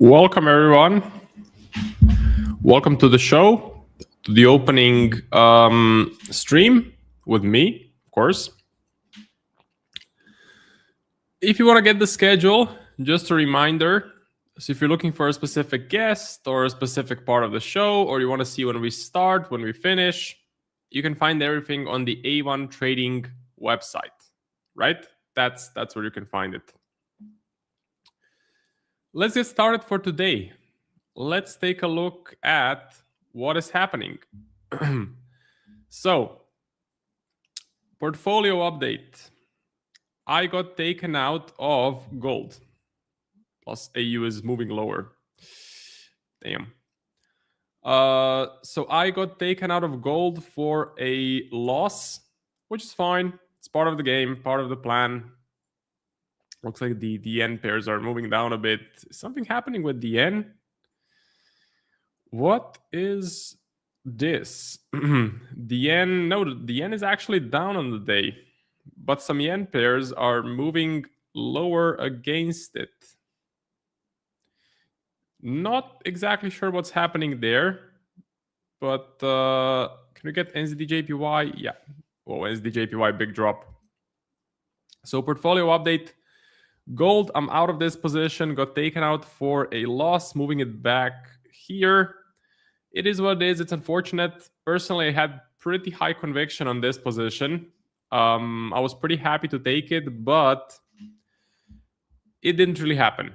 Welcome, everyone. Welcome to the show, to the opening stream with me, of course. If you want to get the schedule, just a reminder. So if you're looking for a specific guest or a specific part of the show, or you want to see when we start, when we finish, you can find everything on the A1 Trading website, right? That's where you can find it. Let's get started for today. Let's take a look at what is happening. So, portfolio update. I got taken out of gold. Plus AU is moving lower. Damn. So I got taken out of gold for a loss, which is fine. It's part of the game, part of the plan. Looks like the yen pairs are moving down a bit. Is something happening with the yen? What is this? The yen, no, the yen is actually down on the day, but some yen pairs are moving lower against it. Not exactly sure what's happening there, but can we get NZD-JPY? Yeah, well, NZD-JPY, big drop. So portfolio update. Gold, I'm out of this position, got taken out for a loss, moving it back here. It is what it is. It's unfortunate. Personally, I had pretty high conviction on this position. I was pretty happy to take it, but it didn't really happen.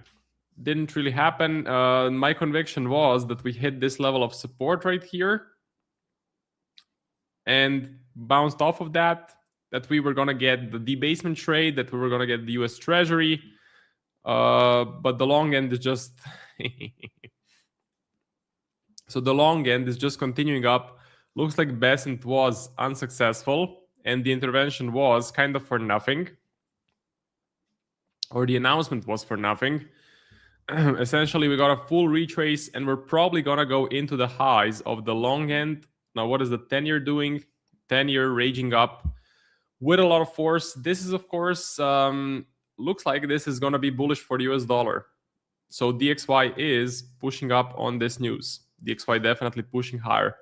My conviction was that we hit this level of support right here and bounced off of that we were going to get the debasement trade, that we were going to get the US Treasury. But the long end is just... So the long end is just continuing up. Looks like Besant was unsuccessful and the intervention was kind of for nothing. Or the announcement was for nothing. Essentially, we got a full retrace and we're probably going to go into the highs of the long end. Now, what is the 10-year doing? 10-year raging up with a lot of force. This is, of course, looks like this is going to be bullish for the US dollar. So DXY is pushing up on this news. DXY definitely pushing higher.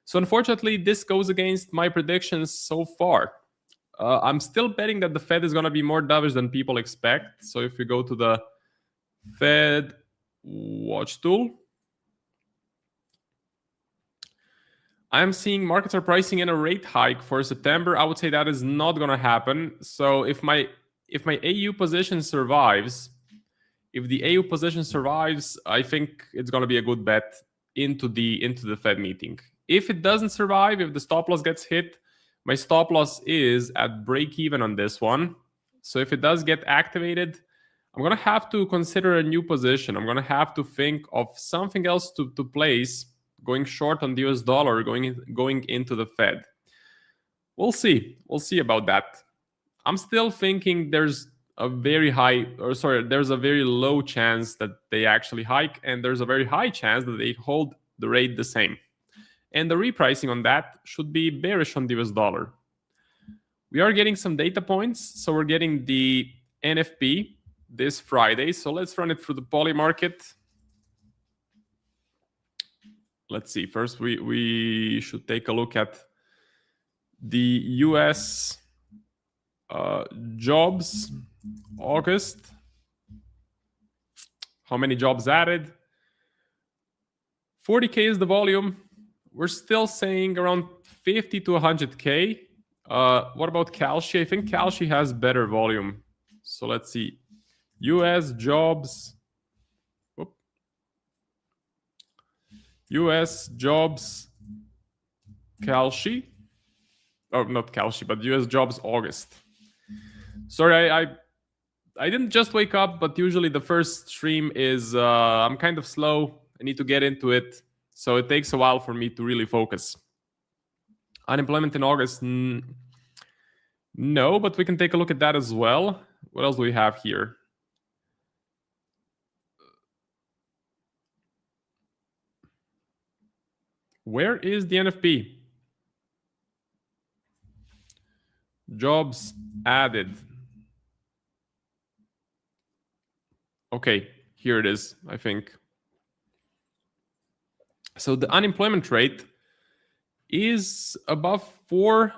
So unfortunately, this goes against my predictions so far. I'm still betting that the Fed is going to be more dovish than people expect. So if we go to the Fed watch tool, I'm seeing markets are pricing in a rate hike for September. I would say that is not going to happen. So if my AU position survives, if the AU position survives, I think it's going to be a good bet into the Fed meeting. If it doesn't survive, if the stop loss gets hit, my stop loss is at break even on this one. So if it does get activated, I'm going to have to consider a new position. I'm going to have to think of something else to place, going short on the US dollar, going into the Fed. We'll see. We'll see about that. I'm still thinking there's a very low chance that they actually hike, and there's a very high chance that they hold the rate the same. And the repricing on that should be bearish on the US dollar. We are getting some data points. So we're getting the NFP this Friday. So let's run it through the poly market. Let's see. First, we should take a look at the US jobs, August. How many jobs added? 40K is the volume. We're still saying around 50 to 100K. What about Kalshi? I think Kalshi has better volume. So let's see. US jobs. US jobs Kalshi. Oh, not Kalshi, but US jobs August. Sorry, I didn't just wake up, but usually the first stream is I'm kind of slow. I need to get into it. So it takes a while for me to really focus. Unemployment in August, no, but we can take a look at that as well. What else do we have here? Where is the NFP? Jobs added. Okay, here it is, I think. So the unemployment rate is above 4%.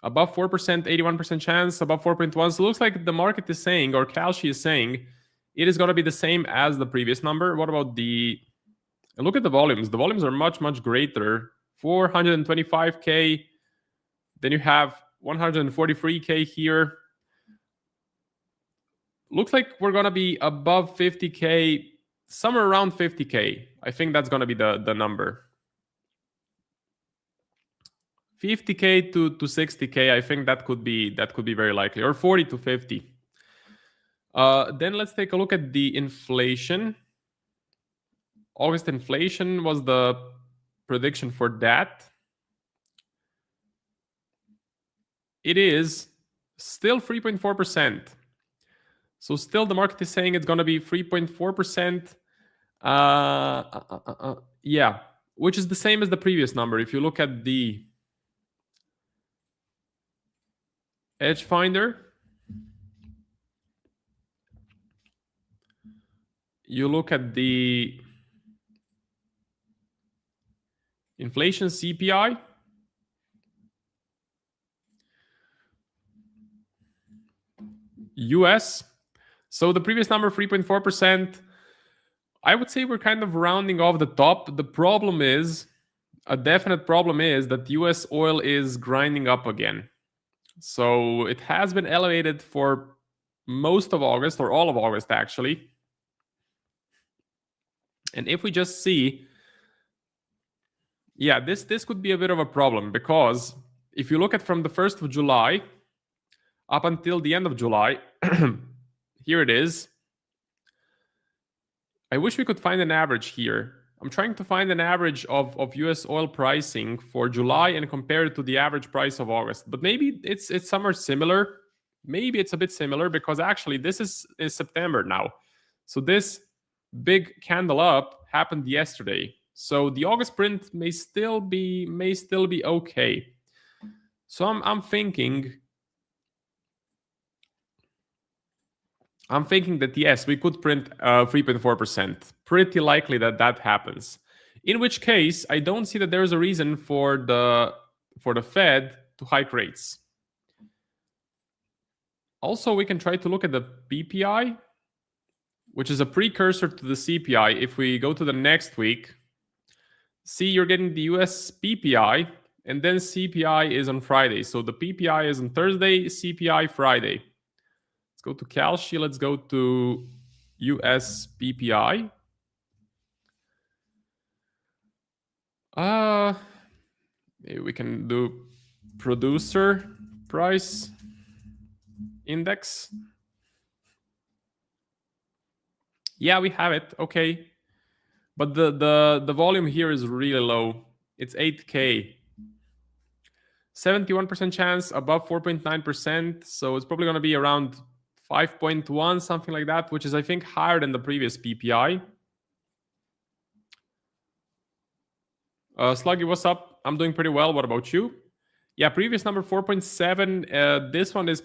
Above 4%, 81% chance, above 4.1. So it looks like the market is saying, or Kalshi is saying, it is going to be the same as the previous number. What about the... Look at the volumes. The volumes are much, much greater. 425K. Then you have 143K here. Looks like we're going to be above 50K, somewhere around 50K. I think that's going to be the number. 50K to 60K, I think that could be very likely, or 40 to 50. Then let's take a look at the inflation. August inflation was the prediction for that. It is still 3.4%. So still the market is saying it's going to be 3.4%. Yeah, which is the same as the previous number. If you look at the Edge Finder, you look at the inflation CPI, US. So the previous number, 3.4%, I would say we're kind of rounding off the top. The problem is, a definite problem is that US oil is grinding up again. So it has been elevated for most of August, or all of August actually. And if we just see, yeah, this could be a bit of a problem, because if you look at from the 1st of July up until the end of July, here it is. I wish we could find an average here. I'm trying to find an average of US oil pricing for July and compare it to the average price of August. But maybe it's somewhere similar. Maybe it's a bit similar, because actually this is September now. So this big candle up happened yesterday. So the August print may still be okay. So I'm thinking that yes, we could print 3.4%. Pretty likely that happens. In which case, I don't see that there is a reason for the Fed to hike rates. Also, we can try to look at the PPI, which is a precursor to the CPI. If we go to the next week, see, you're getting the US PPI, and then CPI is on Friday. So the PPI is on Thursday, CPI Friday. Let's go to Kalshi. Let's go to US PPI. Maybe we can do producer price index. Yeah, we have it. Okay. But the volume here is really low. It's 8K. 71% chance, above 4.9%. So it's probably going to be around 5.1, something like that, which is, I think, higher than the previous PPI. Sluggy, what's up? I'm doing pretty well. What about you? Yeah, previous number 4.7. This one is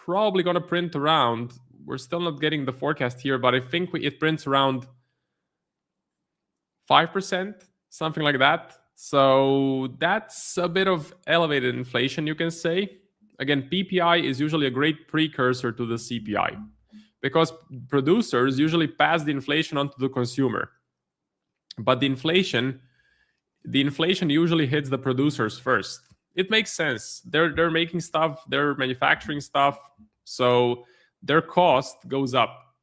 probably going to print around. We're still not getting the forecast here, but I think it prints around 5%, something like that. So that's a bit of elevated inflation, you can say. Again, PPI is usually a great precursor to the CPI, because producers usually pass the inflation on to the consumer. But the inflation usually hits the producers first. It makes sense. They're making stuff, they're manufacturing stuff, so their cost goes up.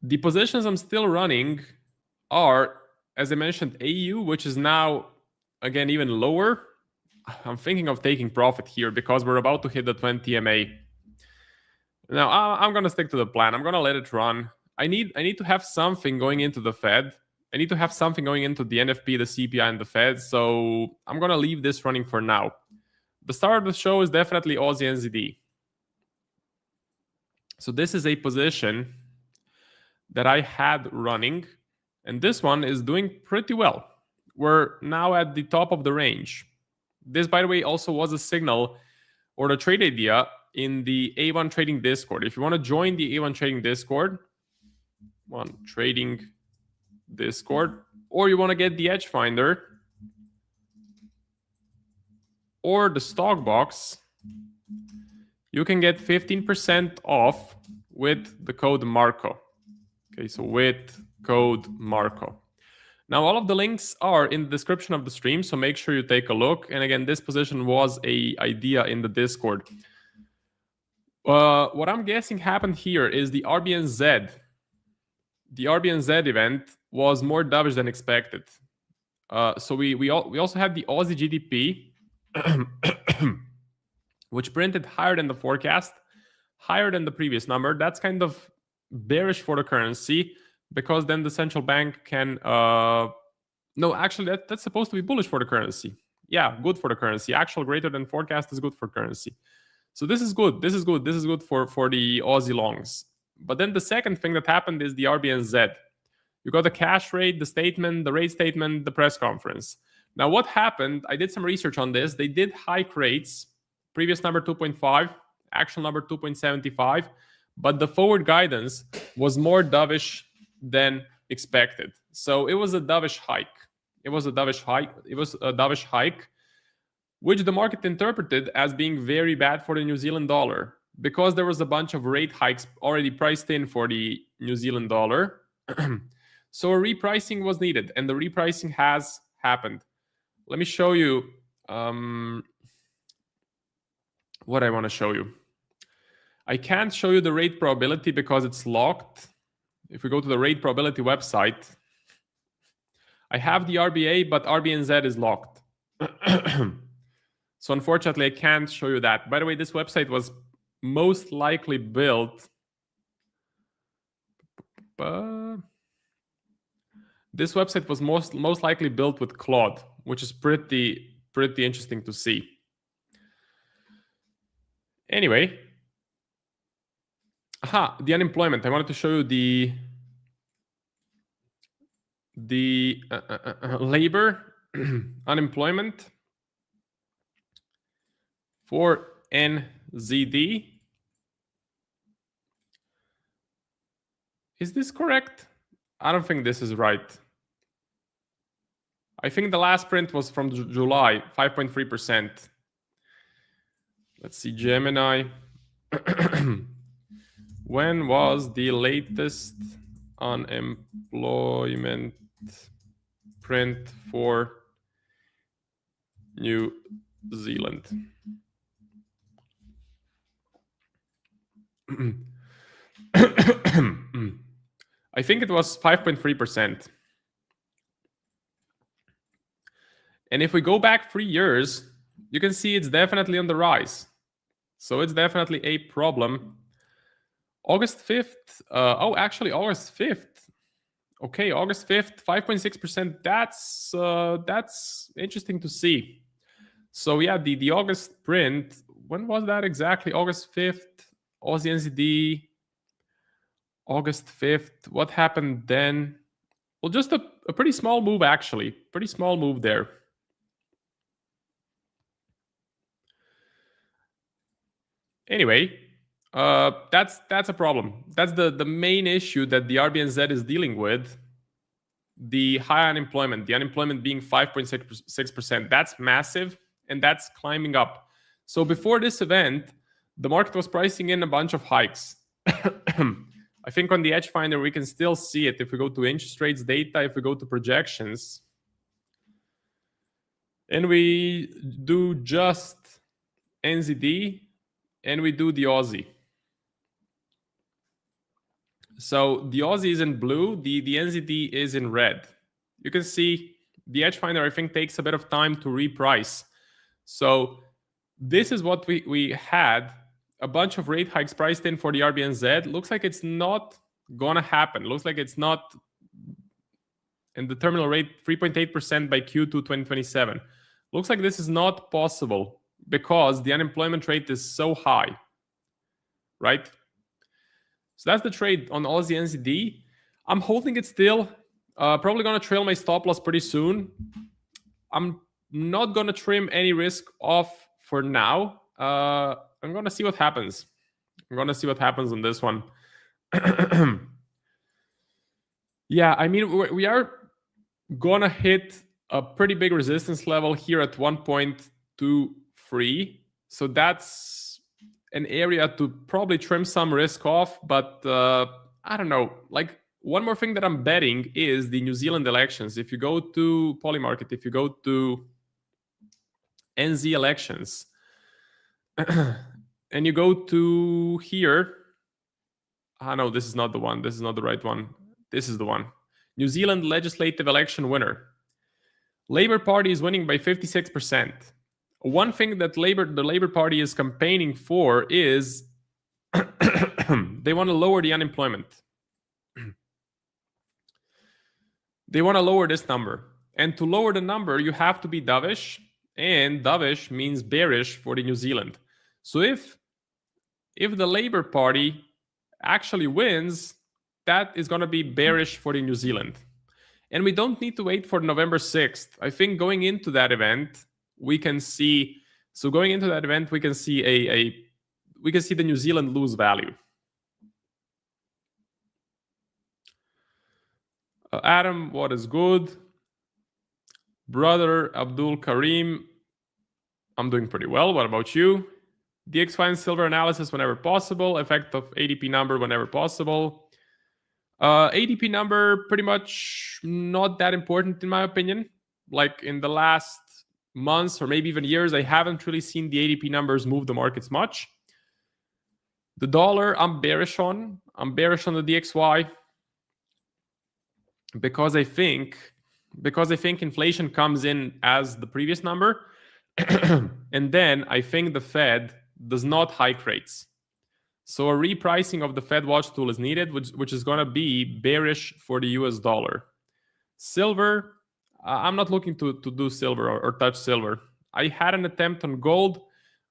The positions I'm still running are, as I mentioned, AU, which is now, again, even lower. I'm thinking of taking profit here because we're about to hit the 20 MA. Now, I'm going to stick to the plan. I'm going to let it run. I need to have something going into the Fed. I need to have something going into the NFP, the CPI, and the Fed. So I'm going to leave this running for now. The star of the show is definitely Aussie NZD. So this is a position that I had running, and this one is doing pretty well. We're now at the top of the range. This, by the way, also was a signal or the trade idea. in the A1 Trading Discord. If you want to join the A1 Trading Discord, or you want to get the Edge Finder or the stock box, you can get 15% off with the code Marco. Okay, so with code Marco. Now, all of the links are in the description of the stream, so make sure you take a look. And again, this position was an idea in the Discord. What I'm guessing happened here is the RBNZ. The RBNZ event was more dovish than expected. So we also had the Aussie GDP, which printed higher than the forecast, higher than the previous number. That's kind of bearish for the currency, because then the central bank can no, actually that's supposed to be bullish for the currency. Yeah, good for the currency. Actual greater than forecast is good for currency. So this is good. This is good. This is good for the Aussie longs. But then the second thing that happened is the RBNZ. You got the cash rate, the statement, the rate statement, the press conference. Now what happened, I did some research on this. They did hike rates, previous number 2.5, actual number 2.75, but the forward guidance was more dovish than expected. So it was a dovish hike. It was a dovish hike, which the market interpreted as being very bad for the New Zealand dollar, because there was a bunch of rate hikes already priced in for the New Zealand dollar. So a repricing was needed, and the repricing has happened. Let me show you what I want to show you. I can't show you the rate probability because it's locked. If we go to the rate probability website, I have the RBA, but RBNZ is locked. So unfortunately, I can't show you that. By the way, this website was most likely built. This website was most likely built with Claude, which is pretty interesting to see. Anyway, the unemployment. I wanted to show you the labor unemployment for NZD. Is this correct? I don't think this is right. I think the last print was from July, 5.3%. Let's see, Gemini. When was the latest unemployment print for New Zealand? I think it was 5.3%. And if we go back 3 years, you can see it's definitely on the rise. So it's definitely a problem. August 5th. Actually, August 5th. Okay, August 5th, 5.6%. That's interesting to see. So yeah, the August print, when was that exactly? August 5th, Aussie NZD, August 5th. What happened then? Well, just a pretty small move, actually. Pretty small move there. Anyway, that's a problem. That's the main issue that the RBNZ is dealing with. The high unemployment, the unemployment being 5.6%. That's massive, and that's climbing up. So before this event, the market was pricing in a bunch of hikes. I think on the Edge Finder, we can still see it. If we go to interest rates data, if we go to projections, and we do just NZD, and we do the Aussie. So the Aussie is in blue, the NZD is in red. You can see the Edge Finder, I think, takes a bit of time to reprice. So this is what we had, a bunch of rate hikes priced in for the RBNZ. Looks like it's not gonna happen. Looks like it's not in the terminal rate 3.8% by Q2 2027. Looks like this is not possible because the unemployment rate is so high, right? So that's the trade on Aussie NZD. I'm holding it still. Probably going to trail my stop loss pretty soon. I'm not going to trim any risk off for now. I'm I'm gonna see what happens. I'm gonna see what happens on this one. Yeah, I mean, we are gonna hit a pretty big resistance level here at 1.23. So that's an area to probably trim some risk off. But I don't know. Like, one more thing that I'm betting is the New Zealand elections. If you go to Polymarket, if you go to NZ elections, and you go to here, no, this is not the one. This is not the right one. This is the one. New Zealand legislative election winner. Labour Party is winning by 56%. One thing that the Labour Party is campaigning for is they want to lower the unemployment. They want to lower this number. And to lower the number, you have to be dovish. And dovish means bearish for the New Zealand. So if the Labour Party actually wins, that is going to be bearish for the New Zealand. And we don't need to wait for November 6th. I think going into that event, we can see. So going into that event, we can see we can see the New Zealand lose value. Adam, what is good? Brother Abdul Karim, I'm doing pretty well. What about you? DXY silver analysis whenever possible. Effect of ADP number whenever possible. ADP number pretty much not that important in my opinion. Like in the last months or maybe even years, I haven't really seen the ADP numbers move the markets much. The dollar, I'm bearish on. I'm bearish on the DXY because I think inflation comes in as the previous number, and then I think the Fed does not hike rates. So a repricing of the Fed watch tool is needed, which is going to be bearish for the US dollar. Silver, I'm not looking to do silver or touch silver. I had an attempt on gold,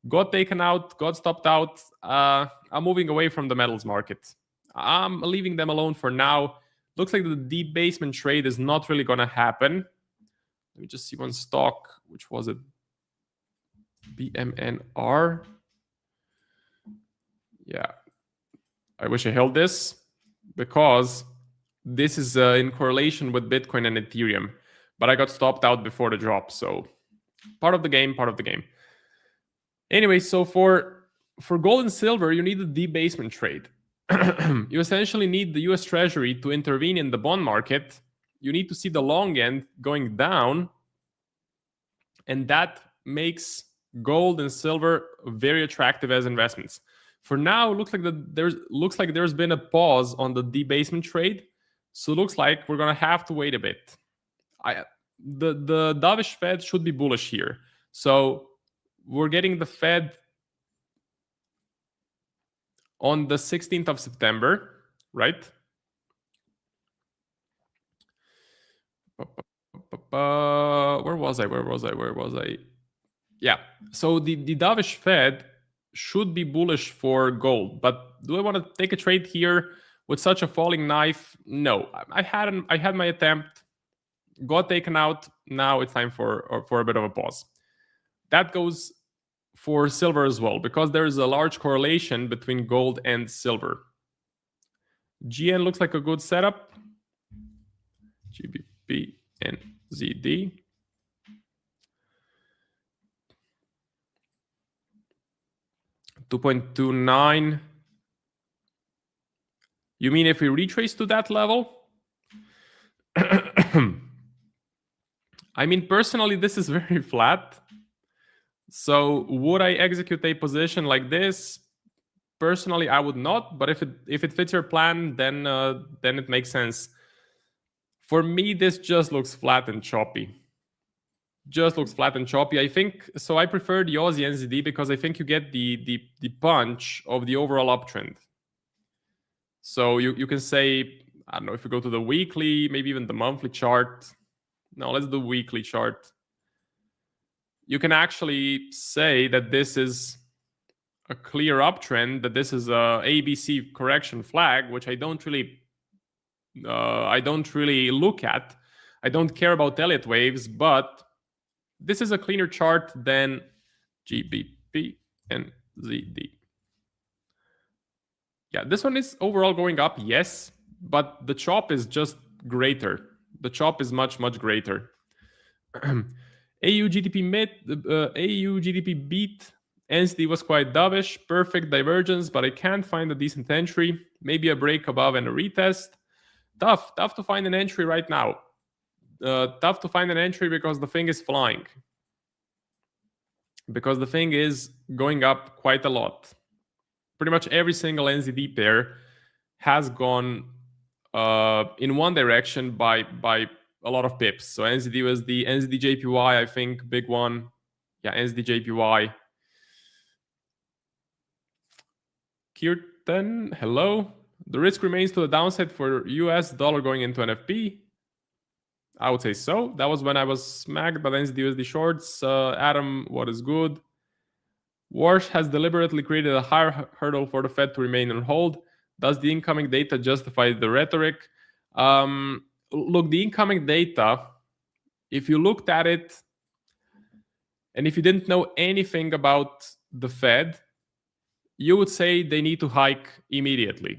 got taken out, got stopped out. I'm moving away from the metals market. I'm leaving them alone for now. Looks like the debasement trade is not really going to happen. Let me just see one stock. Which was it? BMNR. Yeah. I wish I held this because this is in correlation with Bitcoin and Ethereum. But I got stopped out before the drop. So part of the game, part of the game. Anyway, so for gold and silver, you need a debasement trade. You essentially need the US Treasury to intervene in the bond market. You need to see the long end going down, and that makes gold and silver very attractive as investments. For now, it looks like there's been a pause on the debasement trade, so it looks like we're gonna have to wait a bit. The dovish Fed should be bullish here, so we're getting the Fed on the 16th of September, right? Where was I? Yeah. So the dovish Fed should be bullish for gold, but do I want to take a trade here with such a falling knife? No. I had my attempt, got taken out. Now it's time for a bit of a pause. That goes for silver as well, because there is a large correlation between gold and silver. GN looks like a good setup. GBP and ZD. $2.29. You mean if we retrace to that level? I mean, personally, this is very flat. So would I execute a position like this? Personally, I would not. But if it fits your plan, then it makes sense. For me, this just looks flat and choppy. I think so. I prefer the Aussie NZD because I think you get the punch of the overall uptrend. So you can say, I don't know, if you go to the weekly, maybe even the monthly chart. No, let's do weekly chart. You can actually say that this is a clear uptrend, that this is a ABC correction flag, which I don't really look at. I don't care about Elliott waves, but this is a cleaner chart than GBP and ZD. Yeah, this one is overall going up, yes, but the chop is just greater. The chop is much, much greater. AU GDP AU GDP beat. NCD was quite dovish, perfect divergence, but I can't find a decent entry. Maybe a break above and a retest. Tough to find an entry right now. Tough to find an entry because the thing is flying. Because the thing is going up quite a lot. Pretty much every single NZD pair has gone in one direction by a lot of pips. So NZD was the NZD JPY, I think, big one. Yeah, NZD JPY. Kirtan, hello. The risk remains to the downside for US dollar going into NFP. I would say so. That was when I was smacked by the NZD USD shorts. Adam, what is good? Warsh has deliberately created a higher hurdle for the Fed to remain on hold. Does the incoming data justify the rhetoric? Look, the incoming data, if you looked at it and if you didn't know anything about the Fed, you would say they need to hike immediately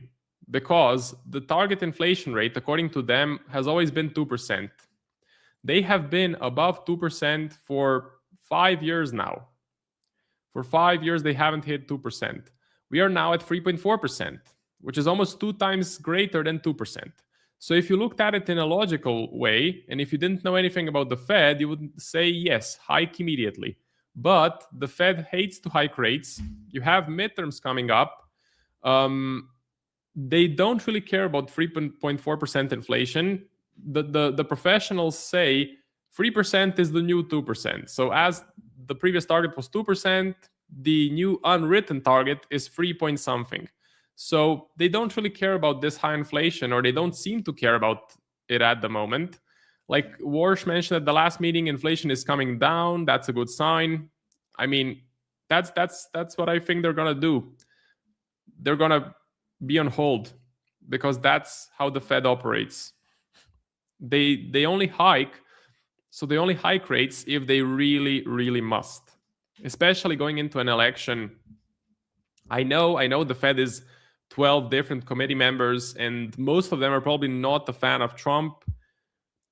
because the target inflation rate, according to them, has always been 2%. They have been above 2% for 5 years now. For 5 years, they haven't hit 2%. We are now at 3.4%, which is almost 2 times greater than 2%. So if you looked at it in a logical way, and if you didn't know anything about the Fed, you would say, yes, hike immediately. But the Fed hates to hike rates. You have midterms coming up. They don't really care about 3.4% inflation. The professionals say 3% is the new 2%. So as the previous target was 2%, the new unwritten target is 3 point something. So they don't really care about this high inflation, or they don't seem to care about it at the moment. Like Warsh mentioned at the last meeting, inflation is coming down. That's a good sign. I mean, that's what I think they're gonna do. They're gonna be on hold because that's how the Fed operates. They only hike, so they only hike rates if they really, really must, especially going into an election. I know the Fed is 12 different committee members, and most of them are probably not a fan of Trump,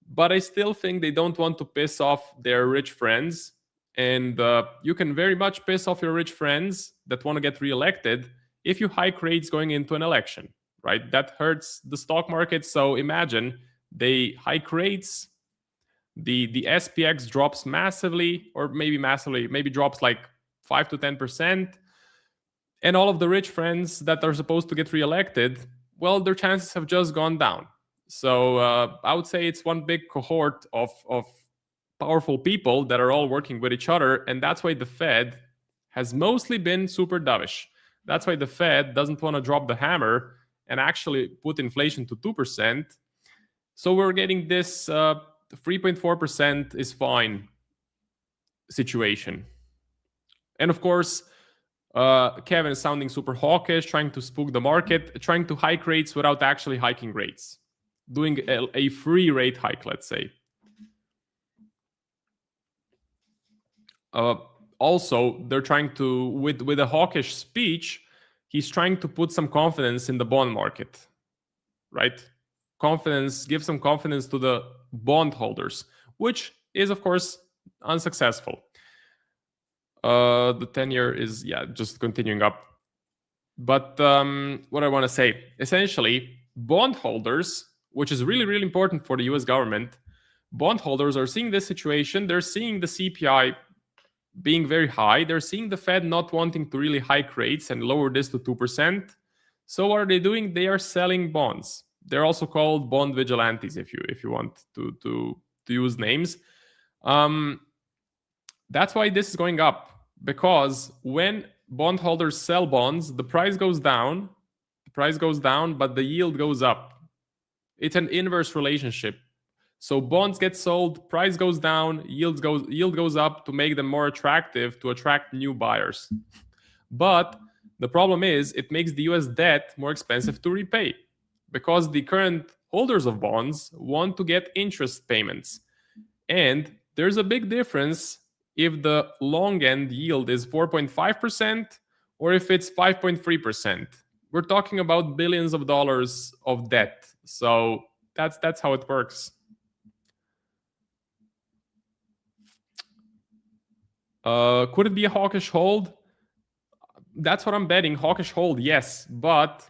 but I still think they don't want to piss off their rich friends. And you can very much piss off your rich friends that want to get reelected if you hike rates going into an election, right? That hurts the stock market. So imagine they hike rates, the SPX drops massively, or maybe drops like 5 to 10%. And all of the rich friends that are supposed to get reelected, well, their chances have just gone down. So I would say it's one big cohort of powerful people that are all working with each other. And that's why the Fed has mostly been super dovish. That's why the Fed doesn't want to drop the hammer and actually put inflation to 2%. So we're getting this 3.4% is fine situation. And of course, Kevin is sounding super hawkish, trying to spook the market, trying to hike rates without actually hiking rates, doing a free rate hike, let's say. Also, they're trying to, with a hawkish speech, he's trying to put some confidence in the bond market, right? Give some confidence to the bondholders, which is, of course, unsuccessful. The 10-year is, just continuing up. But what I want to say, essentially, bondholders, which is really, really important for the US government, bondholders are seeing this situation. They're seeing the CPI being very high. They're seeing the Fed not wanting to really hike rates and lower this to 2%. So what are they doing? They are selling bonds. They're also called bond vigilantes, if you want to use names. That's why this is going up, because when bondholders sell bonds, the price goes down, but the yield goes up. It's an inverse relationship. So bonds get sold, price goes down, yield goes up to make them more attractive, to attract new buyers. But the problem is it makes the US debt more expensive to repay, because the current holders of bonds want to get interest payments. And there's a big difference if the long end yield is 4.5% or if it's 5.3%. We're talking about billions of dollars of debt. So that's how it works. Could it be a hawkish hold? That's what I'm betting. Hawkish hold, yes. But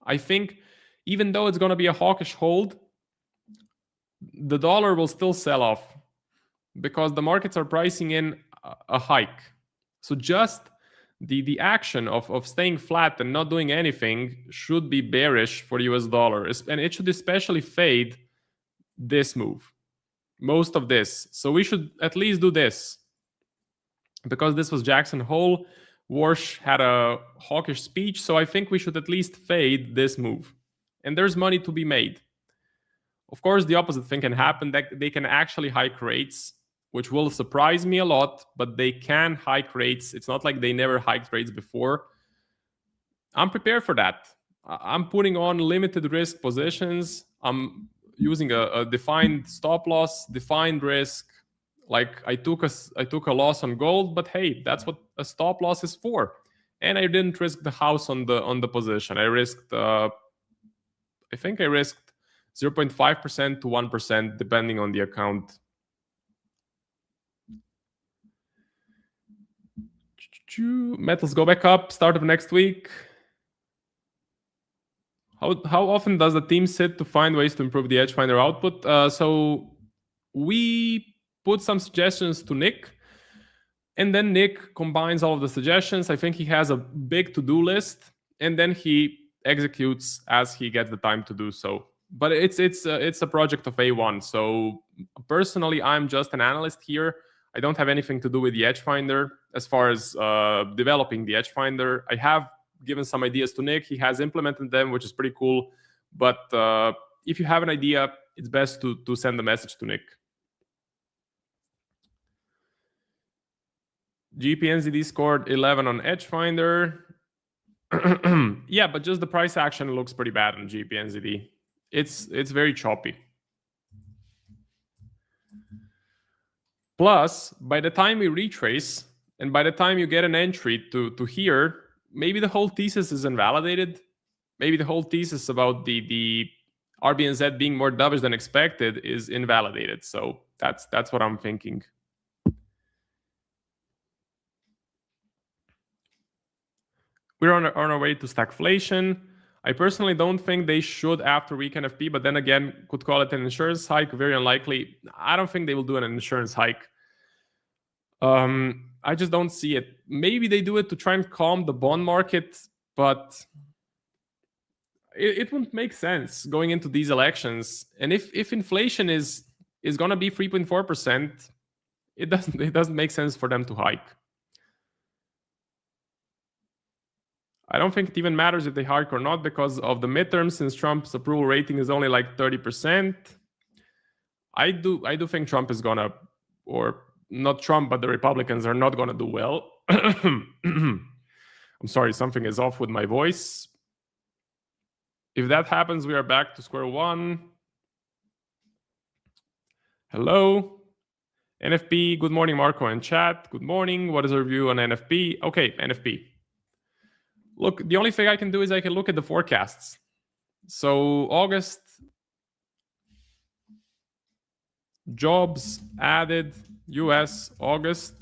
I think even though it's going to be a hawkish hold, the dollar will still sell off because the markets are pricing in a hike. So just the action of staying flat and not doing anything should be bearish for the US dollar. And it should especially fade this move, most of this. So we should at least do this. Because this was Jackson Hole, Warsh had a hawkish speech, so I think we should at least fade this move. And there's money to be made. Of course, the opposite thing can happen. That they can actually hike rates, which will surprise me a lot, but they can hike rates. It's not like they never hiked rates before. I'm prepared for that. I'm putting on limited risk positions. I'm using a defined stop loss, defined risk. Like I took a loss on gold, but hey, that's what a stop loss is for. And I didn't risk the house on the position. I risked I think I risked 0.5% to 1% depending on the account. Metals go back up start of next week. How often does the team sit to find ways to improve the edge finder output? So we put some suggestions to Nick, and then Nick combines all of the suggestions. I think he has a big to-do list, and then he executes as he gets the time to do so. But it's a project of A1. So personally, I'm just an analyst here. I don't have anything to do with the edge finder as far as developing the edge finder. I have given some ideas to Nick. He has implemented them, which is pretty cool. But if you have an idea, it's best to send a message to Nick. GPNZD scored 11 on edge finder. Yeah, but just the price action looks pretty bad on GPNZD. It's very choppy. Plus, by the time we retrace, and by the time you get an entry to here, maybe the whole thesis is invalidated. Maybe the whole thesis about the RBNZ being more dovish than expected is invalidated. So that's what I'm thinking. We're on our way to stagflation. I personally don't think they should after week NFP, but then again, could call it an insurance hike. Very unlikely. I don't think they will do an insurance hike. I just don't see it. Maybe they do it to try and calm the bond market, but it wouldn't make sense going into these elections. And if inflation is going to be 3.4%, it doesn't make sense for them to hike. I don't think it even matters if they hike or not because of the midterms, since Trump's approval rating is only like 30%. I do think Trump is gonna, or not Trump, but the Republicans are not gonna do well. I'm sorry, something is off with my voice. If that happens, we are back to square one. Hello. NFP, good morning, Marco and chat. Good morning. What is our view on NFP? Okay, NFP. Look, the only thing I can do is I can look at the forecasts. So August, jobs added, US, August.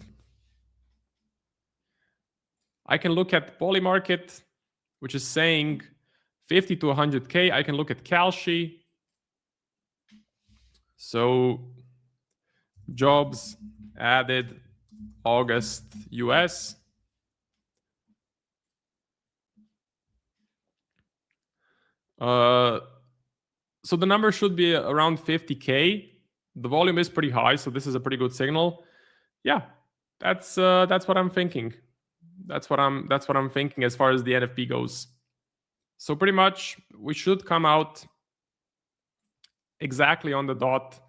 I can look at Polymarket, which is saying 50 to 100K. I can look at Kalshi. So jobs added, August, US. So the number should be around 50K. The volume is pretty high, so this is a pretty good signal. Yeah, that's what I'm thinking. That's what I'm thinking as far as the NFP goes. So pretty much we should come out exactly on the dot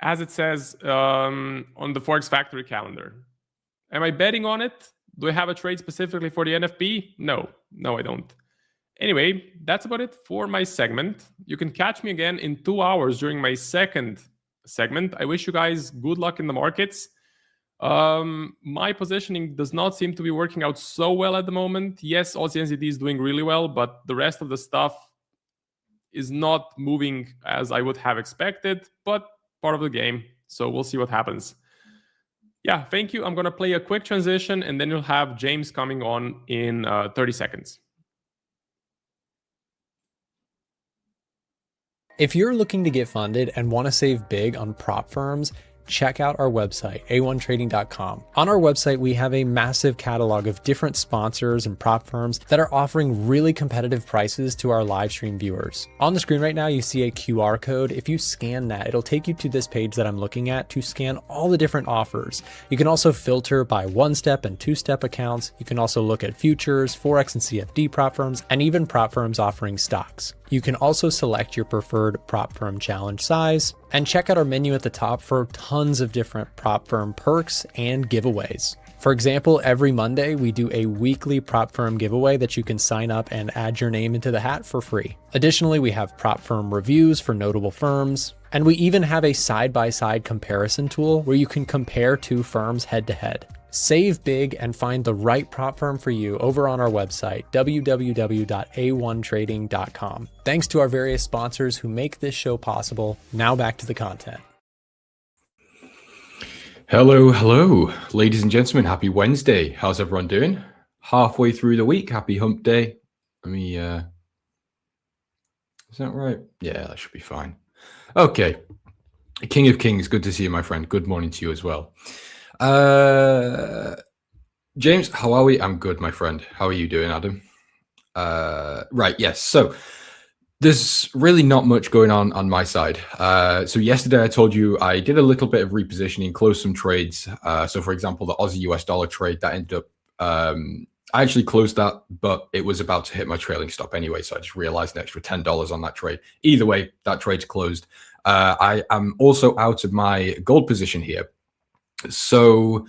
as it says on the Forex Factory calendar. Am I betting on it? Do I have a trade specifically for the NFP? No, I don't. Anyway, that's about it for my segment. You can catch me again in 2 hours during my second segment. I wish you guys good luck in the markets. My positioning does not seem to be working out so well at the moment. Yes, Aussie NZD is doing really well, but the rest of the stuff is not moving as I would have expected, but part of the game. So we'll see what happens. Yeah, thank you. I'm going to play a quick transition and then you'll have James coming on in 30 seconds. If you're looking to get funded and want to save big on prop firms, check out our website, a1trading.com. On our website, we have a massive catalog of different sponsors and prop firms that are offering really competitive prices to our live stream viewers. On the screen right now, you see a QR code. If you scan that, it'll take you to this page that I'm looking at to scan all the different offers. You can also filter by one-step and two-step accounts. You can also look at futures, Forex and CFD prop firms, and even prop firms offering stocks. You can also select your preferred prop firm challenge size and check out our menu at the top for tons of different prop firm perks and giveaways. For example, every Monday we do a weekly prop firm giveaway that you can sign up and add your name into the hat for free. Additionally, we have prop firm reviews for notable firms, and we even have a side-by-side comparison tool where you can compare two firms head-to-head. Save big and find the right prop firm for you over on our website, www.a1trading.com. Thanks to our various sponsors who make this show possible. Now back to the content. Hello, ladies and gentlemen. Happy Wednesday. How's everyone doing? Halfway through the week. Happy hump day. Is that right? Yeah, that should be fine. Okay. King of Kings, good to see you, my friend. Good morning to you as well. James, how are we? I'm good, my friend. How are you doing, Adam? Right, yes. So there's really not much going on my side. So yesterday I told you I did a little bit of repositioning, closed some trades. So for example, the Aussie US dollar trade that ended up, I actually closed that, but it was about to hit my trailing stop anyway. So I just realized an extra $10 on that trade. Either way, that trade's closed. I am also out of my gold position here. So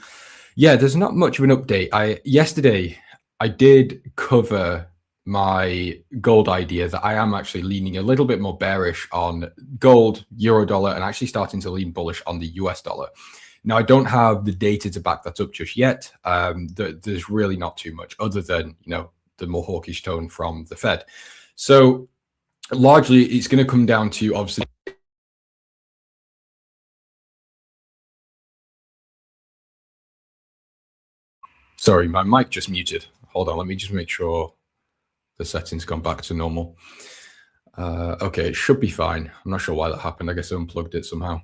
yeah, there's not much of an update. Yesterday I did cover my gold idea that I am actually leaning a little bit more bearish on gold, euro dollar, and actually starting to lean bullish on the US dollar. Now, I don't have the data to back that up just yet. There's really not too much other than, the more hawkish tone from the Fed. So largely it's going to come down to obviously Sorry, my mic just muted. Hold on, let me just make sure the settings gone back to normal. Okay, it should be fine. I'm not sure why that happened. I guess I unplugged it somehow.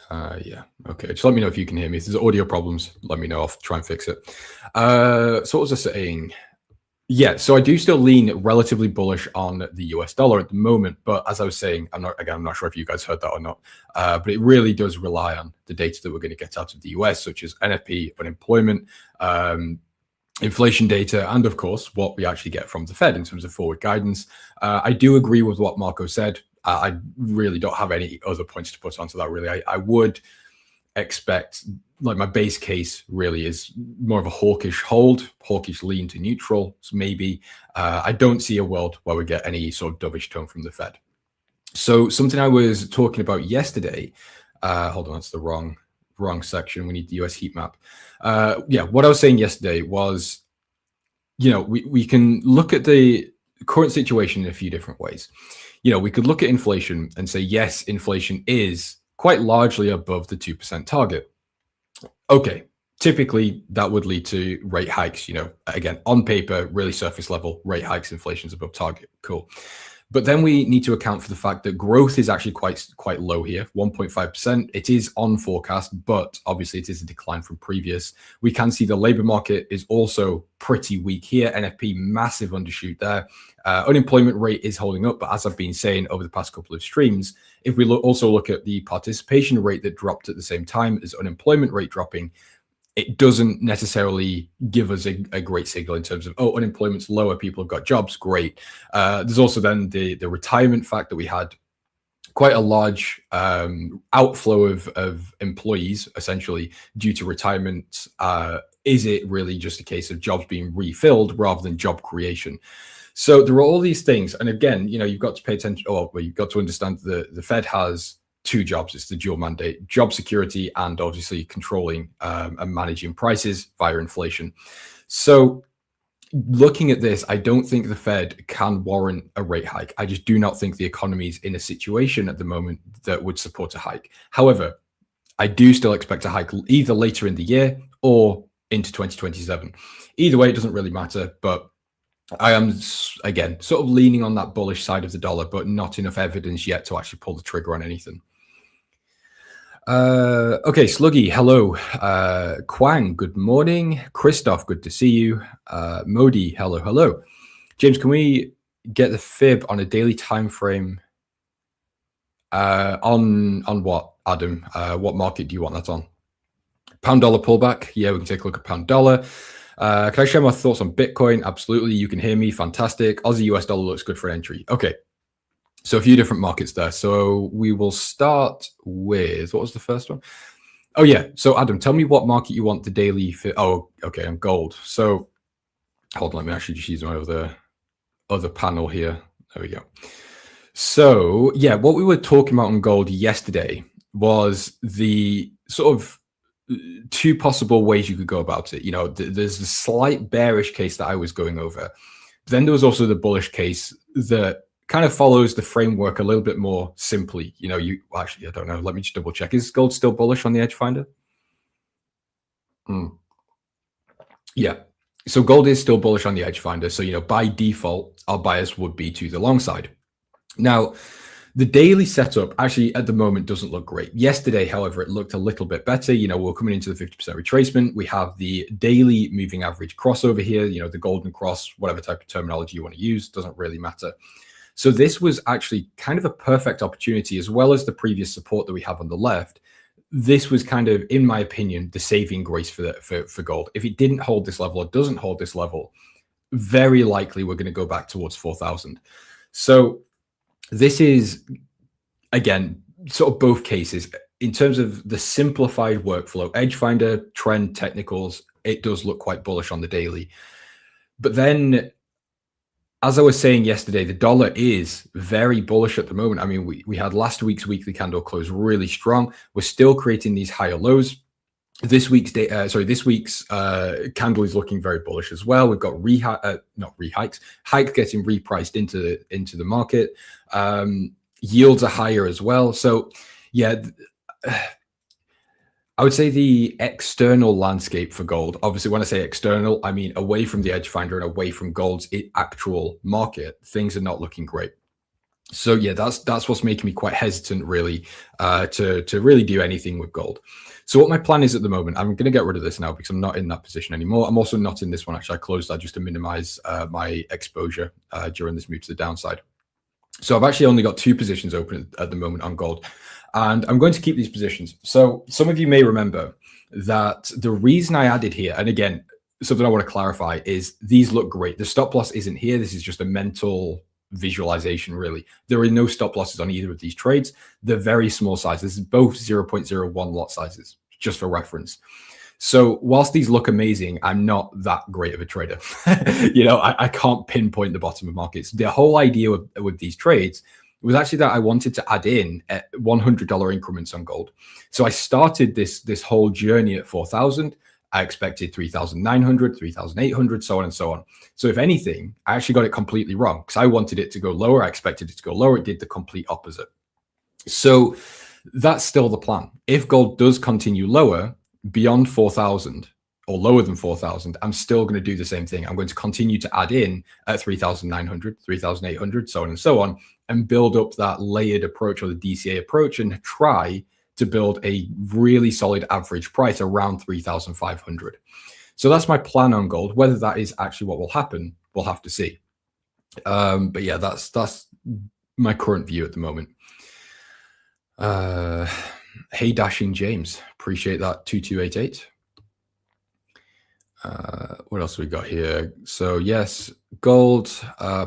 Yeah, okay. Just let me know if you can hear me. If there's audio problems, let me know. I'll try and fix it. So what was I saying? Yeah, so I do still lean relatively bullish on the US dollar at the moment, but as I was saying, I'm not sure if you guys heard that or not, but it really does rely on the data that we're going to get out of the US, such as NFP, unemployment, inflation data, and of course, what we actually get from the Fed in terms of forward guidance. I do agree with what Marco said. I really don't have any other points to put onto that, really. I would expect, like, my base case really is more of a hawkish hold, hawkish lean to neutral. So maybe I don't see a world where we get any sort of dovish tone from the Fed. So something I was talking about yesterday, hold on, that's the wrong section. We need the US heat map. Yeah, what I was saying yesterday was, we can look at the current situation in a few different ways. We could look at inflation and say, yes, inflation is quite largely above the 2% target. Okay, typically that would lead to rate hikes. Again, on paper, really surface level rate hikes, inflation's above target. Cool. But then we need to account for the fact that growth is actually quite low here, 1.5%. It is on forecast, but obviously it is a decline from previous. We can see the labor market is also pretty weak here. NFP, massive undershoot there. Unemployment rate is holding up, but as I've been saying over the past couple of streams, if we also look at the participation rate that dropped at the same time as unemployment rate dropping, it doesn't necessarily give us a great signal in terms of, unemployment's lower, people have got jobs, great. There's also then the retirement fact that we had quite a large outflow of employees, essentially, due to retirement. Is it really just a case of jobs being refilled rather than job creation? So there are all these things. And again, you've got to pay attention, you've got to understand the Fed has two jobs. It's the dual mandate: job security and obviously controlling and managing prices via inflation. So looking at this, I don't think the Fed can warrant a rate hike. I just do not think the economy is in a situation at the moment that would support a hike. However, I do still expect a hike either later in the year or into 2027. Either way, it doesn't really matter, but I am, again, sort of leaning on that bullish side of the dollar, but not enough evidence yet to actually pull the trigger on anything. Okay, Sluggy, hello. Kwang, good morning. Christoph, good to see you. Modi, hello. James, can we get the fib on a daily time frame? On what, Adam? What market do you want that on? Pound dollar pullback? Yeah, we can take a look at pound dollar. Can I share my thoughts on Bitcoin? Absolutely. You can hear me. Fantastic. Aussie US dollar looks good for entry. Okay. So a few different markets there. So we will start with, what was the first one? Oh yeah. So Adam, tell me what market you want the daily fit. Oh, okay. On gold. So hold on. Let me actually just use my other panel here. There we go. So yeah, what we were talking about on gold yesterday was the sort of two possible ways you could go about it. You know, there's a slight bearish case that I was going over. Then there was also the bullish case that kind of follows the framework a little bit more simply. You know, actually, I don't know. Let me just double check. Is gold still bullish on the Edge Finder? Yeah. So gold is still bullish on the Edge Finder. So, you know, by default, our bias would be to the long side. Now, the daily setup actually at the moment doesn't look great. Yesterday, however, it looked a little bit better. You know, we're coming into the 50% retracement. We have the daily moving average crossover here, you know, the golden cross, whatever type of terminology you want to use, doesn't really matter. So this was actually kind of a perfect opportunity, as well as the previous support that we have on the left. This was kind of, in my opinion, the saving grace for gold. If it didn't hold this level or doesn't hold this level, very likely we're going to go back towards 4,000. So this is, again, sort of both cases. In terms of the simplified workflow, Edge Finder, trend, technicals, it does look quite bullish on the daily. But then, as I was saying yesterday, the dollar is very bullish at the moment. I mean, we had last week's weekly candle close really strong. We're still creating these higher lows. This week's candle is looking very bullish as well. We've got hikes getting repriced into the market. Yields are higher as well. So yeah, I would say the external landscape for gold, obviously when I say external, I mean away from the Edge Finder and away from gold's actual market, things are not looking great. So yeah, that's what's making me quite hesitant really to really do anything with gold. So what my plan is at the moment, I'm going to get rid of this now because I'm not in that position anymore. I'm also not in this one. Actually, I closed that just to minimize my exposure during this move to the downside. So I've actually only got 2 positions open at the moment on gold, and I'm going to keep these positions. So some of you may remember that the reason I added here, and again, something I want to clarify is these look great. The stop loss isn't here. This is just a mental visualization, really. There are no stop losses on either of these trades. They're very small sizes, both 0.01 lot sizes, just for reference. So whilst these look amazing, I'm not that great of a trader. You know, I can't pinpoint the bottom of markets. The whole idea with these trades was actually that I wanted to add in at $100 increments on gold. So I started this whole journey at 4,000. I expected 3,900, 3,800, so on and so on. So if anything, I actually got it completely wrong because I wanted it to go lower. I expected it to go lower. It did the complete opposite. So that's still the plan. If gold does continue lower beyond 4,000 or lower than 4,000, I'm still going to do the same thing. I'm going to continue to add in at 3,900, 3,800, so on and so on, and build up that layered approach or the DCA approach and try to build a really solid average price around 3,500. So that's my plan on gold. Whether that is actually what will happen, we'll have to see. But yeah, that's my current view at the moment. Hey, Dashing James, appreciate that 2288. What else we got here? So yes, gold,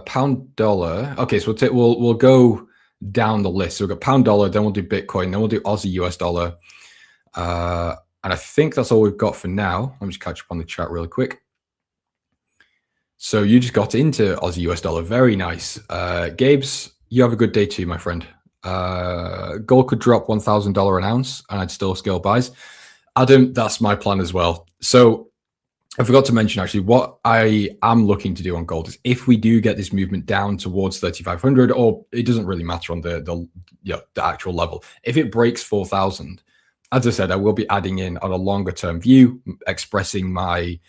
pound dollar. Okay, so we'll go down the list. So we've got pound dollar, then we'll do Bitcoin, then we'll do Aussie US dollar. And I think that's all we've got for now. Let me just catch up on the chat real quick. So you just got into Aussie US dollar. Very nice. Gabes, you have a good day too, my friend. Gold could drop $1,000 an ounce, and I'd still scale buys. Adam, that's my plan as well. So I forgot to mention, actually, what I am looking to do on gold is if we do get this movement down towards 3,500, or it doesn't really matter on the actual level. If it breaks 4,000, as I said, I will be adding in on a longer term view, expressing my,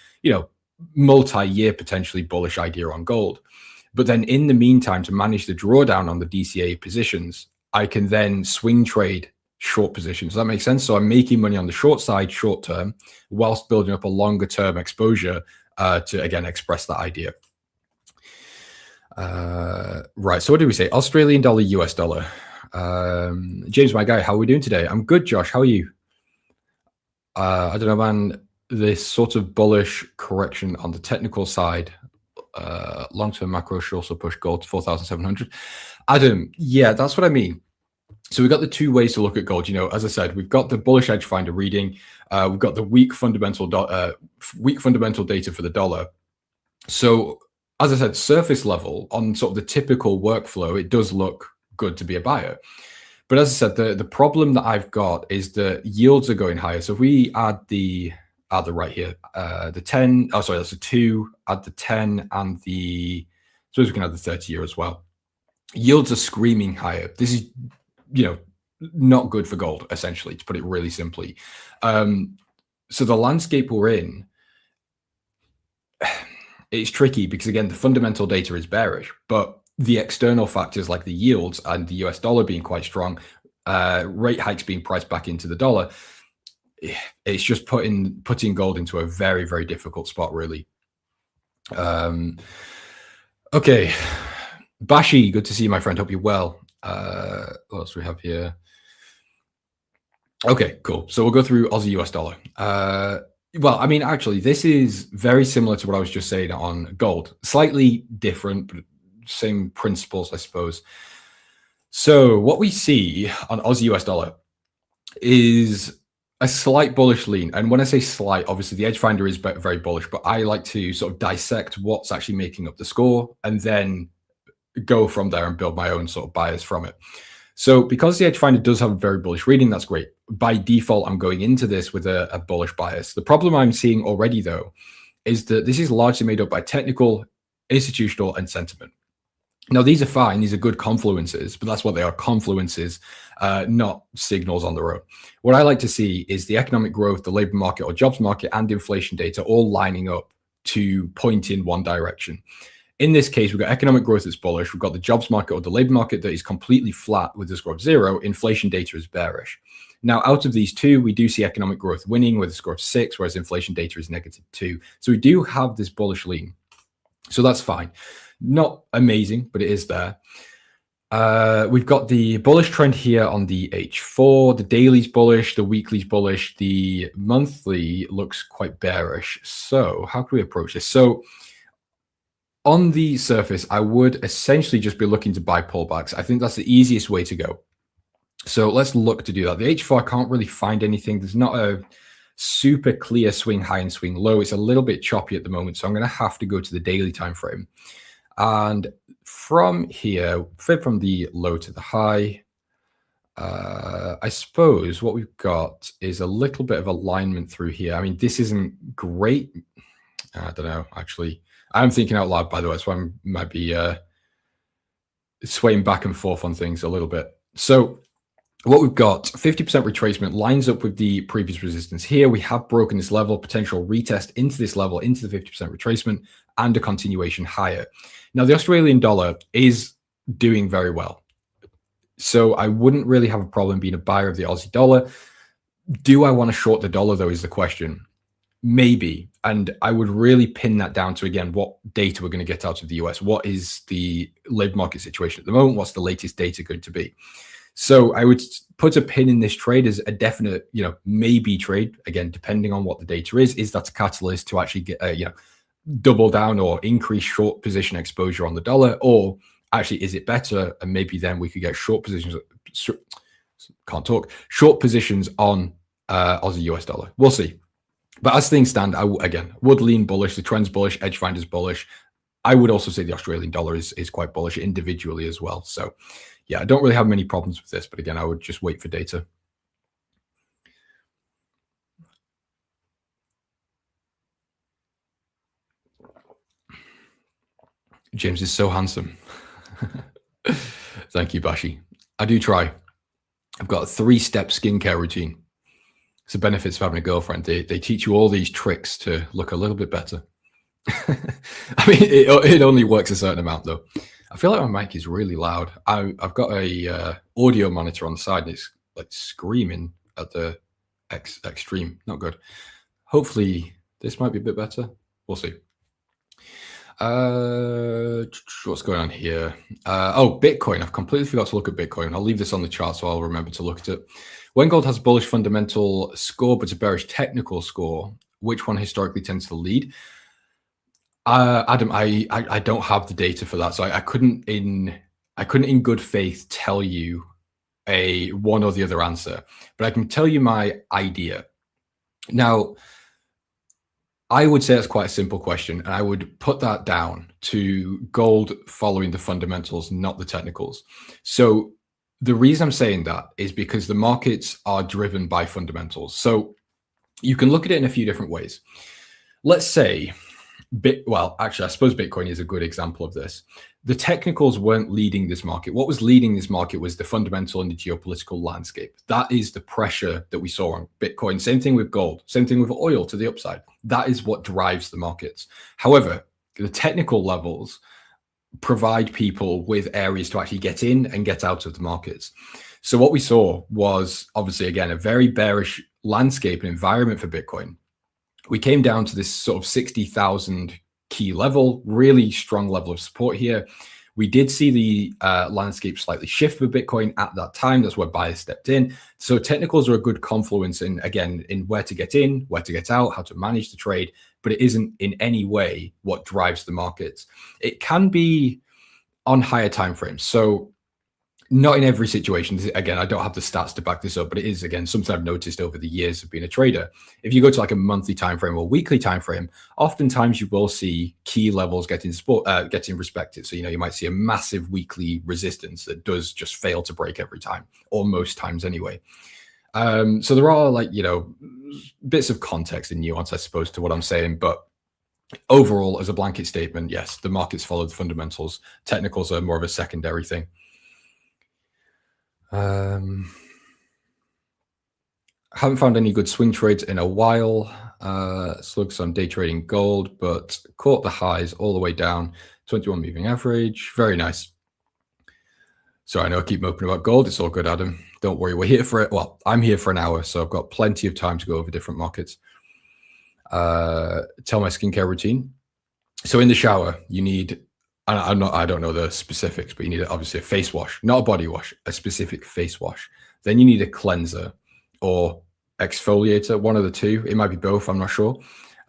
multi-year potentially bullish idea on gold. But then in the meantime, to manage the drawdown on the DCA positions, I can then swing trade short positions. Does that make sense? So I'm making money on the short side, short term, whilst building up a longer term exposure to, again, express that idea. Right. So what did we say? Australian dollar, US dollar. James, my guy, how are we doing today? I'm good, Josh. How are you? I don't know, man. This sort of bullish correction on the technical side, long-term macro should also push gold to 4,700. Adam, yeah, that's what I mean. So we've got the two ways to look at gold. As I said, we've got the bullish edge finder reading. We've got the weak fundamental data for the dollar. So as I said, surface level on sort of the typical workflow, it does look good to be a buyer. But as I said, the problem that I've got is the yields are going higher. So if we add the right here, the 10, oh, sorry, that's a 2, add the 10 and the, suppose we can add the 30 year as well. Yields are screaming higher. This is, not good for gold, essentially, to put it really simply. So the landscape we're in, it's tricky because, again, the fundamental data is bearish, but the external factors like the yields and the US dollar being quite strong, rate hikes being priced back into the dollar, it's just putting gold into a very, very difficult spot, really. Okay. Bashi, good to see you, my friend. Hope you're well. What else do we have here? Okay, cool. So we'll go through Aussie US dollar. Well, I mean, actually, this is very similar to what I was just saying on gold. Slightly different, but same principles, I suppose. So what we see on Aussie US dollar is a slight bullish lean. And when I say slight, obviously the edge finder is very bullish, but I like to sort of dissect what's actually making up the score and then go from there and build my own sort of bias from it. So because the edge finder does have a very bullish reading, that's great. By default, I'm going into this with a bullish bias. The problem I'm seeing already, though, is that this is largely made up by technical, institutional, and sentiment. Now, these are fine. These are good confluences, but that's what they are, confluences, not signals on their own. What I like to see is the economic growth, the labor market or jobs market, and inflation data all lining up to point in one direction. In this case, we've got economic growth that's bullish. We've got the jobs market or the labor market that is completely flat with a score of 0. Inflation data is bearish. Now, out of these two, we do see economic growth winning with a score of 6, whereas inflation data is -2. So we do have this bullish lean. So that's fine. Not amazing, but it is there. We've got the bullish trend here on the H4. The daily's bullish, the weekly's bullish, the monthly looks quite bearish. So how can we approach this? So on the surface, I would essentially just be looking to buy pullbacks. I think that's the easiest way to go. So let's look to do that. The H4, I can't really find anything. There's not a super clear swing high and swing low. It's a little bit choppy at the moment. So I'm going to have to go to the daily time frame. And from here, from the low to the high, I suppose what we've got is a little bit of alignment through here. I mean, this isn't great. I don't know, actually. I'm thinking out loud, by the way, so I might be swaying back and forth on things a little bit. So what we've got, 50% retracement lines up with the previous resistance here. We have broken this level, potential retest into this level, into the 50% retracement, and a continuation higher. Now, the Australian dollar is doing very well. So I wouldn't really have a problem being a buyer of the Aussie dollar. Do I want to short the dollar, though, is the question. Maybe. And I would really pin that down to, again, what data we're going to get out of the US. What is the labor market situation at the moment? What's the latest data going to be? So I would put a pin in this trade as a definite, maybe trade. Again, depending on what the data is. Is that a catalyst to actually get, double down or increase short position exposure on the dollar? Or actually, is it better? And maybe then we could get short positions, short positions on Aussie US dollar. We'll see. But as things stand, I, again, would lean bullish. The trend's bullish. Edge finder's bullish. I would also say the Australian dollar is quite bullish individually as well. So yeah, I don't really have many problems with this, but again, I would just wait for data. James is so handsome. Thank you, Bashi. I do try. I've got a 3-step skincare routine. It's the benefits of having a girlfriend. They teach you all these tricks to look a little bit better. I mean, it only works a certain amount, though. I feel like my mic is really loud. I've got a audio monitor on the side, and it's like screaming at the extreme. Not good. Hopefully, this might be a bit better. We'll see. What's going on here? Oh, Bitcoin. I've completely forgot to look at Bitcoin. I'll leave this on the chart so I'll remember to look at it. When gold has a bullish fundamental score but a bearish technical score, which one historically tends to lead? Adam, I don't have the data for that, so I couldn't in good faith tell you a one or the other answer, but I can tell you my idea. Now, I would say that's quite a simple question, and I would put that down to gold following the fundamentals, not the technicals. So the reason I'm saying that is because the markets are driven by fundamentals. So you can look at it in a few different ways. Let's say, well, actually, I suppose Bitcoin is a good example of this. The technicals weren't leading this market. What was leading this market was the fundamental and the geopolitical landscape. That is the pressure that we saw on Bitcoin. Same thing with gold, same thing with oil to the upside. That is what drives the markets. However, the technical levels provide people with areas to actually get in and get out of the markets. So what we saw was obviously, again, a very bearish landscape and environment for Bitcoin. We came down to this sort of 60,000 key level, really strong level of support here. We did see the landscape slightly shift for Bitcoin at that time. That's where buyers stepped in. So technicals are a good confluence in, again, in where to get in, where to get out, how to manage the trade, but it isn't in any way what drives the markets. It can be on higher timeframes. So not in every situation. Again, I don't have the stats to back this up, but it is, again, something I've noticed over the years of being a trader. If you go to like a monthly time frame or weekly time frame, oftentimes you will see key levels getting respected. So, you might see a massive weekly resistance that does just fail to break every time, or most times anyway. So there are bits of context and nuance, I suppose, to what I'm saying. But overall, as a blanket statement, yes, the markets follow the fundamentals. Technicals are more of a secondary thing. Haven't found any good swing trades in a while. Slugs on day trading gold, but caught the highs all the way down. 21 moving average. Very nice. So I know I keep moping about gold. It's all good, Adam. Don't worry. We're here for it. Well, I'm here for an hour, so I've got plenty of time to go over different markets. Tell my skincare routine. So in the shower, you need, I don't know the specifics, but you need obviously a face wash, not a body wash, a specific face wash. Then you need a cleanser or exfoliator, one of the two. It might be both, I'm not sure.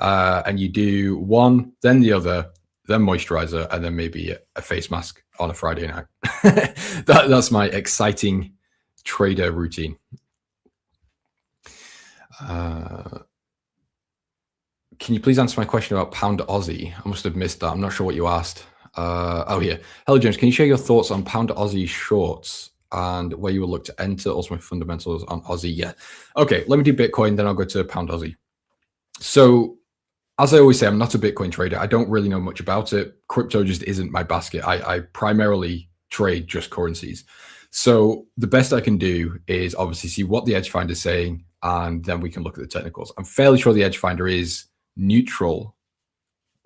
And you do one, then the other, then moisturizer, and then maybe a face mask on a Friday night. That's my exciting trader routine. Can you please answer my question about pound Aussie? I must have missed that. I'm not sure what you asked. Oh, here. Hello, James. Can you share your thoughts on pound Aussie shorts and where you will look to enter? Also, my fundamentals on Aussie. Yeah. Okay, let me do Bitcoin, then I'll go to pound Aussie. So, as I always say, I'm not a Bitcoin trader. I don't really know much about it. Crypto just isn't my basket. I primarily trade just currencies. So the best I can do is obviously see what the Edge Finder is saying, and then we can look at the technicals. I'm fairly sure the Edge Finder is neutral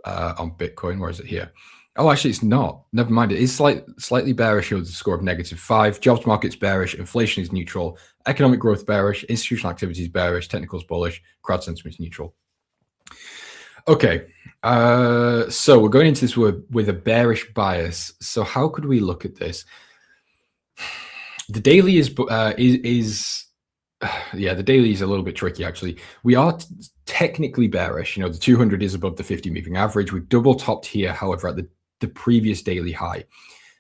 on Bitcoin. Where is it here? Oh, actually, it's not. Never mind. It is slightly bearish with a score of -5. Jobs market's bearish. Inflation is neutral. Economic growth bearish. Institutional activity is bearish. Technicals bullish. Crowd sentiment is neutral. Okay, so we're going into this with a bearish bias. So how could we look at this? The daily is the daily is a little bit tricky, actually. We are technically bearish. The 200 is above the 50 moving average. We've double topped here, however, at the previous daily high.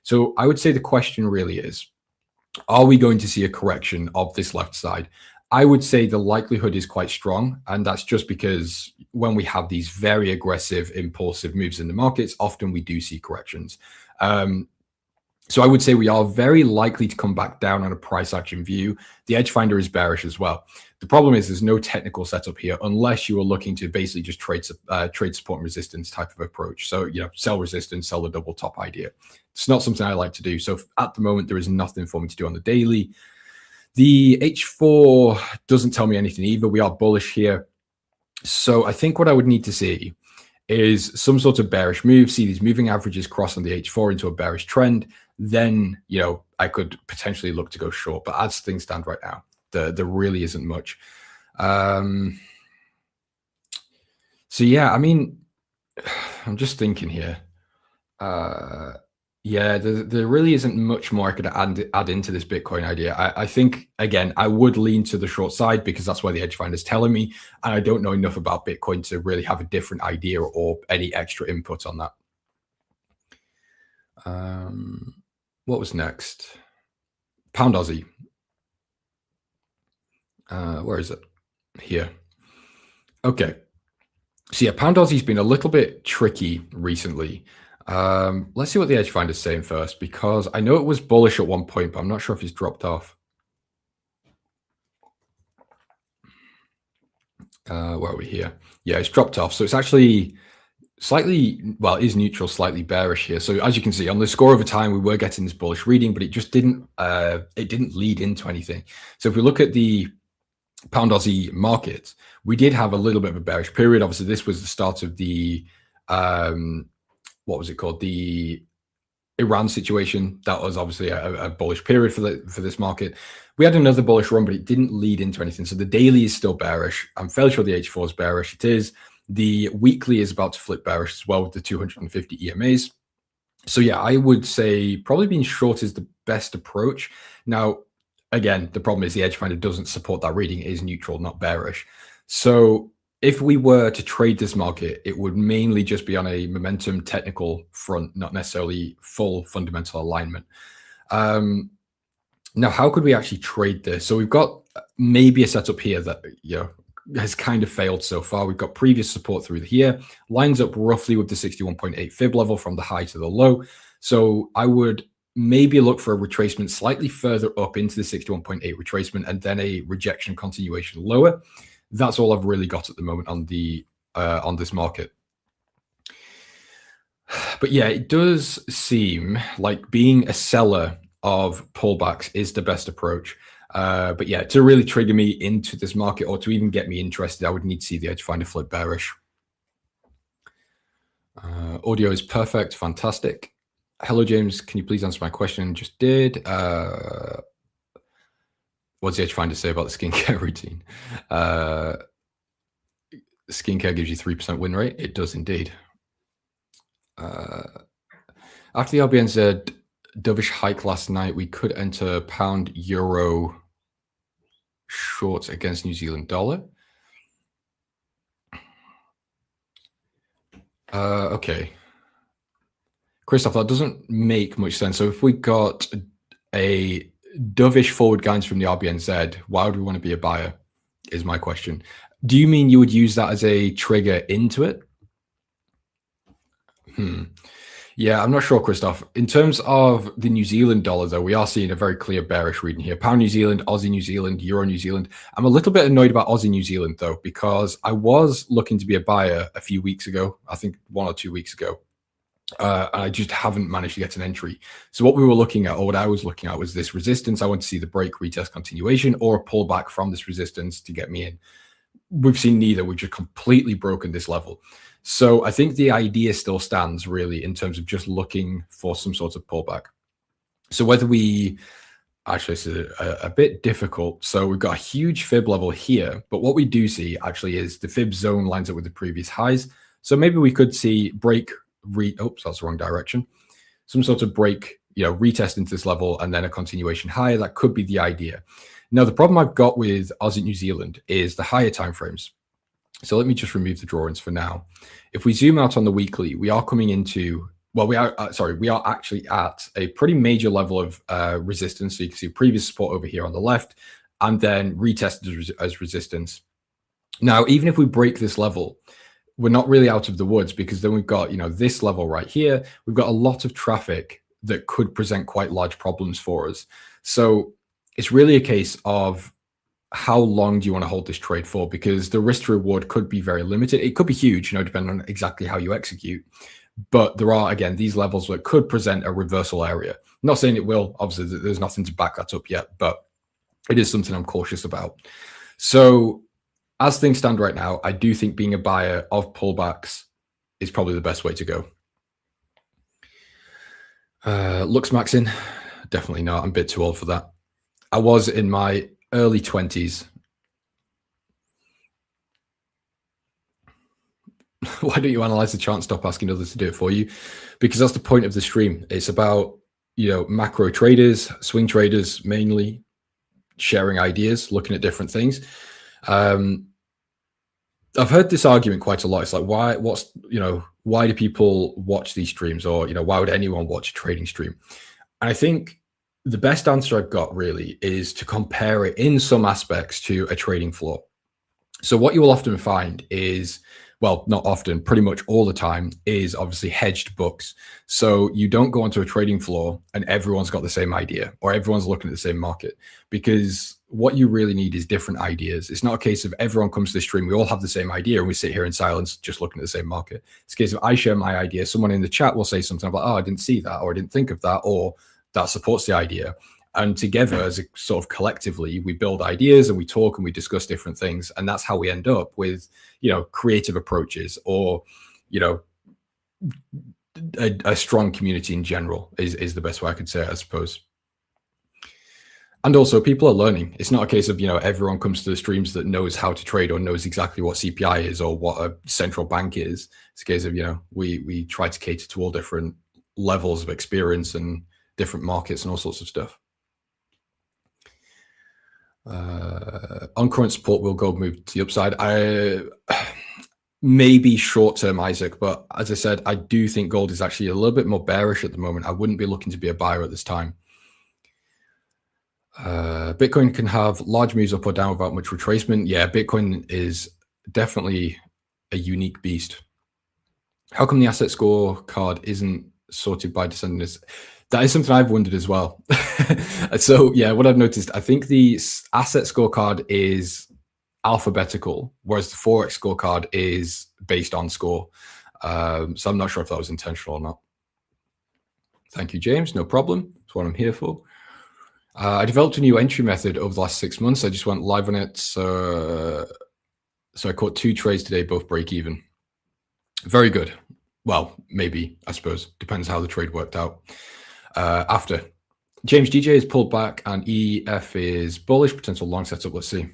So I would say the question really is, are we going to see a correction of this left side? I would say the likelihood is quite strong, and that's just because when we have these very aggressive, impulsive moves in the markets, often we do see corrections. So I would say we are very likely to come back down on a price action view. The edge finder is bearish as well. The problem is there's no technical setup here unless you are looking to basically just trade support and resistance type of approach. So, sell resistance, sell the double top idea. It's not something I like to do. So at the moment, there is nothing for me to do on the daily. The H4 doesn't tell me anything either. We are bullish here. So I think what I would need to see is some sort of bearish move, see these moving averages cross on the H4 into a bearish trend. Then, I could potentially look to go short. But as things stand right now, there really isn't much. So yeah, I mean, I'm just thinking here. Yeah, there really isn't much more I could add into this Bitcoin idea. I think, again, I would lean to the short side because that's where the edge finder is telling me. And I don't know enough about Bitcoin to really have a different idea or any extra input on that. What was next? Pound Aussie. Where is it? Here. Okay. So yeah, Pound Aussie's been a little bit tricky recently. Let's see what the edge finder is saying first, because I know it was bullish at one point, but I'm not sure if it's dropped off. Where are we here? Yeah, it's dropped off. So it's actually slightly, well, it is neutral, slightly bearish here. So as you can see on the score over time, we were getting this bullish reading, but it just didn't lead into anything. So if we look at the Pound Aussie market, we did have a little bit of a bearish period. Obviously, this was the start of the what was it called? The Iran situation. That was obviously a bullish period for this market. We had another bullish run, but it didn't lead into anything. So the daily is still bearish. I'm fairly sure the H4 is bearish. It is. The weekly is about to flip bearish as well with the 250 EMAs. So yeah, I would say probably being short is the best approach. Now, again, the problem is the edge finder doesn't support that reading. It is neutral, not bearish. So if we were to trade this market, it would mainly just be on a momentum technical front, not necessarily full fundamental alignment. Now, how could we actually trade this? So we've got maybe a setup here that has kind of failed so far. We've got previous support through here, lines up roughly with the 61.8 fib level from the high to the low. So I would maybe look for a retracement slightly further up into the 61.8 retracement and then a rejection continuation lower. That's all I've really got at the moment on the on this market. But yeah, it does seem like being a seller of pullbacks is the best approach. But yeah, to really trigger me into this market or to even get me interested, I would need to see the edge finder flip bearish. Audio is perfect, fantastic. Hello, James. Can you please answer my question? Just did. What's the edge finder say about the skincare routine? Skincare gives you 3% win rate. It does indeed. After the RBNZ dovish hike last night, we could enter pound euro shorts against New Zealand dollar. Okay. Christoph, that doesn't make much sense. So if we got a dovish forward guidance from the RBNZ, why would we want to be a buyer is my question. Do you mean you would use that as a trigger into it? Yeah, I'm not sure, Christoph. In terms of the New Zealand dollar, though, we are seeing a very clear bearish reading here. Pound New Zealand, Aussie New Zealand, Euro New Zealand. I'm a little bit annoyed about Aussie New Zealand, though, because I was looking to be a buyer a few weeks ago, I think 1 or 2 weeks ago. I just haven't managed to get an entry. So what we were looking at, or what I was looking at, was this resistance. I want to see the break, retest, continuation, or a pullback from this resistance to get me in. We've seen neither. We've just completely broken this level. So I think the idea still stands, really, in terms of just looking for some sort of pullback. So whether we actually, it's a bit difficult. So we've got a huge fib level here, but what we do see actually is the fib zone lines up with the previous highs. So maybe we could see break, oops, that's the wrong direction. Some sort of break, retest into this level and then a continuation higher. That could be the idea. Now, the problem I've got with Aussie New Zealand is the higher timeframes. So let me just remove the drawings for now. If we zoom out on the weekly, we are coming into, well, we are actually at a pretty major level of resistance. So you can see previous support over here on the left and then retested as resistance. Now, even if we break this level, we're not really out of the woods, because then we've got, this level right here. We've got a lot of traffic that could present quite large problems for us. So it's really a case of how long do you want to hold this trade for, because the risk to reward could be very limited. It could be huge, depending on exactly how you execute. But there are, again, these levels that could present a reversal area. I'm not saying it will. Obviously, there's nothing to back that up yet, but it is something I'm cautious about. So as things stand right now, I do think being a buyer of pullbacks is probably the best way to go. Lux maxing? Definitely not. I'm a bit too old for that. I was in my early 20s. Why don't you analyze the chart and stop asking others to do it for you? Because that's the point of the stream. It's about, macro traders, swing traders, mainly sharing ideas, looking at different things. I've heard this argument quite a lot. It's like, why do people watch these streams, or, why would anyone watch a trading stream? And I think the best answer I've got really is to compare it in some aspects to a trading floor. So what you will often find is, well, not often, pretty much all the time, is obviously hedged books. So you don't go onto a trading floor and everyone's got the same idea, or everyone's looking at the same market, because what you really need is different ideas. It's not a case of everyone comes to the stream, we all have the same idea and we sit here in silence just looking at the same market. It's a case of I share my idea, someone in the chat will say something like, oh, I didn't see that, or I didn't think of that, or that supports the idea. And together, as a sort of collectively, we build ideas and we talk and we discuss different things. And that's how we end up with, creative approaches, or, a strong community in general is the best way I could say it, I suppose. And also, people are learning. It's not a case of, everyone comes to the streams that knows how to trade or knows exactly what CPI is or what a central bank is. It's a case of, we try to cater to all different levels of experience and different markets and all sorts of stuff. On current support, will gold move to the upside? Maybe short term, Isaac, but as I said, I do think gold is actually a little bit more bearish at the moment. I wouldn't be looking to be a buyer at this time. Bitcoin can have large moves up or down without much retracement. Yeah, Bitcoin is definitely a unique beast. How come the asset score card isn't sorted by descending? That is something I've wondered as well. So yeah, what I've noticed, I think the asset scorecard is alphabetical, whereas the Forex scorecard is based on score. So I'm not sure if that was intentional or not. Thank you, James. No problem. That's what I'm here for. I developed a new entry method over the last 6 months. I just went live on it. So I caught 2 trades today, both break even. Very good. Well, maybe, I suppose. Depends how the trade worked out. After James, DJ is pulled back and EF is bullish, potential long setup. Let's see.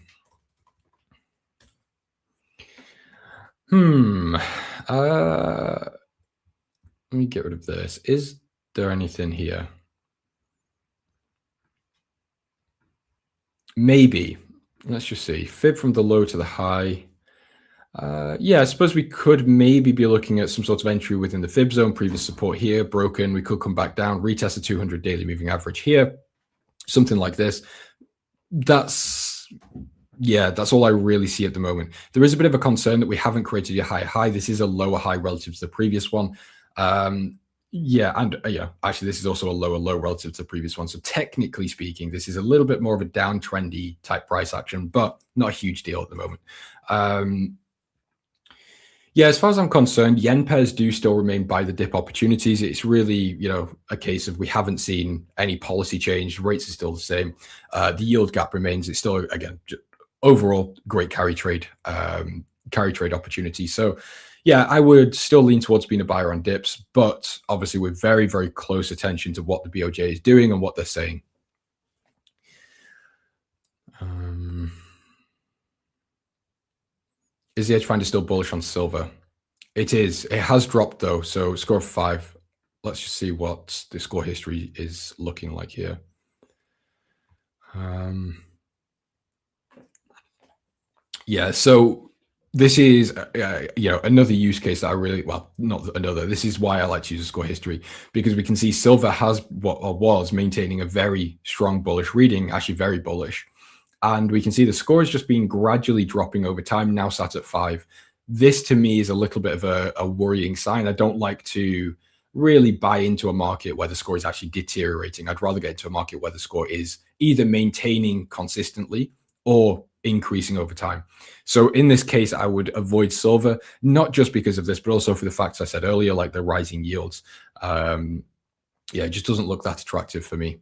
Let me get rid of this. Is there anything here? Maybe. Let's just see. Fib from the low to the high. Yeah, I suppose we could maybe be looking at some sort of entry within the fib zone. Previous support here, broken. We could come back down, retest the 200 daily moving average here. Something like this. That's all I really see at the moment. There is a bit of a concern that we haven't created a higher high. This is a lower high relative to the previous one. Actually, this is also a lower low relative to the previous one. So technically speaking, this is a little bit more of a downtrendy type price action, but not a huge deal at the moment. Yeah, as far as I'm concerned, yen pairs do still remain buy the dip opportunities. It's really, a case of we haven't seen any policy change. Rates are still the same. The yield gap remains. It's still, again, overall great carry trade opportunity. So yeah, I would still lean towards being a buyer on dips, but obviously with very, very close attention to what the BOJ is doing and what they're saying. Is the edge finder still bullish on silver? It is. It has dropped though. So score of 5. Let's just see what the score history is looking like here. Yeah. So this is, another use case that I really, well, not another. This is why I like to use the score history, because we can see silver has was maintaining a very strong bullish reading, actually very bullish. and we can see the score has just been gradually dropping over time, now sat at 5. This to me is a little bit of a worrying sign. I don't like to really buy into a market where the score is actually deteriorating. I'd rather get into a market where the score is either maintaining consistently or increasing over time. So in this case, I would avoid silver, not just because of this, but also for the facts I said earlier, like the rising yields. Yeah, it just doesn't look that attractive for me.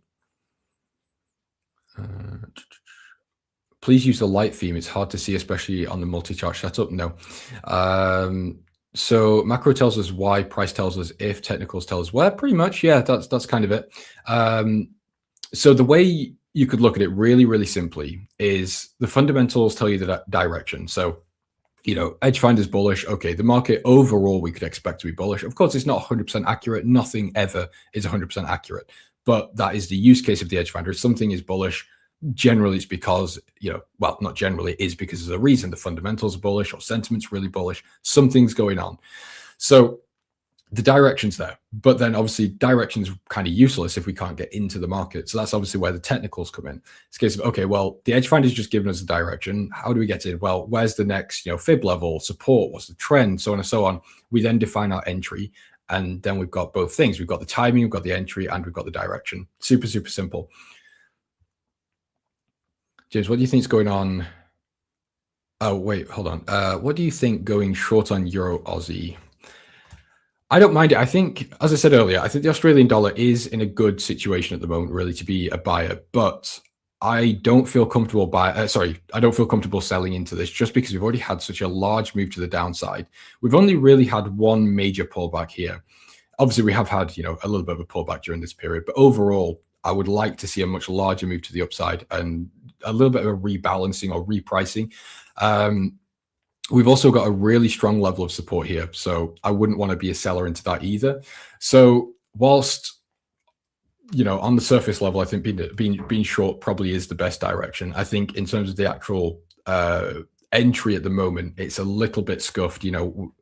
Please use the light theme. It's hard to see, especially on the multi-chart setup. No. So macro tells us why, price tells us if, technicals tell us where. Pretty much, yeah, that's kind of it. So the way you could look at it really, really simply is the fundamentals tell you the direction. So, you know, edge find is bullish. Okay, the market overall we could expect to be bullish. Of course, it's not 100% accurate. Nothing ever is 100% accurate. But that is the use case of the edge finder. If something is bullish, generally it's because, you know, well, not generally, it is because there's a reason. The fundamentals are bullish or sentiment's really bullish. Something's going on. So the direction's there, but then obviously direction's kind of useless if we can't get into the market. So that's obviously where the technicals come in. It's a case of, okay, well, the edge finder's just given us a direction. How do we get in? Well, where's the next, you know, fib level, support, what's the trend, so on and so on. We then define our entry, and then we've got both things. We've got the timing, we've got the entry, and we've got the direction. Super, super simple. James, what do you think is going on? Oh, wait, hold on. What do you think going short on Euro Aussie? I don't mind it. I think, as I said earlier, I think the Australian dollar is in a good situation at the moment, really, to be a buyer. But I don't feel comfortable I don't feel comfortable selling into this just because we've already had such a large move to the downside. We've only really had one major pullback here. Obviously, we have had, you know, a little bit of a pullback during this period, but overall, I would like to see a much larger move to the upside and a little bit of a rebalancing or repricing. We've also got a really strong level of support here, so I wouldn't want to be a seller into that either. So whilst, you know, on the surface level, I think being short probably is the best direction. I think in terms of the actual entry at the moment, it's a little bit scuffed. You know,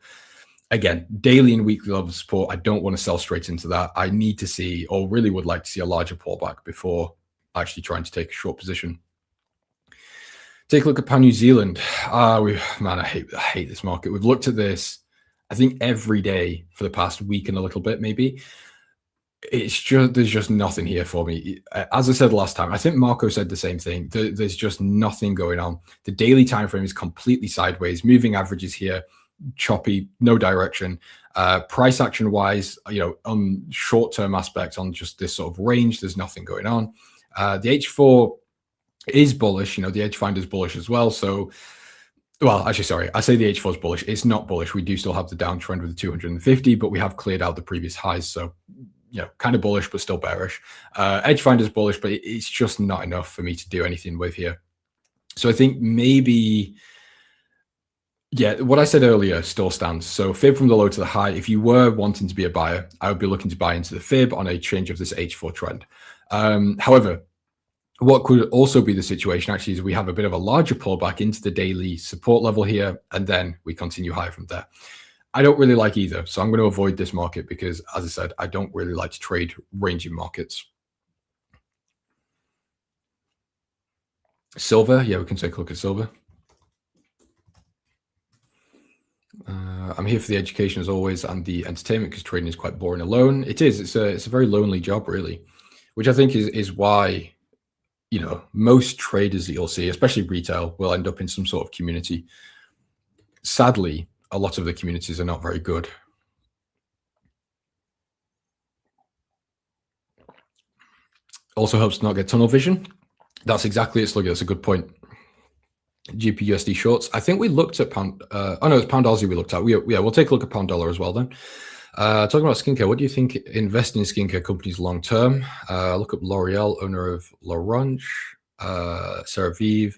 again, daily and weekly level of support, I don't want to sell straight into that. I need to see, or really would like to see, a larger pullback before actually trying to take a short position. Take a look at Pound New Zealand. Man, I hate this market. We've looked at this, I think, every day for the past week and a little bit, maybe. It's just, there's just nothing here for me. As I said last time, I think Marco said the same thing. There's just nothing going on. The daily time frame is completely sideways. Moving averages here, choppy, no direction. Price action wise, you know, on short-term aspects, on just this sort of range, there's nothing going on. The H4 is bullish, you know, the edge finder is bullish as well. So, well, actually, sorry, I say the H4 is bullish. It's not bullish. We do still have the downtrend with the 250, but we have cleared out the previous highs. So, you know, kind of bullish, but still bearish. Edge finder is bullish, but it's just not enough for me to do anything with here. So I think maybe, yeah, what I said earlier still stands. So fib from the low to the high. If you were wanting to be a buyer, I would be looking to buy into the fib on a change of this H4 trend. However, what could also be the situation actually is we have a bit of a larger pullback into the daily support level here, and then we continue higher from there. I don't really like either, so I'm going to avoid this market because, as I said, I don't really like to trade ranging markets. Silver, yeah, we can take a look at silver. I'm here for the education as always and the entertainment because trading is quite boring alone. It is. It's a very lonely job, really, which I think is why, you know, most traders that you'll see, especially retail, will end up in some sort of community. Sadly, a lot of the communities are not very good. Also helps to not get tunnel vision. That's exactly it, Sluggy. That's a good point. GPUSD shorts. I think we looked at pound. Oh no, it's pound Aussie we looked at. We'll take a look at pound dollar as well then. Talking about skincare, what do you think investing in skincare companies long term? Look up L'Oreal, owner of La Roche, CeraVe.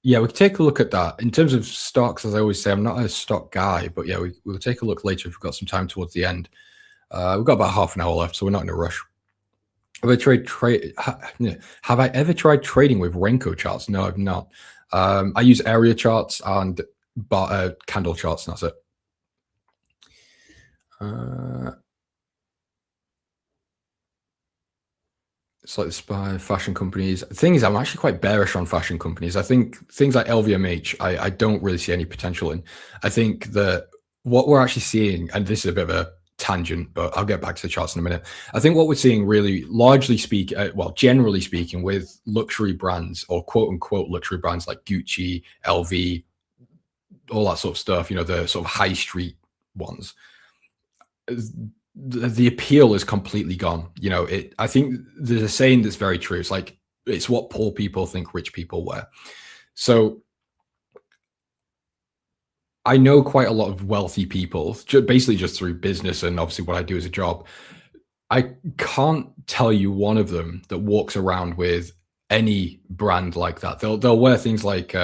Yeah, we can take a look at that. In terms of stocks, as I always say, I'm not a stock guy, but yeah, we'll take a look later if we've got some time towards the end. We've got about half an hour left, so we're not in a rush. Have I ever tried trading with Renko charts? No, I've not. I use area charts and candle charts, and that's it. It's like the spy fashion companies. The thing is, I'm actually quite bearish on fashion companies. I think things like LVMH, I don't really see any potential in. I think that what we're actually seeing, and this is a bit of a tangent, but I'll get back to the charts in a minute. I think what we're seeing really generally speaking, with luxury brands or quote unquote luxury brands like Gucci, LV, all that sort of stuff, the sort of high street ones, the appeal is completely gone. I think there's a saying that's very true. It's like, it's what poor people think rich people wear. So I know quite a lot of wealthy people, basically just through business and obviously what I do as a job. I can't tell you one of them that walks around with any brand like that. They'll wear things like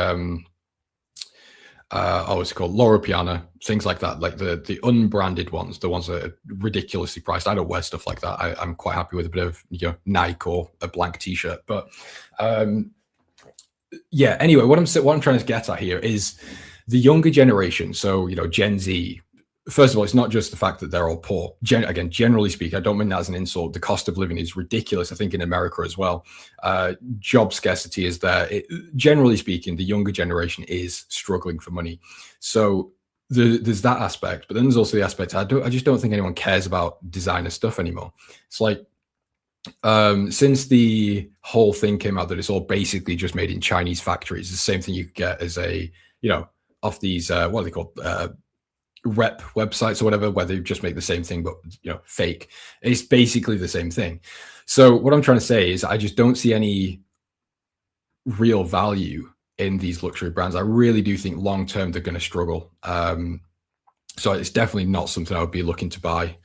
it's called Loro Piana, things like that, like the unbranded ones, the ones that are ridiculously priced. I don't wear stuff like that. I'm quite happy with a bit of Nike or a blank t-shirt. But yeah, anyway, what I'm trying to get at here is the younger generation. So Gen Z. First of all, it's not just the fact that they're all poor. Again, generally speaking, I don't mean that as an insult. The cost of living is ridiculous, I think, in America as well. Job scarcity is there. Generally speaking, the younger generation is struggling for money. So there's that aspect. But then there's also the aspect, I just don't think anyone cares about designer stuff anymore. It's like, since the whole thing came out that it's all basically just made in Chinese factories, the same thing you could get as a, off these, what are they called? Rep websites or whatever, where they just make the same thing but fake. It's basically the same thing. So what I'm trying to say is I just don't see any real value in these luxury brands. I really do think long term they're going to struggle. So it's definitely not something I would be looking to buy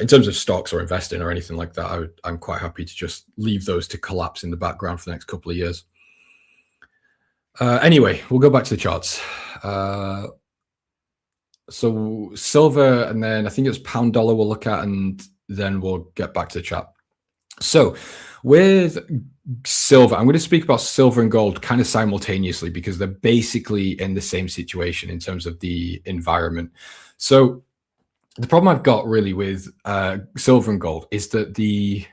in terms of stocks or investing or anything like that. I'm quite happy to just leave those to collapse in the background for the next couple of years. Anyway, we'll go back to the charts. So silver, and then I think it was pound dollar we'll look at, and then we'll get back to the chat. So with silver, I'm going to speak about silver and gold kind of simultaneously because they're basically in the same situation in terms of the environment. So the problem I've got really with silver and gold is that the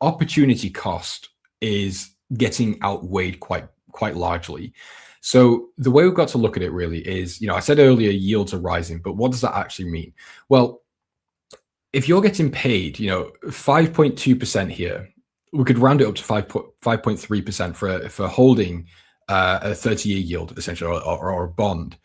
opportunity cost is getting outweighed quite largely. So the way we've got to look at it really is, I said earlier yields are rising, but what does that actually mean? Well, if you're getting paid, 5.2% here, we could round it up to 5.3% for holding a 30-year yield, essentially, or a bond.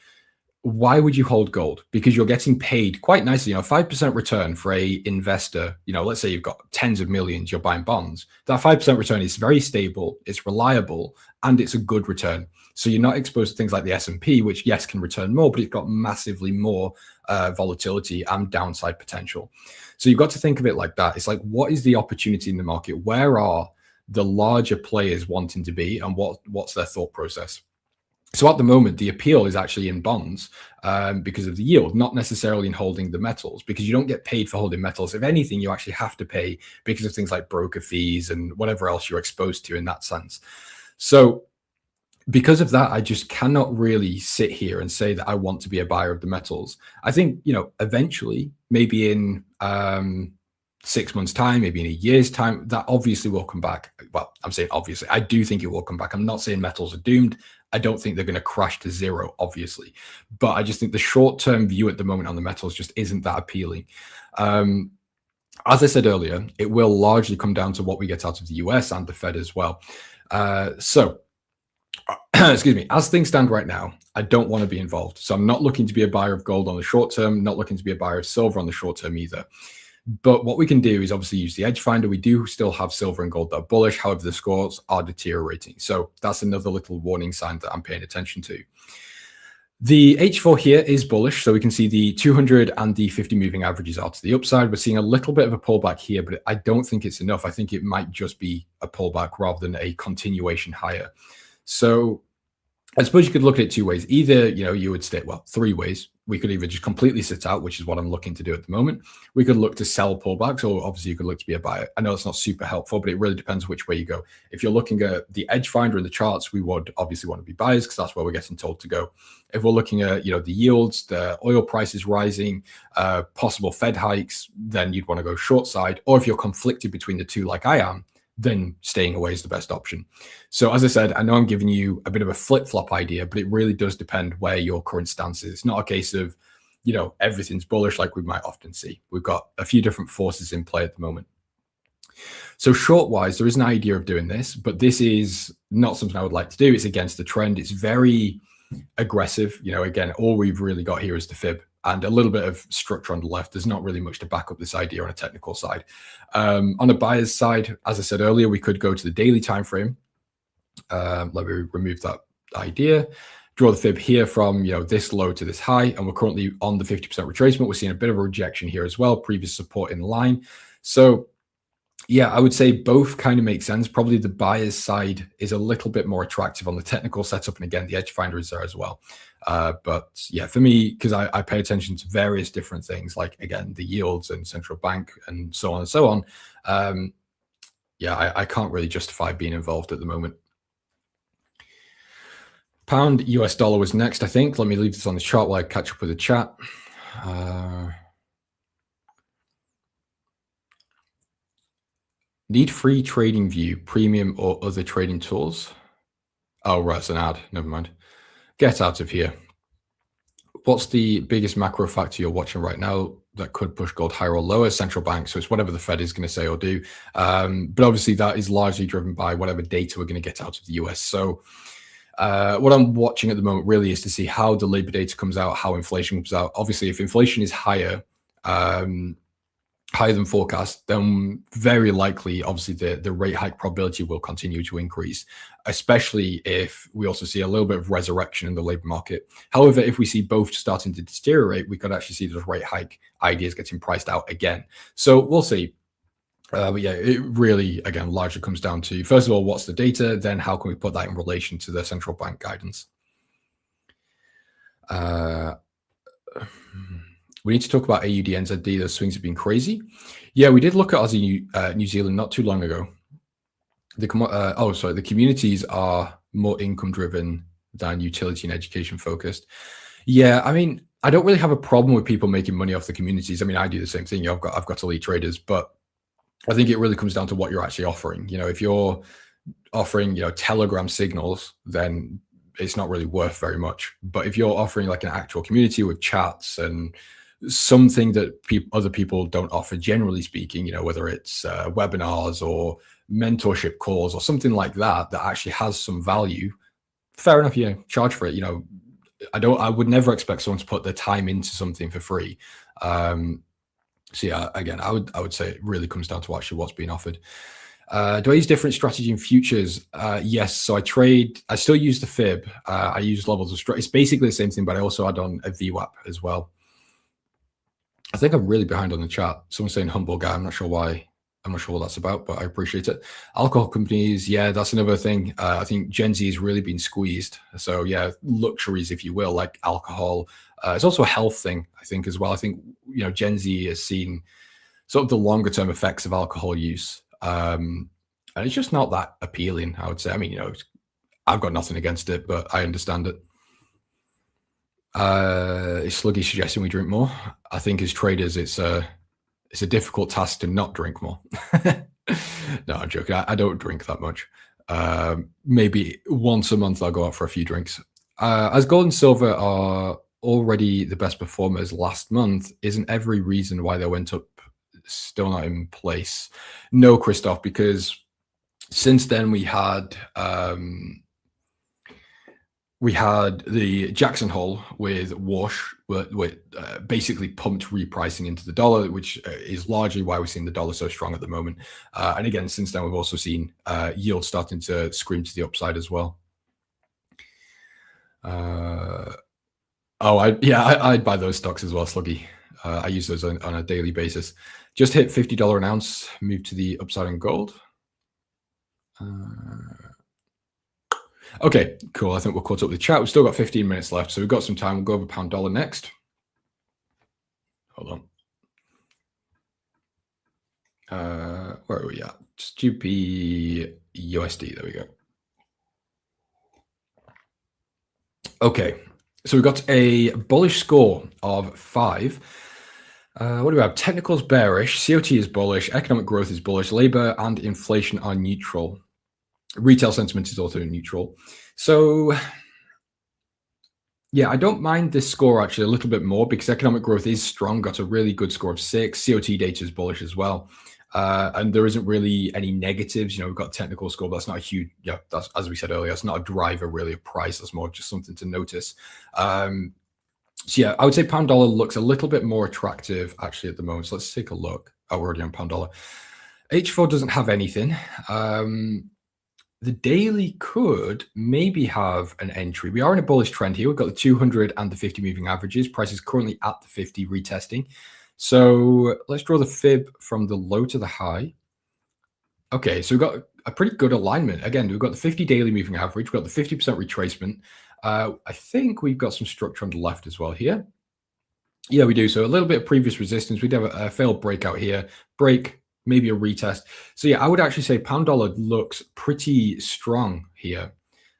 Why would you hold gold? Because you're getting paid quite nicely, 5% return for a investor. Let's say you've got tens of millions, you're buying bonds. That 5% return is very stable, it's reliable, and it's a good return. So you're not exposed to things like the S&P, which yes, can return more, but it's got massively more volatility and downside potential. So you've got to think of it like that. It's like, what is the opportunity in the market? Where are the larger players wanting to be, and what's their thought process? So at the moment, the appeal is actually in bonds because of the yield, not necessarily in holding the metals, because you don't get paid for holding metals. If anything, you actually have to pay because of things like broker fees and whatever else you're exposed to in that sense. So because of that, I just cannot really sit here and say that I want to be a buyer of the metals. I think, eventually, maybe in 6 months' time, maybe in a year's time, that obviously will come back. Well, I'm saying obviously, I do think it will come back. I'm not saying metals are doomed. I don't think they're going to crash to zero, obviously. But I just think the short-term view at the moment on the metals just isn't that appealing. As I said earlier, it will largely come down to what we get out of the US and the Fed as well. Excuse me, as things stand right now, I don't want to be involved. So I'm not looking to be a buyer of gold on the short term, not looking to be a buyer of silver on the short term either. But what we can do is obviously use the edge finder. We do still have silver and gold that are bullish. However, the scores are deteriorating. So that's another little warning sign that I'm paying attention to. The H4 here is bullish. So we can see the 200 and the 50 moving averages are to the upside. We're seeing a little bit of a pullback here, but I don't think it's enough. I think it might just be a pullback rather than a continuation higher. So I suppose you could look at it two ways. Either, you would stay, three ways. We could either just completely sit out, which is what I'm looking to do at the moment. We could look to sell pullbacks, or obviously you could look to be a buyer. I know it's not super helpful, but it really depends which way you go. If you're looking at the edge finder in the charts, we would obviously want to be buyers because that's where we're getting told to go. If we're looking at, the yields, the oil prices rising, possible Fed hikes, then you'd want to go short side. Or if you're conflicted between the two, like I am, then staying away is the best option. So as I said, I know I'm giving you a bit of a flip-flop idea, but it really does depend where your current stance is. It's not a case of, everything's bullish like we might often see. We've got a few different forces in play at the moment. So short-wise, there is an idea of doing this, but this is not something I would like to do. It's against the trend. It's very aggressive. Again, all we've really got here is the fib and a little bit of structure on the left. There's not really much to back up this idea on a technical side. On a buyer's side, as I said earlier, we could go to the daily time frame. Let me remove that idea. Draw the fib here from this low to this high, and we're currently on the 50% retracement. We're seeing a bit of a rejection here as well. Previous support in line. So yeah, I would say both kind of make sense. Probably the buyer's side is a little bit more attractive on the technical setup. And again, the edge finder is there as well. But yeah, for me, because I pay attention to various different things, like, again, the yields and central bank and so on and so on. Yeah, I can't really justify being involved at the moment. Pound US dollar was next, I think. Let me leave this on the chart while I catch up with the chat. Need free trading view, premium or other trading tools? Oh, right, it's an ad. Never mind. Get out of here. What's the biggest macro factor you're watching right now that could push gold higher or lower? Central bank. So it's whatever the Fed is going to say or do. But obviously that is largely driven by whatever data we're going to get out of the US. So what I'm watching at the moment really is to see how the labor data comes out, how inflation comes out. Obviously, if inflation is higher than forecast, then very likely, obviously, the rate hike probability will continue to increase, especially if we also see a little bit of resurrection in the labor market. However, if we see both starting to deteriorate, we could actually see those rate hike ideas getting priced out again. So we'll see. But yeah, it really, again, largely comes down to, first of all, what's the data? Then how can we put that in relation to the central bank guidance? We need to talk about AUD NZD. Those swings have been crazy. Yeah, we did look at Aussie New Zealand not too long ago. The communities are more income driven than utility and education focused. Yeah, I mean, I don't really have a problem with people making money off the communities. I mean, I do the same thing. I've got elite traders, but I think it really comes down to what you're actually offering. If you're offering, Telegram signals, then it's not really worth very much. But if you're offering like an actual community with chats and something that other people don't offer, generally speaking, whether it's webinars or mentorship calls or something like that, that actually has some value, fair enough, charge for it. I would never expect someone to put their time into something for free. So yeah, again, I would say it really comes down to actually what's being offered. Do I use different strategy in futures? Yes. So I still use the fib. I use levels of stress. It's basically the same thing, but I also add on a VWAP as well. I think I'm really behind on the chat. Someone's saying humble guy. I'm not sure why. I'm not sure what that's about, but I appreciate it. Alcohol companies, yeah, that's another thing. I think Gen Z has really been squeezed. So yeah, luxuries, if you will, like alcohol. It's also a health thing, I think, as well. I think, Gen Z has seen sort of the longer term effects of alcohol use. And it's just not that appealing, I would say. I mean, I've got nothing against it, but I understand it. Is Sluggy suggesting we drink more? I think as traders, it's a difficult task to not drink more. No, I'm joking. I don't drink that much. Maybe once a month I'll go out for a few drinks. As gold and silver are already the best performers last month, isn't every reason why they went up still not in place? No, Christoph, because since then we had the Jackson hole with wash, with basically pumped repricing into the dollar, which is largely why we're seeing the dollar so strong at the moment. And again, since then, we've also seen yield starting to scream to the upside as well. I'd buy those stocks as well, Sluggy. I use those on a daily basis. Just hit $50 an ounce, move to the upside on gold. Okay, cool. I think we're caught up with the chat. We've still got 15 minutes left, so we've got some time. We'll go over pound dollar next. Hold on. Where are we at? Stupid USD. There we go. Okay, so we've got a bullish score of 5. What do we have? Technicals bearish, COT is bullish, economic growth is bullish, labor and inflation are neutral. Retail sentiment is also neutral. So yeah, I don't mind this score actually a little bit more because economic growth is strong, got a really good score of 6. COT data is bullish as well. And there isn't really any negatives. We've got technical score, but that's not a huge, that's, as we said earlier, it's not a driver really of price. That's more just something to notice. So yeah, I would say pound dollar looks a little bit more attractive actually at the moment. So let's take a look. Oh, we're already on pound dollar. H4 doesn't have anything. The daily could maybe have an entry. We are in a bullish trend here. We've got the 200 and the 50 moving averages. Price is currently at the 50 retesting. So let's draw the fib from the low to the high. Okay, so we've got a pretty good alignment. Again, we've got the 50 daily moving average. We've got the 50% retracement. I think we've got some structure on the left as well here. Yeah, we do. So a little bit of previous resistance. We'd have a failed breakout here. Break, maybe a retest. So yeah, I would actually say pound dollar looks pretty strong here.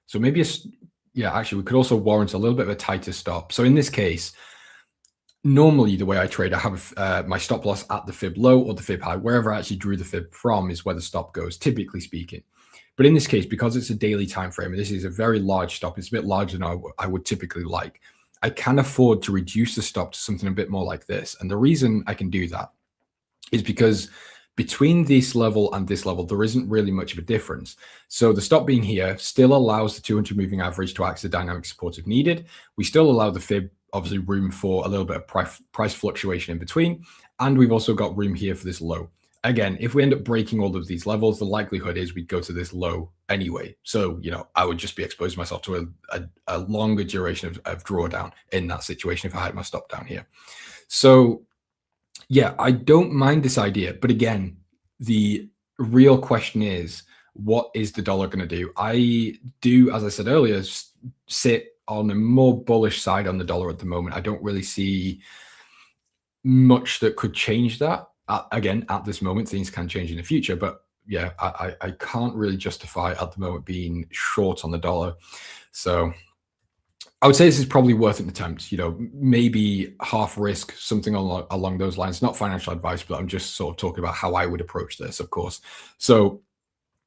So maybe actually we could also warrant a little bit of a tighter stop. So in this case, normally the way I trade, I have my stop loss at the fib low or the fib high. Wherever I actually drew the fib from is where the stop goes, typically speaking. But in this case, because it's a daily time frame, and this is a very large stop, it's a bit larger than I would typically like, I can afford to reduce the stop to something a bit more like this. And the reason I can do that is because between this level and this level, there isn't really much of a difference. So the stop being here still allows the 200 moving average to act as a dynamic support if needed. We still allow the fib, obviously, room for a little bit of price fluctuation in between. And we've also got room here for this low. Again, if we end up breaking all of these levels, the likelihood is we'd go to this low anyway. So, I would just be exposing myself to a longer duration of drawdown in that situation if I had my stop down here. So, yeah, I don't mind this idea. But again, the real question is, what is the dollar going to do? I do, as I said earlier, sit on a more bullish side on the dollar at the moment. I don't really see much that could change that. Again, at this moment, things can change in the future, but yeah, I can't really justify at the moment being short on the dollar. So I would say this is probably worth an attempt, maybe half risk, something along those lines. Not financial advice, but I'm just sort of talking about how I would approach this, of course. So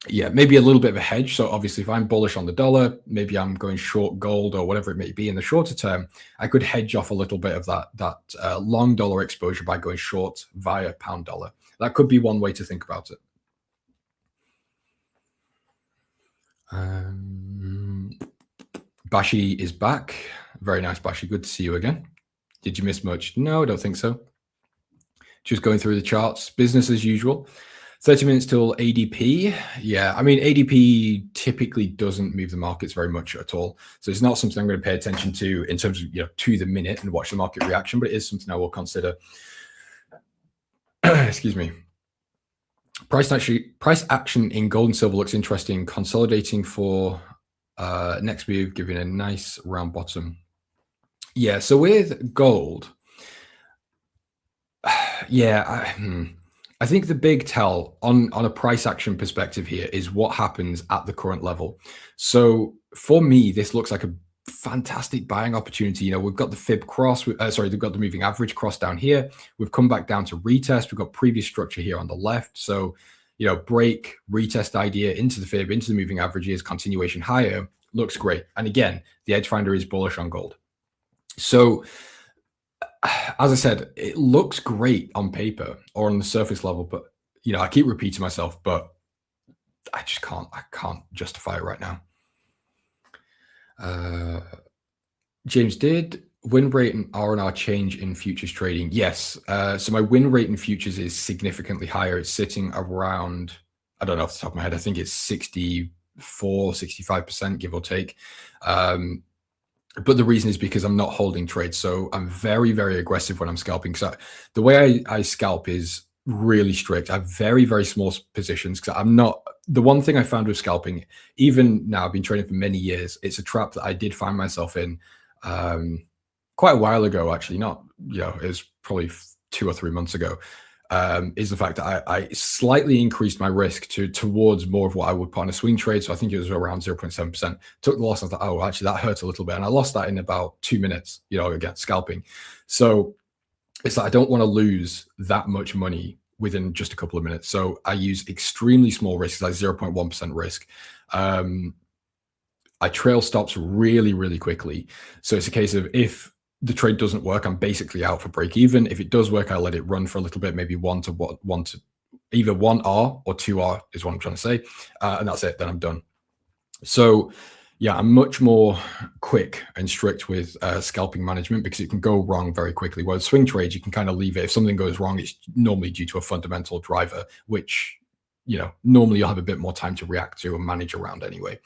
yeah, maybe a little bit of a hedge. So obviously if I'm bullish on the dollar, maybe I'm going short gold or whatever it may be in the shorter term, I could hedge off a little bit of that long dollar exposure by going short via pound dollar. That could be one way to think about it. Bashi is back. Very nice, Bashi. Good to see you again. Did you miss much? No, I don't think so. Just going through the charts, business as usual. 30 minutes till ADP. Yeah, I mean, ADP typically doesn't move the markets very much at all. So it's not something I'm going to pay attention to in terms of, to the minute and watch the market reaction, but it is something I will consider. Excuse me. Price action in gold and silver looks interesting. Consolidating for next move, giving a nice round bottom. Yeah, so with gold, yeah, I think the big tell on a price action perspective here is what happens at the current level. So for me, this looks like a fantastic buying opportunity. We've got the fib cross, we've got the moving average cross down here. We've come back down to retest. We've got previous structure here on the left. So, break, retest idea into the fib, into the moving averages, continuation higher, looks great. And again, the edge finder is bullish on gold. So as I said, it looks great on paper or on the surface level, but I keep repeating myself, but I just can't justify it right now. James, did win rate and R&R change in futures trading? Yes. So my win rate in futures is significantly higher. It's sitting around, I don't know off the top of my head, I think it's 65%, give or take. But the reason is because I'm not holding trades. So I'm very, very aggressive when I'm scalping. So the way I scalp is really strict. I have very, very small positions because I'm not, the one thing I found with scalping, even now I've been trading for many years, it's a trap that I did find myself in quite a while ago, actually, not, it was probably 2 or 3 months ago, is the fact that I slightly increased my risk towards more of what I would put on a swing trade. So I think it was around 0.7%. Took the loss and I thought, oh, actually that hurt a little bit. And I lost that in about 2 minutes, again, scalping. So it's that I don't want to lose that much money within just a couple of minutes. So I use extremely small risks, like 0.1% risk. I trail stops really, really quickly. So it's a case of if the trade doesn't work, I'm basically out for break even. If it does work, I let it run for a little bit, maybe either 1R or 2R is what I'm trying to say. And that's it, then I'm done. So yeah, I'm much more quick and strict with scalping management because it can go wrong very quickly. Whereas swing trades, you can kind of leave it. If something goes wrong, it's normally due to a fundamental driver, which, normally you'll have a bit more time to react to and manage around anyway.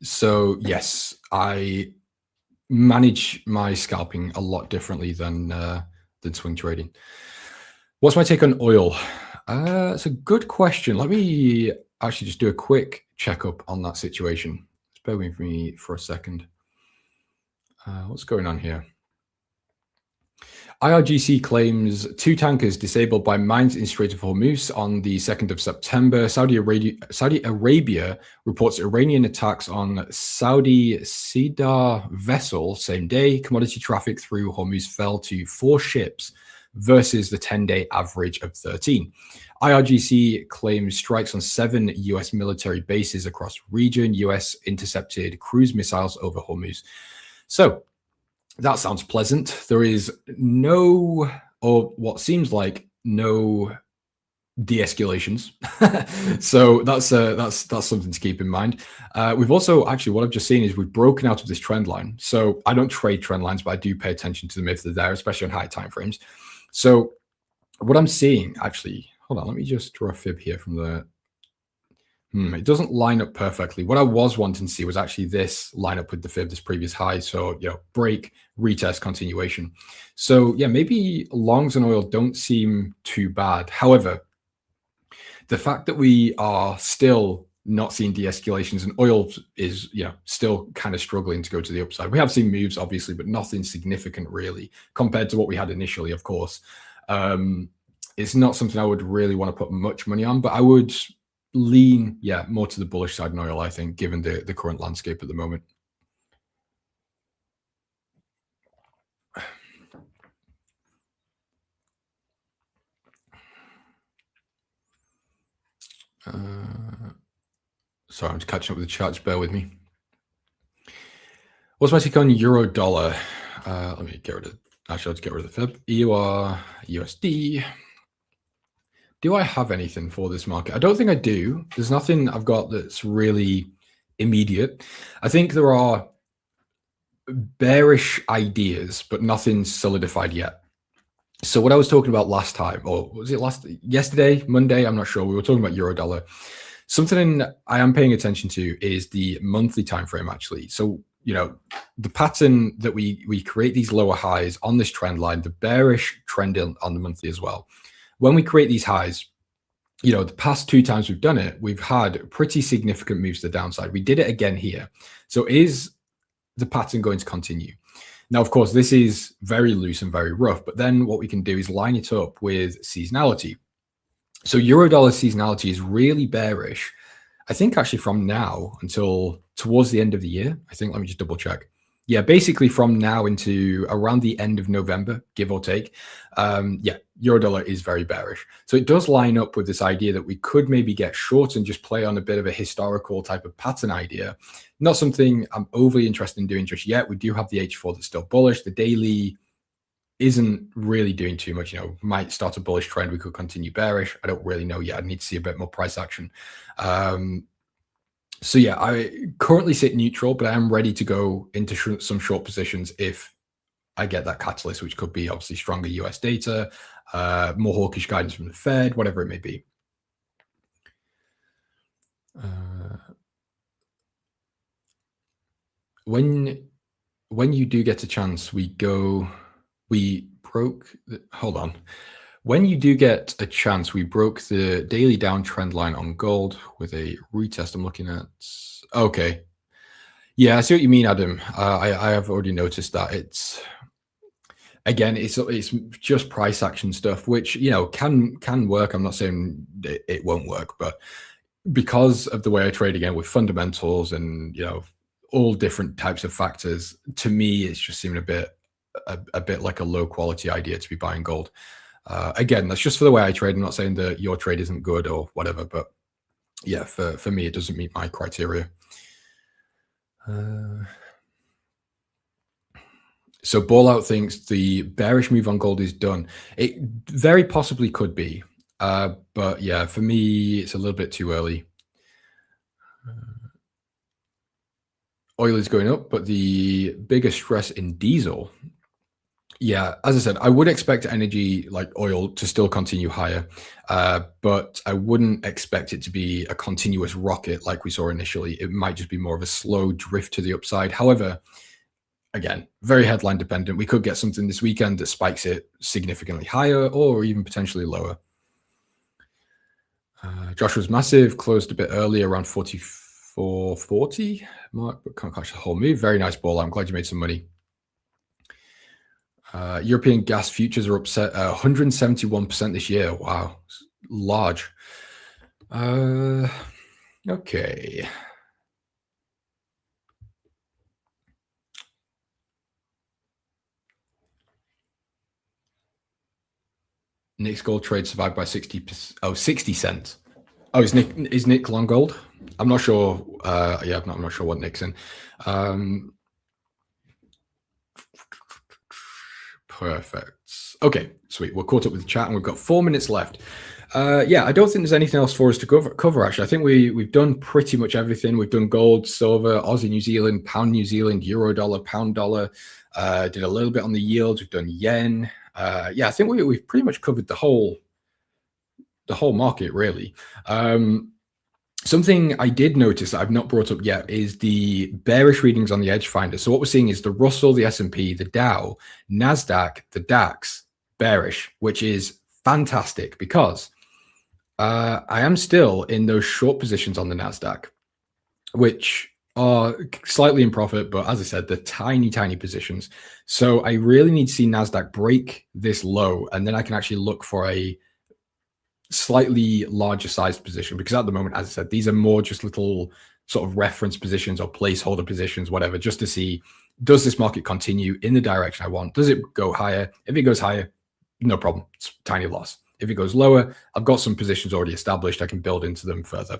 So yes, I manage my scalping a lot differently than swing trading. What's my take on oil? It's a good question. Let me actually just do a quick checkup on that situation. Just bear with me for a second. What's going on here? IRGC claims 2 tankers disabled by mines in Strait of Hormuz on the 2nd of September. Saudi Arabia reports Iranian attacks on Saudi Cedar vessel same day. Commodity traffic through Hormuz fell to 4 ships versus the 10-day average of 13. IRGC claims strikes on 7 U.S. military bases across region. U.S. intercepted cruise missiles over Hormuz. So that sounds pleasant. There is no, or what seems like no, de-escalations. So that's something to keep in mind. We've also actually, what I've just seen is we've broken out of this trend line. So I don't trade trend lines, but I do pay attention to them if they're there, especially on high time frames. So what I'm seeing actually, hold on, let me just draw a fib here from the. It doesn't line up perfectly. What I was wanting to see was actually this line up with the fib, this previous high. So, break, retest, continuation. So, yeah, maybe longs and oil don't seem too bad. However, the fact that we are still not seeing de-escalations and oil is, still kind of struggling to go to the upside. We have seen moves, obviously, but nothing significant really compared to what we had initially, of course. It's not something I would really want to put much money on, but I would lean, more to the bullish side in oil, I think, given the current landscape at the moment. Sorry, I'm just catching up with the charts. Bear with me. What's my take on euro dollar? Let me get rid of. Actually, let's get rid of the fib. EUR, USD. Do I have anything for this market? I don't think I do. There's nothing I've got that's really immediate. I think there are bearish ideas, but nothing solidified yet. So what I was talking about last time, or was it yesterday, Monday? I'm not sure. We were talking about euro dollar. Something I am paying attention to is the monthly time frame, actually. So, the pattern that we create these lower highs on this trend line, the bearish trend on the monthly as well. When we create these highs, the past 2 times we've done it, we've had pretty significant moves to the downside. We did it again here. So is the pattern going to continue? Now, of course, this is very loose and very rough, but then what we can do is line it up with seasonality. So euro dollar seasonality is really bearish, I think actually from now until towards the end of the year. I think, let me just double check. Yeah, basically from now into around the end of November, give or take. Euro dollar is very bearish. So it does line up with this idea that we could maybe get short and just play on a bit of a historical type of pattern idea. Not something I'm overly interested in doing just yet. We do have the H4 that's still bullish. The daily isn't really doing too much. Might start a bullish trend. We could continue bearish. I don't really know yet. I need to see a bit more price action. So yeah, I currently sit neutral, but I am ready to go into some short positions if I get that catalyst, which could be obviously stronger US data, more hawkish guidance from the Fed, whatever it may be. When you do get a chance, when you do get a chance, we broke the daily downtrend line on gold with a retest. I'm looking at. Okay. Yeah, I see what you mean, Adam. I have already noticed that. It's just price action stuff, which, can work. I'm not saying it won't work, but because of the way I trade again with fundamentals and, all different types of factors, to me, it's just seeming a bit a bit like a low quality idea to be buying gold. Again, that's just for the way I trade. I'm not saying that your trade isn't good or whatever, but yeah, for me, it doesn't meet my criteria. So Ballout thinks the bearish move on gold is done. It very possibly could be. But yeah, for me, it's a little bit too early. Oil is going up, but the biggest stress in diesel. Yeah, as I said, I would expect energy like oil to still continue higher, but I wouldn't expect it to be a continuous rocket like we saw initially. It might just be more of a slow drift to the upside. However, again, very headline dependent. We could get something this weekend that spikes it significantly higher or even potentially lower. Joshua's massive, closed a bit early around 44.40 mark, but can't catch the whole move. Very nice ball. I'm glad you made some money. European gas futures are up 171% this year. Wow, large. Okay. Nick's gold trade survived by 60 cents. Oh, is Nick long gold? I'm not sure. Yeah, I'm not sure what Nick's in. Perfect. Okay, sweet. We're caught up with the chat and we've got 4 minutes left. Yeah, I don't think there's anything else for us to cover actually. I think we've done pretty much everything. We've done gold, silver, Aussie, New Zealand, pound, New Zealand, euro dollar, pound dollar. Did a little bit on the yields. We've done yen. Yeah, I think we've pretty much covered the whole market really. Something I did notice that I've not brought up yet is the bearish readings on the edge finder. So what we're seeing is the Russell, the S&P, the Dow, Nasdaq, the DAX bearish, which is fantastic because I am still in those short positions on the Nasdaq, which are slightly in profit, but as I said, they're tiny positions. So I really need to see Nasdaq break this low, and then I can actually look for a slightly larger sized position, because at the moment, as I said, these are more just little sort of reference positions or placeholder positions, whatever, just to see, does this market continue in the direction I want? Does it go higher? If it goes higher, no problem, it's tiny loss. If it goes lower, I've got some positions already established, I can build into them further.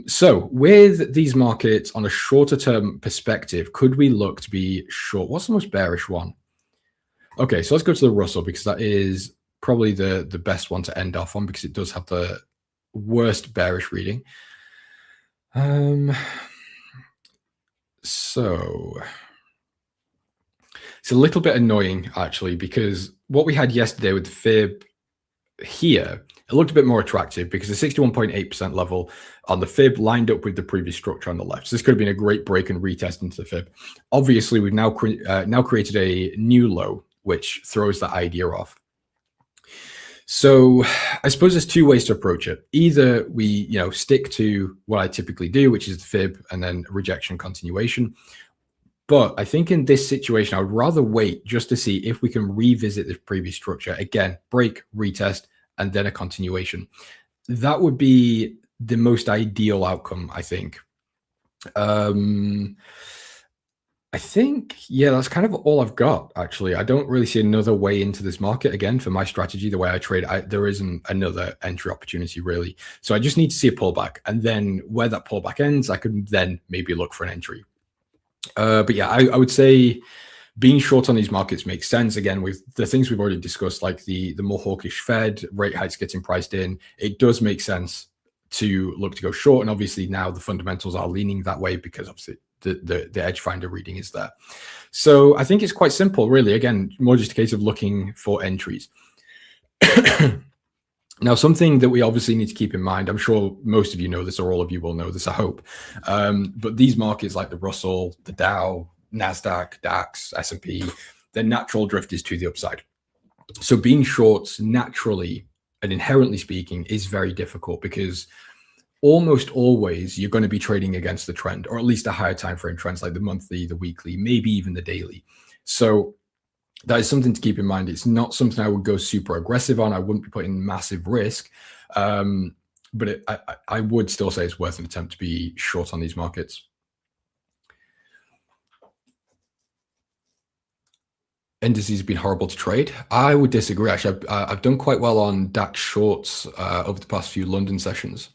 So with these markets on a shorter term perspective, could we look to be short? What's the most bearish one? Okay, so let's go to the Russell, because that is probably the best one to end off on, because it does have the worst bearish reading. So it's a little bit annoying actually, because what we had yesterday with the fib here, it looked a bit more attractive because the 61.8% level on the fib lined up with the previous structure on the left. So this could have been a great break and retest into the fib. Obviously, we've now created a new low, which throws that idea off. So I suppose there's two ways to approach it. Either we, stick to what I typically do, which is the fib and then rejection continuation. But I think in this situation, I would rather wait just to see if we can revisit this previous structure. Again, break, retest, and then a continuation. That would be the most ideal outcome, I think. I think, yeah, that's kind of all I've got, actually. I don't really see another way into this market. Again, for my strategy, the way I trade, there isn't another entry opportunity, really. So I just need to see a pullback. And then where that pullback ends, I could then maybe look for an entry. But yeah, I would say being short on these markets makes sense. Again, with the things we've already discussed, like the more hawkish Fed, rate hikes getting priced in, it does make sense to look to go short. And obviously now the fundamentals are leaning that way, because obviously the edge finder reading is there. So I think it's quite simple, really. Again, more just a case of looking for entries. Now, something that we obviously need to keep in mind, I'm sure most of you know this, or all of you will know this, I hope. But these markets like the Russell, the Dow, Nasdaq, DAX, S&P, their natural drift is to the upside. So being shorts naturally and inherently speaking is very difficult, because almost always you're going to be trading against the trend, or at least a higher time frame trends like the monthly, the weekly, maybe even the daily. So that is something to keep in mind. It's not something I would go super aggressive on. I wouldn't be putting massive risk, but I would still say it's worth an attempt to be short on these markets. indices have been horrible to trade. I would disagree. Actually, I've done quite well on DAX shorts over the past few London sessions.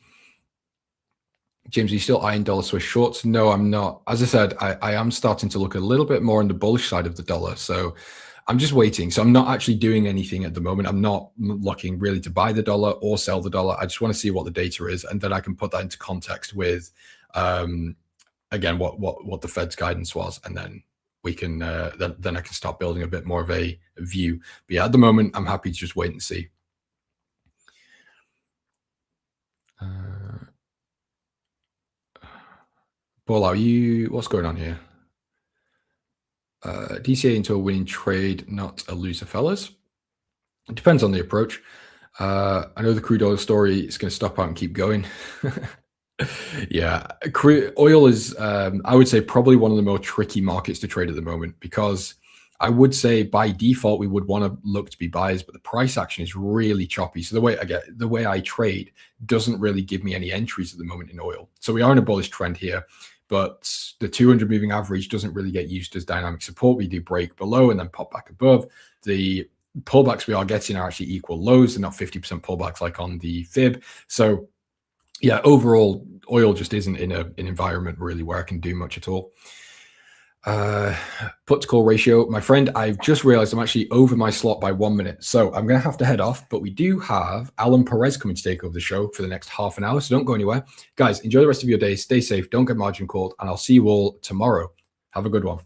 James, are you still eyeing dollar Swiss shorts? No, I'm not. As I said, I am starting to look a little bit more on the bullish side of the dollar. So I'm just waiting. So I'm not actually doing anything at the moment. I'm not looking really to buy the dollar or sell the dollar. I just want to see what the data is, and then I can put that into context with, again, what the Fed's guidance was, and then we can then I can start building a bit more of a view. But yeah, at the moment, I'm happy to just wait and see. Paul, what's going on here? DCA into a winning trade, not a loser, fellas. It depends on the approach. I know the crude oil story is going to stop out and keep going. Yeah, oil is, I would say, probably one of the more tricky markets to trade at the moment, because I would say by default we would want to look to be buyers, but the price action is really choppy. So the way I trade doesn't really give me any entries at the moment in oil. So we are in a bullish trend here, but the 200 moving average doesn't really get used as dynamic support. We do break below and then pop back above. The pullbacks we are getting are actually equal lows and not 50% pullbacks like on the fib. So yeah, overall, oil just isn't in an environment really where I can do much at all. Put to call ratio, my friend, I've just realized I'm actually over my slot by 1 minute, so I'm going to have to head off, but we do have Alan Perez coming to take over the show for the next half an hour, so don't go anywhere. Guys, enjoy the rest of your day, stay safe, don't get margin called, and I'll see you all tomorrow. Have a good one.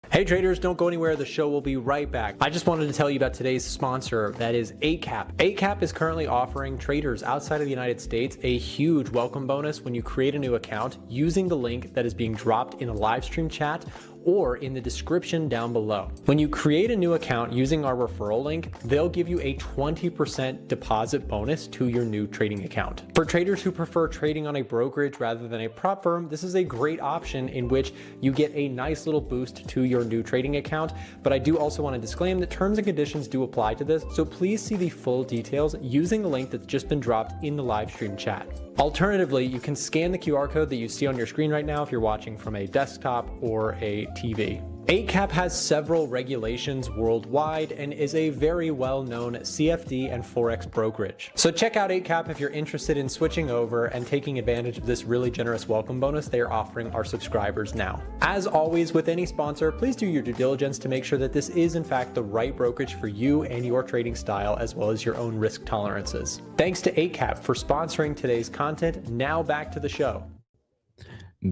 Hey traders, don't go anywhere. The show will be right back. I just wanted to tell you about today's sponsor, that is 8cap. 8cap is currently offering traders outside of the United States a huge welcome bonus when you create a new account using the link that is being dropped in a live stream chat or in the description down below. When you create a new account using our referral link, they'll give you a 20% deposit bonus to your new trading account. For traders who prefer trading on a brokerage rather than a prop firm, this is a great option in which you get a nice little boost to your new trading account. But I do also want to disclaim that terms and conditions do apply to this, so please see the full details using the link that's just been dropped in the live stream chat. Alternatively, you can scan the QR code that you see on your screen right now if you're watching from a desktop or a TV. 8cap has several regulations worldwide and is a very well-known CFD and Forex brokerage. So check out 8cap if you're interested in switching over and taking advantage of this really generous welcome bonus they are offering our subscribers now. As always with any sponsor, please do your due diligence to make sure that this is in fact the right brokerage for you and your trading style, as well as your own risk tolerances. Thanks to 8cap for sponsoring today's content. Now back to the show.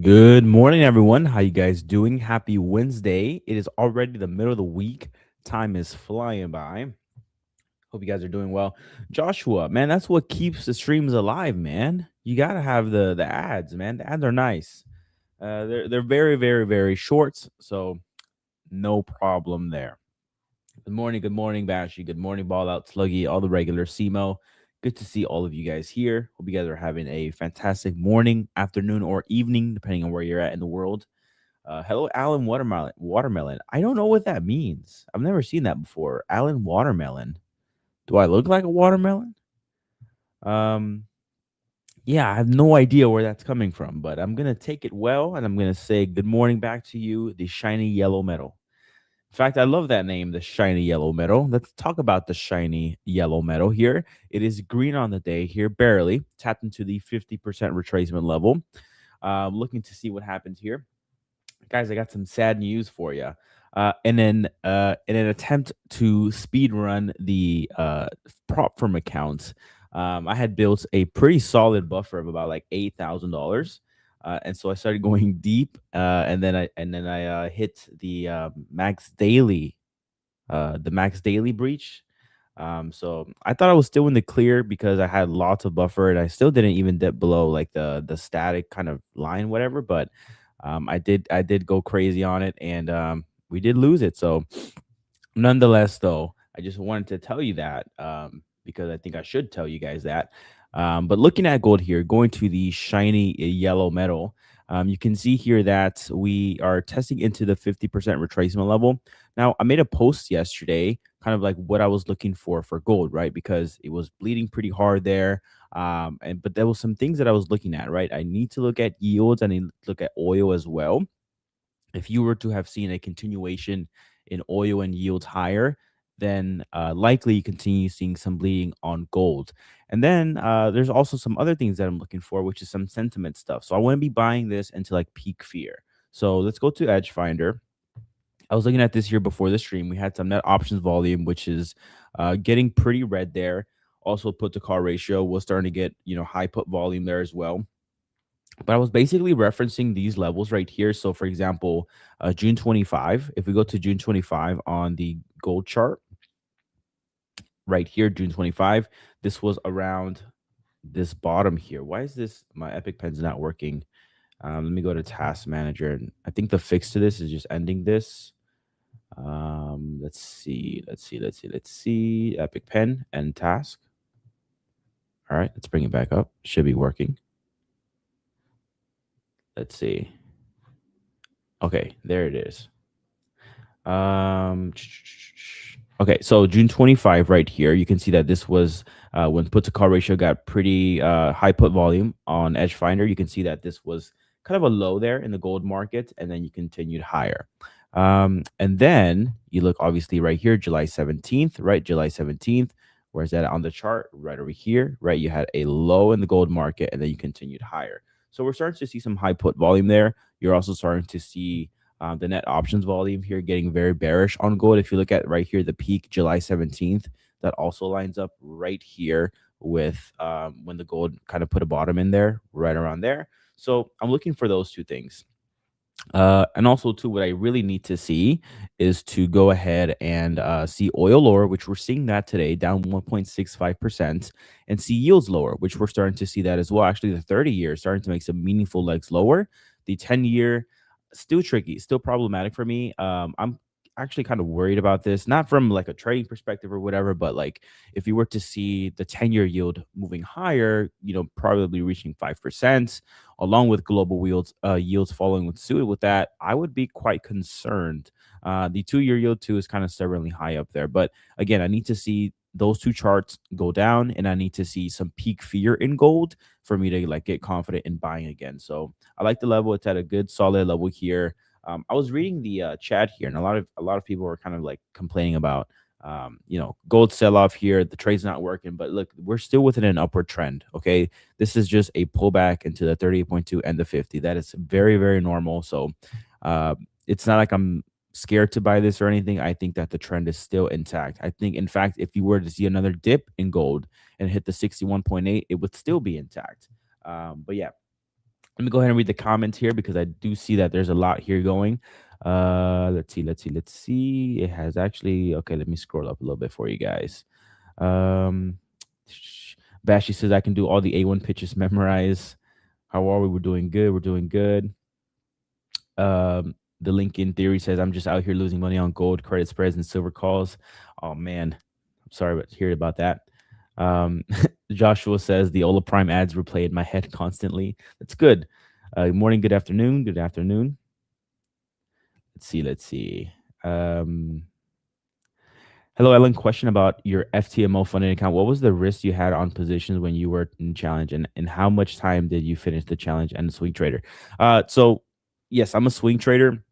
Good morning, everyone. How you guys doing? Happy Wednesday. It is already the middle of the week. Time is flying by. Hope you guys are doing well. Joshua, man, that's what keeps the streams alive, man. You got to have the ads, man. The ads are nice. They're very, very, very short, so no problem there. Good morning, Bashy. Good morning, Ball Out, Sluggy, all the regular CMO. Good to see all of you guys here. Hope you guys are having a fantastic morning, afternoon, or evening, depending on where you're at in the world. Hello, Alan Watermelon. I don't know what that means. I've never seen that before. Alan Watermelon. Do I look like a watermelon? Yeah, I have no idea where that's coming from, but I'm going to take it well, and I'm going to say good morning back to you, the shiny yellow metal. In fact, I love that name, the shiny yellow metal. Let's talk about the shiny yellow metal here. It is green on the day here, barely tapped into the 50% retracement level. Looking to see what happens here. Guys, I got some sad news for you. In an attempt to speed run the prop firm accounts, I had built a pretty solid buffer of about like $8,000. And so I started going deep, and then I hit the max daily breach. So I thought I was still in the clear because I had lots of buffer, and I still didn't even dip below like the static kind of line, whatever. But I did go crazy on it, and we did lose it. So nonetheless, though, I just wanted to tell you that because I think I should tell you guys that. But looking at gold here, going to the shiny yellow metal, you can see here that we are testing into the 50% retracement level. Now, I made a post yesterday, kind of like what I was looking for gold, right? Because it was bleeding pretty hard there. But there was some things that I was looking at, right? I need to look at yields, and I need to look at oil as well. If you were to have seen a continuation in oil and yields higher, then likely you continue seeing some bleeding on gold. And then there's also some other things that I'm looking for, which is some sentiment stuff. So I want to be buying this into like peak fear. So let's go to Edge Finder. I was looking at this here before the stream. We had some net options volume, which is getting pretty red there. Also, put to call ratio was starting to get, high put volume there as well. But I was basically referencing these levels right here. So, for example, June 25, if we go to June 25 on the gold chart, right here, June 25, this was around this bottom here. Why is this? My Epic Pen's not working. Let me go to Task Manager. And I think the fix to this is just ending this. Let's see. Epic Pen and task. All right, let's bring it back up. Should be working. Let's see. Okay, there it is. Okay, so June 25 right here, you can see that this was when put to call ratio got pretty high put volume on Edge Finder. You can see that this was kind of a low there in the gold market, and then you continued higher. And then you look obviously right here, July 17th, right? July 17th. Where's that on the chart? Right over here, right? You had a low in the gold market, and then you continued higher. So we're starting to see some high put volume there. You're also starting to see the net options volume here getting very bearish on gold. If you look at right here, the peak July 17th, that also lines up right here with when the gold kind of put a bottom in there, right around there. So I'm looking for those two things. And also, too, what I really need to see is to go ahead and see oil lower, which we're seeing that today, down 1.65%, and see yields lower, which we're starting to see that as well. Actually, the 30-year is starting to make some meaningful legs lower. The 10-year, still tricky, still problematic for me. I'm actually kind of worried about this, not from like a trading perspective or whatever, but like if you were to see the 10-year yield moving higher, probably reaching 5%, along with global yields following with suit with that, I would be quite concerned. The 2-year yield too is kind of stubbornly high up there, but again, I need to see those two charts go down, and I need to see some peak fear in gold for me to like get confident in buying again. So I like the level; it's at a good solid level here. I was reading the chat here, and a lot of people were kind of like complaining about gold sell off here. The trade's not working, but look, we're still within an upward trend. Okay, this is just a pullback into the 38.2 and the 50. That is very, very normal. So it's not like I'm scared to buy this or anything. I think that the trend is still intact. I think, in fact, if you were to see another dip in gold and hit the 61.8, it would still be intact. But yeah, let me go ahead and read the comments here because I do see that there's a lot here going. Let's see. It has actually, okay, let me scroll up a little bit for you guys. Bashy says I can do all the A1 pitches memorize. How are we? We're doing good. We're doing good. The Lincoln Theory says I'm just out here losing money on gold, credit spreads, and silver calls. Oh man, I'm sorry to hear about that. Joshua says the Ola Prime ads replay in my head constantly. That's good. Good morning, good afternoon, good afternoon. Let's see. Hello, Ellen. Question about your FTMO funding account. What was the risk you had on positions when you were in challenge, and how much time did you finish the challenge and the swing trader? So yes, I'm a swing trader.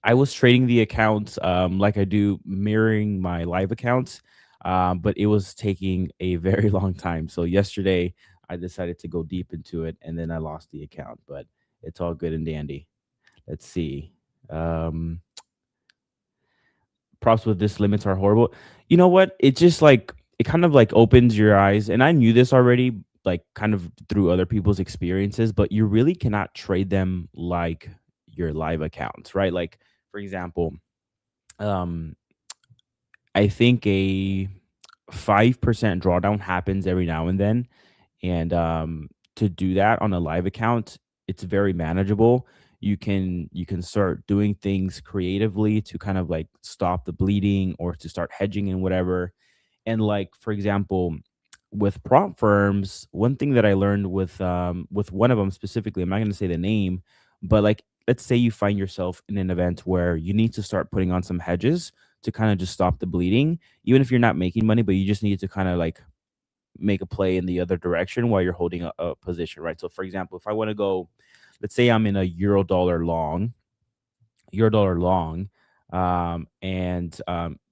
I was trading the accounts like I do, mirroring my live accounts, but it was taking a very long time. So yesterday, I decided to go deep into it, and then I lost the account, but it's all good and dandy. Let's see. Props with this limits are horrible. You know what? It just like, it kind of like opens your eyes. And I knew this already, like kind of through other people's experiences, but you really cannot trade them like your live accounts, right? Like, for example, I think a 5% drawdown happens every now and then. And to do that on a live account, it's very manageable. You can start doing things creatively to kind of like stop the bleeding or to start hedging and whatever. And like, for example, with prop firms, one thing that I learned with one of them specifically, I'm not going to say the name, but like, let's say you find yourself in an event where you need to start putting on some hedges to kind of just stop the bleeding, even if you're not making money, but you just need to kind of like make a play in the other direction while you're holding a position, right? So for example, if I want to go, let's say I'm in a euro dollar long, Eurodollar long, and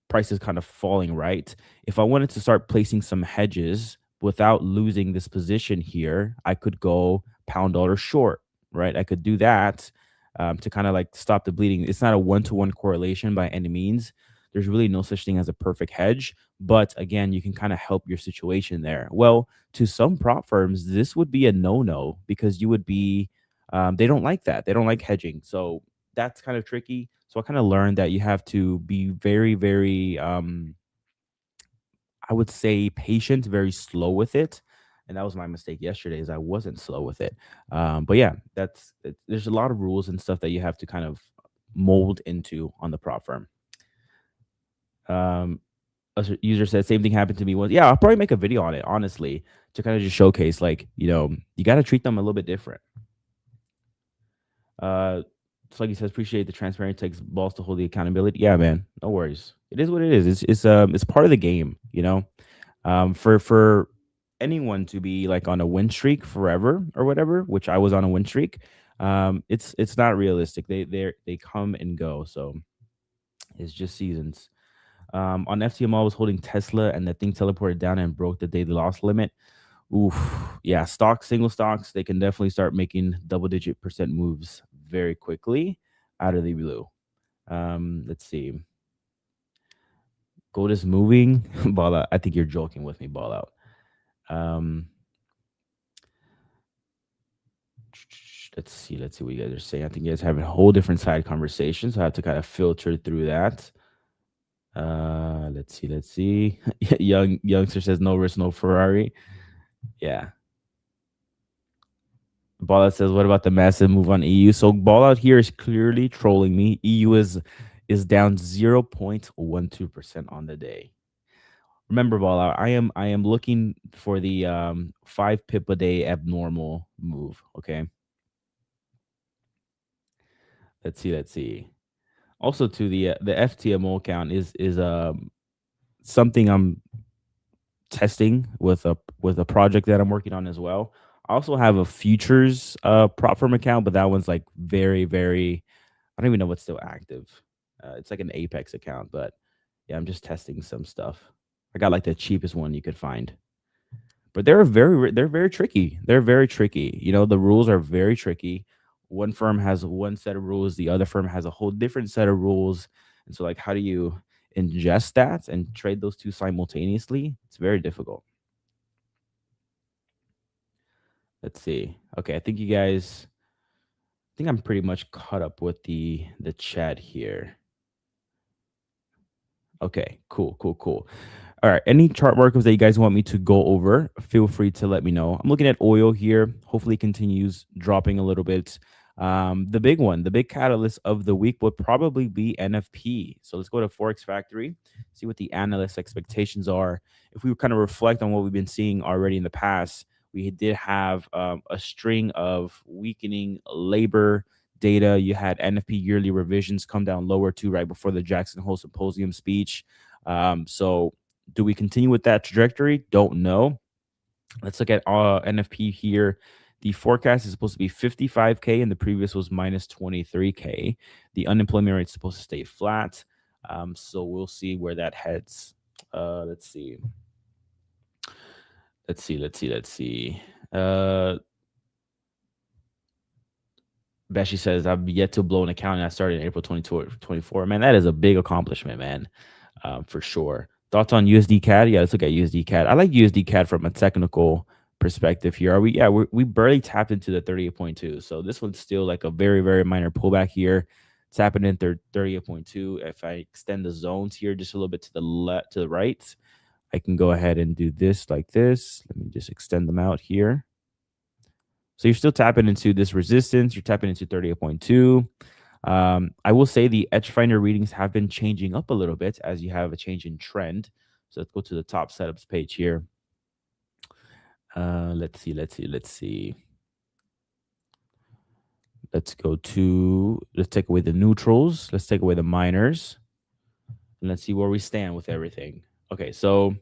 price is kind of falling, right? If I wanted to start placing some hedges without losing this position here, I could go pound dollar short, right? I could do that to kind of like stop the bleeding. It's not a one-to-one correlation by any means. There's really no such thing as a perfect hedge, but again, you can kind of help your situation there. Well, to some prop firms, this would be a no-no because you would be they don't like that. They don't like hedging. So that's kind of tricky. So I kind of learned that you have to be very, very, I would say, patient, very slow with it. And that was my mistake yesterday, is I wasn't slow with it. But yeah, there's a lot of rules and stuff that you have to kind of mold into on the prop firm. A user said same thing happened to me once. Yeah, I'll probably make a video on it, honestly, to kind of just showcase, like, you got to treat them a little bit different. Sluggy says, appreciate the transparency, takes balls to hold the accountability. Yeah, man, no worries. It is what it is. It's part of the game, for anyone to be like on a win streak forever or whatever, which I was on a win streak. It's not realistic. They come and go. So it's just seasons. On FTMO, I was holding Tesla and the thing teleported down and broke the daily loss limit. Oof. Yeah, single stocks, they can definitely start making double-digit % moves very quickly out of the blue. Let's see. Gold is moving. Ball out. I think you're joking with me, ball out. Let's see what you guys are saying. I think you guys have a whole different side conversation, so I have to kind of filter through that. Let's see. Youngster says no risk, no Ferrari. Yeah. Ballout says, what about the massive move on EU? So Ballout here is clearly trolling me. EU is down 0.12% on the day. Remember, Ballout, I am looking for the 5 pip a day abnormal move. Okay. Let's see. Also, to the FTMO account is something I'm testing with a project that I'm working on as well. I also have a futures prop firm account, but that one's like very, very, I don't even know what's still active. It's like an Apex account, but yeah, I'm just testing some stuff. I got like the cheapest one you could find, but they're very tricky. They're very tricky. The rules are very tricky. One firm has one set of rules, the other firm has a whole different set of rules, and so like, how do you ingest that and trade those two simultaneously? It's very difficult. Let's see. Okay, I think I'm pretty much caught up with the chat here. Okay, cool. All right, any chart markers that you guys want me to go over, feel free to let me know. I'm looking at oil here. Hopefully it continues dropping a little bit. The big catalyst of the week would probably be NFP. So let's go to Forex Factory, see what the analyst expectations are. If we kind of reflect on what we've been seeing already in the past, we did have a string of weakening labor data. You had NFP yearly revisions come down lower too, right before the Jackson Hole Symposium speech. So do we continue with that trajectory? Don't know. Let's look at NFP here. The forecast is supposed to be 55K and the previous was minus 23K. The unemployment rate is supposed to stay flat. So we'll see where that heads. Let's see. Beshi says, I've yet to blow an account and I started in April 2024. Man, that is a big accomplishment, man, for sure. Thoughts on USD CAD? Yeah, let's look at USD CAD. I like USD CAD from a technical perspective here. We barely tapped into the 38.2. So this one's still like a very, very minor pullback here. It's happening in 38.2. If I extend the zones here just a little bit to the right, I can go ahead and do this like this. Let me just extend them out here. So you're still tapping into this resistance. You're tapping into 38.2. I will say the Edge Finder readings have been changing up a little bit as you have a change in trend. So let's go to the top setups page here. Let's see. Let's take away the neutrals. Let's take away the minors. And let's see where we stand with everything. Okay, so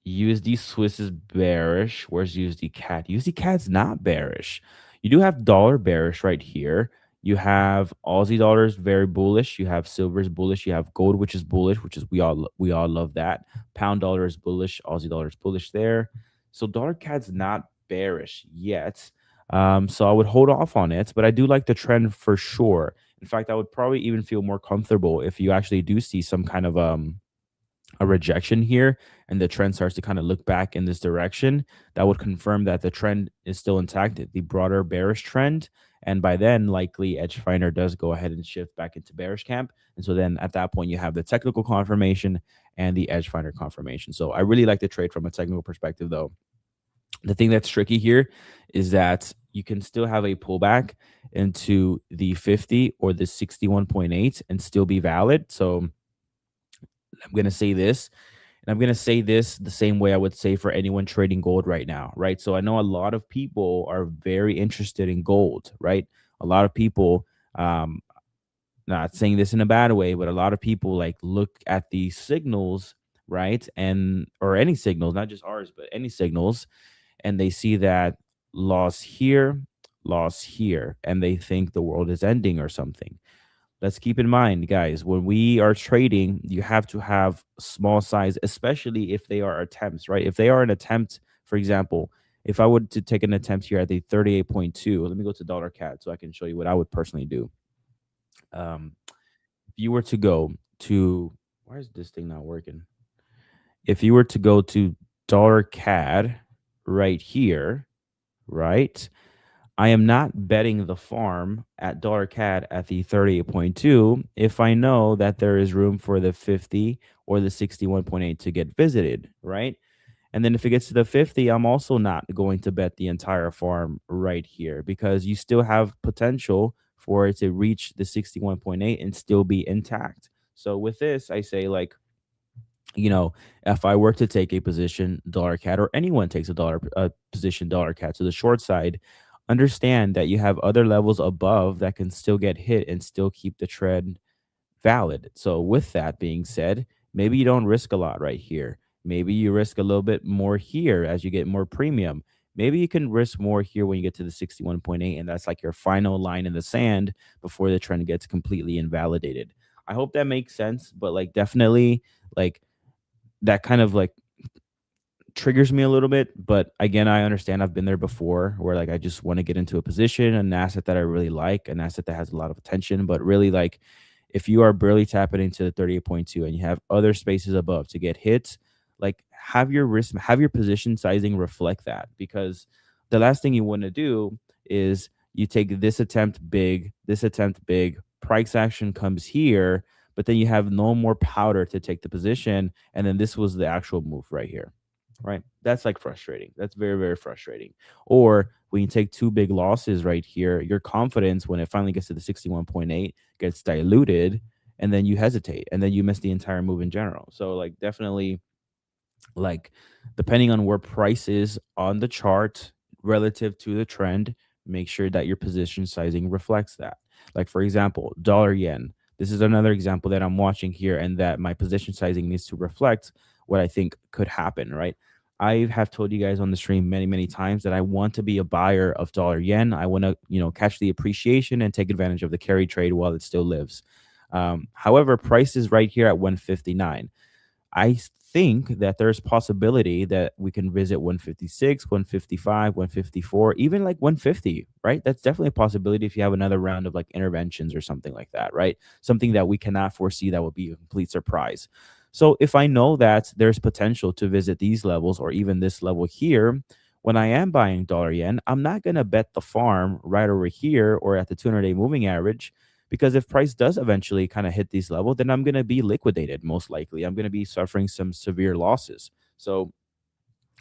USD Swiss is bearish. Where's USD CAD? USD CAD's not bearish. You do have dollar bearish right here. You have Aussie dollars very bullish. You have silver is bullish. You have gold, which is bullish, which is we all love that. Pound dollar is bullish. Aussie dollar is bullish there. So dollar CAD's not bearish yet. So I would hold off on it, but I do like the trend for sure. In fact, I would probably even feel more comfortable if you actually do see some kind of a rejection here and the trend starts to kind of look back in this direction. That would confirm that the trend is still intact, the broader bearish trend. And by then, likely Edge Finder does go ahead and shift back into bearish camp. And so then at that point, you have the technical confirmation and the Edge Finder confirmation. So I really like the trade from a technical perspective, though. The thing that's tricky here is that you can still have a pullback into the 50 or the 61.8 and still be valid. So I'm going to say this, and I'm going to say this the same way I would say for anyone trading gold right now, right? So I know a lot of people are very interested in gold, right? A lot of people, not saying this in a bad way, but a lot of people like look at the signals, right? And, or any signals, not just ours, but any signals, and they see that loss here, and they think the world is ending or something. Let's keep in mind, guys, when we are trading, you have to have small size, especially if they are attempts, right? If they are an attempt, for example, if I would to take an attempt here at the 38.2, let me go to dollar CAD so I can show you what I would personally do. If you were to go to, why is this thing not working? If you were to go to dollar CAD right here, right? I am not betting the farm at dollar CAD at the 38.2 if I know that there is room for the 50 or the 61.8 to get visited, right? And then if it gets to the 50, I'm also not going to bet the entire farm right here because you still have potential for it to reach the 61.8 and still be intact. So with this, I say like, you know, if I were to take a position dollar CAD or anyone takes a position dollar CAD to the short side, understand that you have other levels above that can still get hit and still keep the trend valid. So with that being said, maybe you don't risk a lot right here. Maybe you risk a little bit more here as you get more premium. Maybe you can risk more here when you get to the 61.8 and that's like your final line in the sand before the trend gets completely invalidated. I hope that makes sense, but like definitely like that kind of like triggers me a little bit, but again, I understand I've been there before where like I just want to get into a position, an asset that I really like, an asset that has a lot of attention, but really like if you are barely tapping into the 38.2 and you have other spaces above to get hits, like have your risk, have your position sizing reflect that because the last thing you want to do is you take this attempt big, price action comes here, but then you have no more powder to take the position. And then this was the actual move right here. Right. That's like frustrating. That's very, very frustrating. Or when you take two big losses right here, your confidence when it finally gets to the 61.8 gets diluted and then you hesitate and then you miss the entire move in general. So like definitely like depending on where price is on the chart relative to the trend, make sure that your position sizing reflects that. Like for example, dollar yen. This is another example that I'm watching here and that my position sizing needs to reflect what I think could happen, right? I have told you guys on the stream many, many times that I want to be a buyer of dollar yen. I want to, catch the appreciation and take advantage of the carry trade while it still lives. However, price is right here at 159. I think that there's possibility that we can visit 156, 155, 154, even like 150, right? That's definitely a possibility if you have another round of like interventions or something like that, right? Something that we cannot foresee that would be a complete surprise. So if I know that there's potential to visit these levels or even this level here, when I am buying dollar yen, I'm not going to bet the farm right over here or at the 200-day moving average because if price does eventually kind of hit these levels, then I'm going to be liquidated most likely. I'm going to be suffering some severe losses. So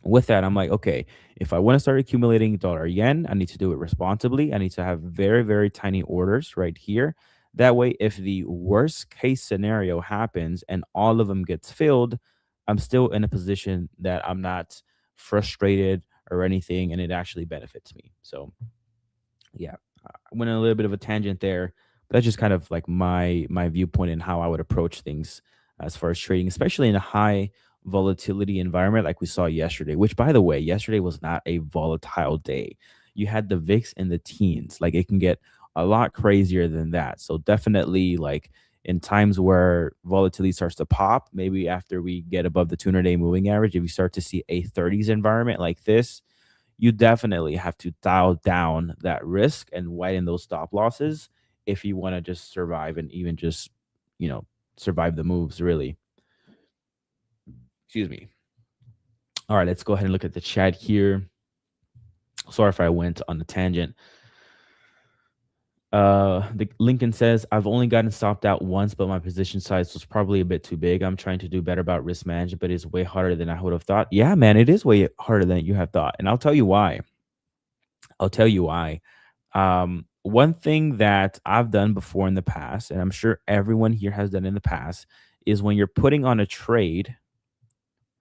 with that, I'm like, okay, if I want to start accumulating dollar yen, I need to do it responsibly. I need to have very, very tiny orders right here. That way, if the worst case scenario happens and all of them gets filled, I'm still in a position that I'm not frustrated or anything, and it actually benefits me. So yeah, I went on a little bit of a tangent there, but that's just kind of like my viewpoint and how I would approach things as far as trading, especially in a high volatility environment like we saw yesterday, which by the way, yesterday was not a volatile day. You had the VIX in the teens, like it can get a lot crazier than that. So definitely, like, in times where volatility starts to pop, maybe after we get above the 200-day moving average, if you start to see a 30s environment like this, you definitely have to dial down that risk and widen those stop losses if you want to just survive and even just, survive the moves, really. Excuse me. All right, let's go ahead and look at the chat here. Sorry if I went on a tangent. The Lincoln says, I've only gotten stopped out once, but my position size was probably a bit too big. I'm trying to do better about risk management, but it's way harder than I would have thought. Yeah, man, it is way harder than you have thought. And I'll tell you why. One thing that I've done before in the past, and I'm sure everyone here has done in the past, is when you're putting on a trade,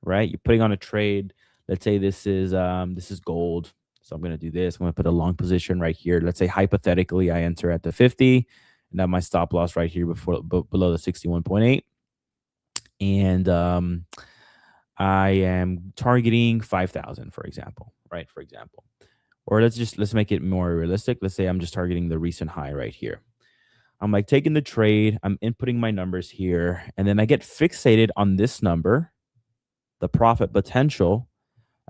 right? You're putting on a trade. Let's say this is gold. So I'm going to do this. I'm going to put a long position right here. Let's say hypothetically I enter at the 50, and then my stop loss right here below the 61.8. And I am targeting 5,000, for example, right? For example. Or let's make it more realistic. Let's say I'm just targeting the recent high right here. I'm like taking the trade, I'm inputting my numbers here, and then I get fixated on this number, the profit potential.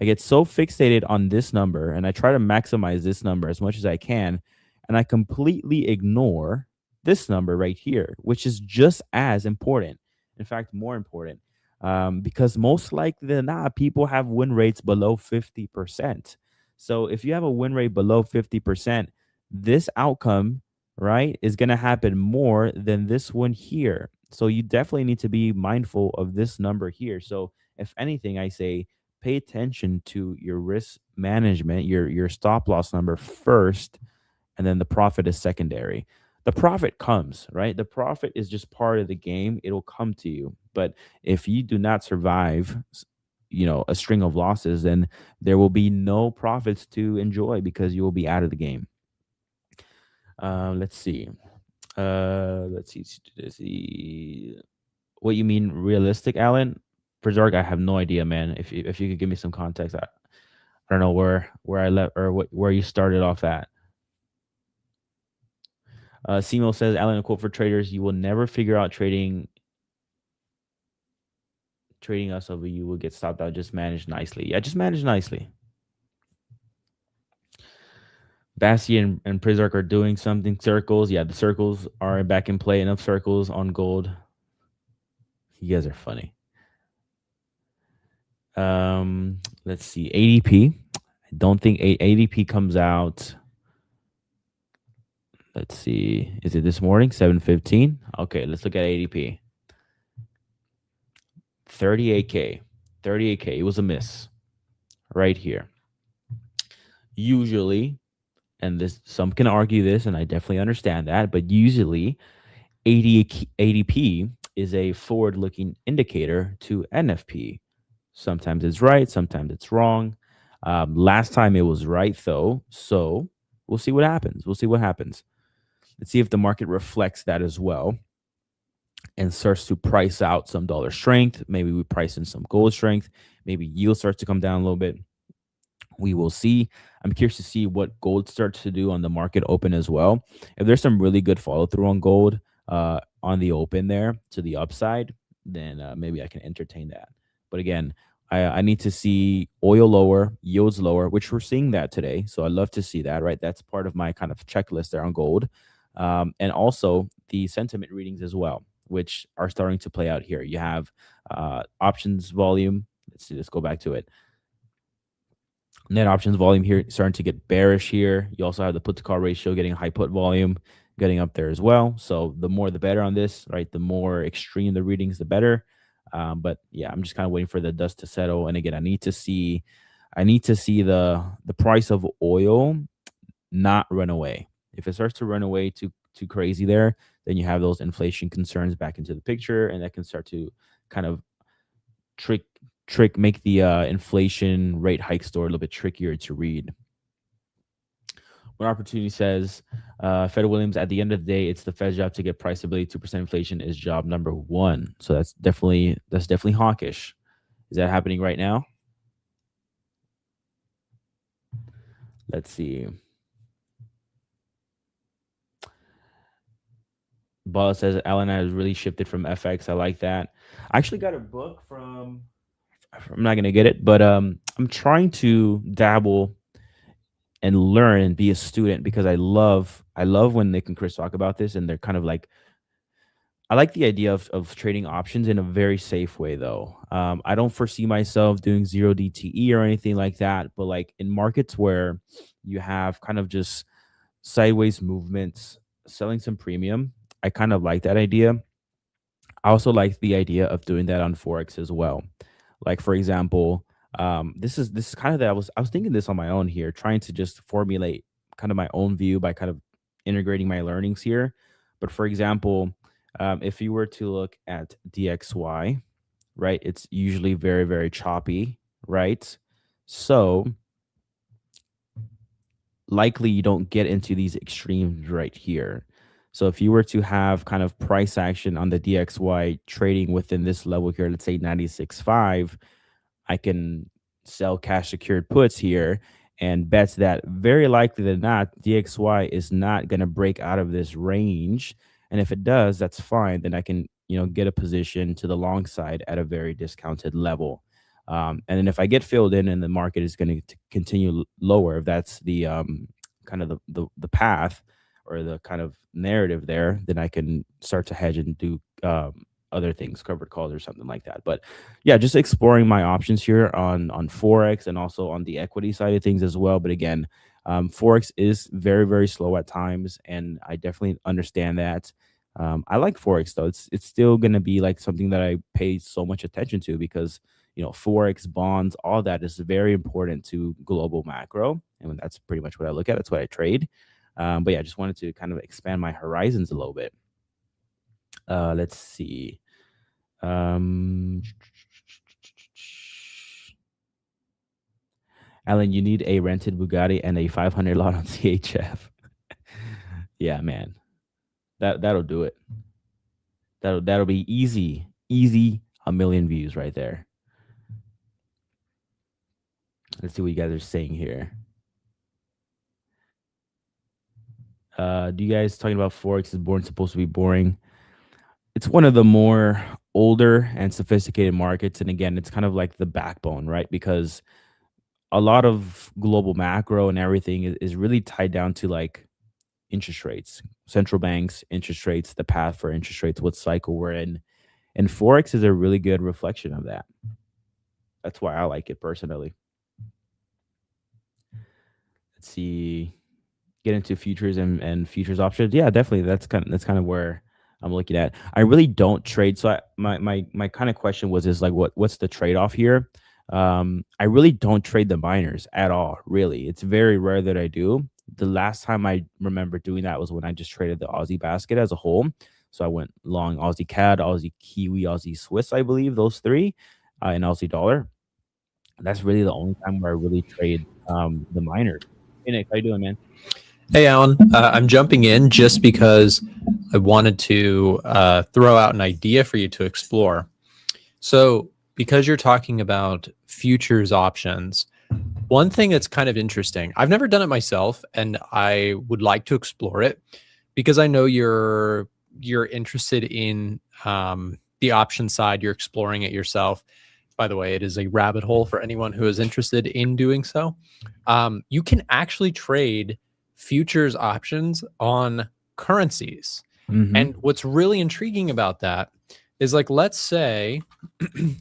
I get so fixated on this number, and I try to maximize this number as much as I can, and I completely ignore this number right here, which is just as important. In fact, more important, because most likely than not, people have win rates below 50%. So if you have a win rate below 50%, this outcome, right, is going to happen more than this one here. So you definitely need to be mindful of this number here. So if anything, I say pay attention to your risk management, your stop loss number first, and then the profit is secondary. The profit comes, right? The profit is just part of the game. It'll come to you. But if you do not survive, a string of losses, then there will be no profits to enjoy because you will be out of the game. Let's see. Let's see. What you mean realistic, Alan? Preserg, I have no idea, man. If you could give me some context, I don't know where I left or where you started off at. Simo says, Alan, a quote for traders: "You will never figure out trading us over. You will get stopped out. Just manage nicely." Yeah, just manage nicely. Bassi and Prizark are doing something. Circles, yeah, the circles are back in play. Enough circles on gold. You guys are funny. Let's see. ADP. I don't think ADP comes out. Let's see. Is it this morning? 7:15. Okay, let's look at ADP. 38K. 38K. It was a miss right here. Usually, and this some can argue this, and I definitely understand that, but usually ADP is a forward-looking indicator to NFP. Sometimes it's right, sometimes it's wrong. Last time it was right, though, so we'll see what happens. Let's see if the market reflects that as well and starts to price out some dollar strength. Maybe we price in some gold strength. Maybe yield starts to come down a little bit. We will see. I'm curious to see what gold starts to do on the market open as well. If there's some really good follow through on gold on the open there to the upside, then maybe I can entertain that. But again, I need to see oil lower, yields lower, which we're seeing that today. So I love to see that, right? That's part of my kind of checklist there on gold. And also the sentiment readings as well, which are starting to play out here. You have options volume. Let's see, let's go back to it. Net options volume here starting to get bearish here. You also have the put to call ratio getting high put volume getting up there as well. So the more the better on this, right? The more extreme the readings, the better. But yeah, I'm just kind of waiting for the dust to settle. And again, I need to see the price of oil not run away. If it starts to run away too crazy there, then you have those inflation concerns back into the picture, and that can start to kind of make the inflation rate hike story a little bit trickier to read. One opportunity says, Fed Williams, at the end of the day, it's the Fed's job to get price stability. 2% inflation is job number one. So that's definitely hawkish. Is that happening right now? Let's see. Bala says Alan has really shifted from FX. I like that. I actually got a book from. I'm not gonna get it, but I'm trying to dabble and learn and be a student because I love when Nick and Chris talk about this, and they're kind of like, I like the idea of trading options in a very safe way, though. I don't foresee myself doing zero DTE or anything like that, but like in markets where you have kind of just sideways movements, selling some premium, I kind of like that idea. I also like the idea of doing that on Forex as well. Like for example, this is kind of that I was thinking this on my own here, trying to just formulate kind of my own view by kind of integrating my learnings here. But for example, if you were to look at DXY, right, it's usually very, very choppy, right? So likely you don't get into these extremes right here. So if you were to have kind of price action on the DXY trading within this level here, let's say 96.5, I can sell cash secured puts here and bets that very likely than not, DXY is not going to break out of this range. And if it does, that's fine. Then I can, get a position to the long side at a very discounted level. And then if I get filled in and the market is going to continue lower, if that's the kind of the path or the kind of narrative there, then I can start to hedge and do other things, covered calls or something like that. But yeah, just exploring my options here on Forex and also on the equity side of things as well. But again, Forex is very, very slow at times, and I definitely understand that. I like Forex though. It's still going to be like something that I pay so much attention to because Forex, bonds, all that is very important to global macro, and that's pretty much what I look at. That's what I trade. But yeah, I just wanted to kind of expand my horizons a little bit. Let's see. Alan, you need a rented Bugatti and a 500 lot on CHF. Yeah, man, that'll do it. That'll be easy, a million views right there. Let's see what you guys are saying here. Do you guys talking about Forex is supposed to be boring? It's one of the more older and sophisticated markets, and again, it's kind of like the backbone, right? Because a lot of global macro and everything is really tied down to like interest rates, central banks, interest rates, the path for interest rates, what cycle we're in, and Forex is a really good reflection of that. That's why I like it personally. Let's see. Get into futures and futures options. Yeah, definitely. That's kind of where I'm looking at. I really don't trade. So my kind of question is like what's the trade-off here? I really don't trade the miners at all, really. It's very rare that I do. The last time I remember doing that was when I just traded the Aussie basket as a whole. So I went long Aussie CAD, Aussie Kiwi, Aussie Swiss, I believe, those three, and Aussie dollar. That's really the only time where I really trade the miners. Hey Nick, how you doing, man? Hey, Alan. I'm jumping in just because I wanted to throw out an idea for you to explore. So because you're talking about futures options, one thing that's kind of interesting, I've never done it myself, and I would like to explore it because I know you're interested in the option side. You're exploring it yourself. By the way, it is a rabbit hole for anyone who is interested in doing so. You can actually trade futures options on currencies. Mm-hmm. And what's really intriguing about that is, like, let's say,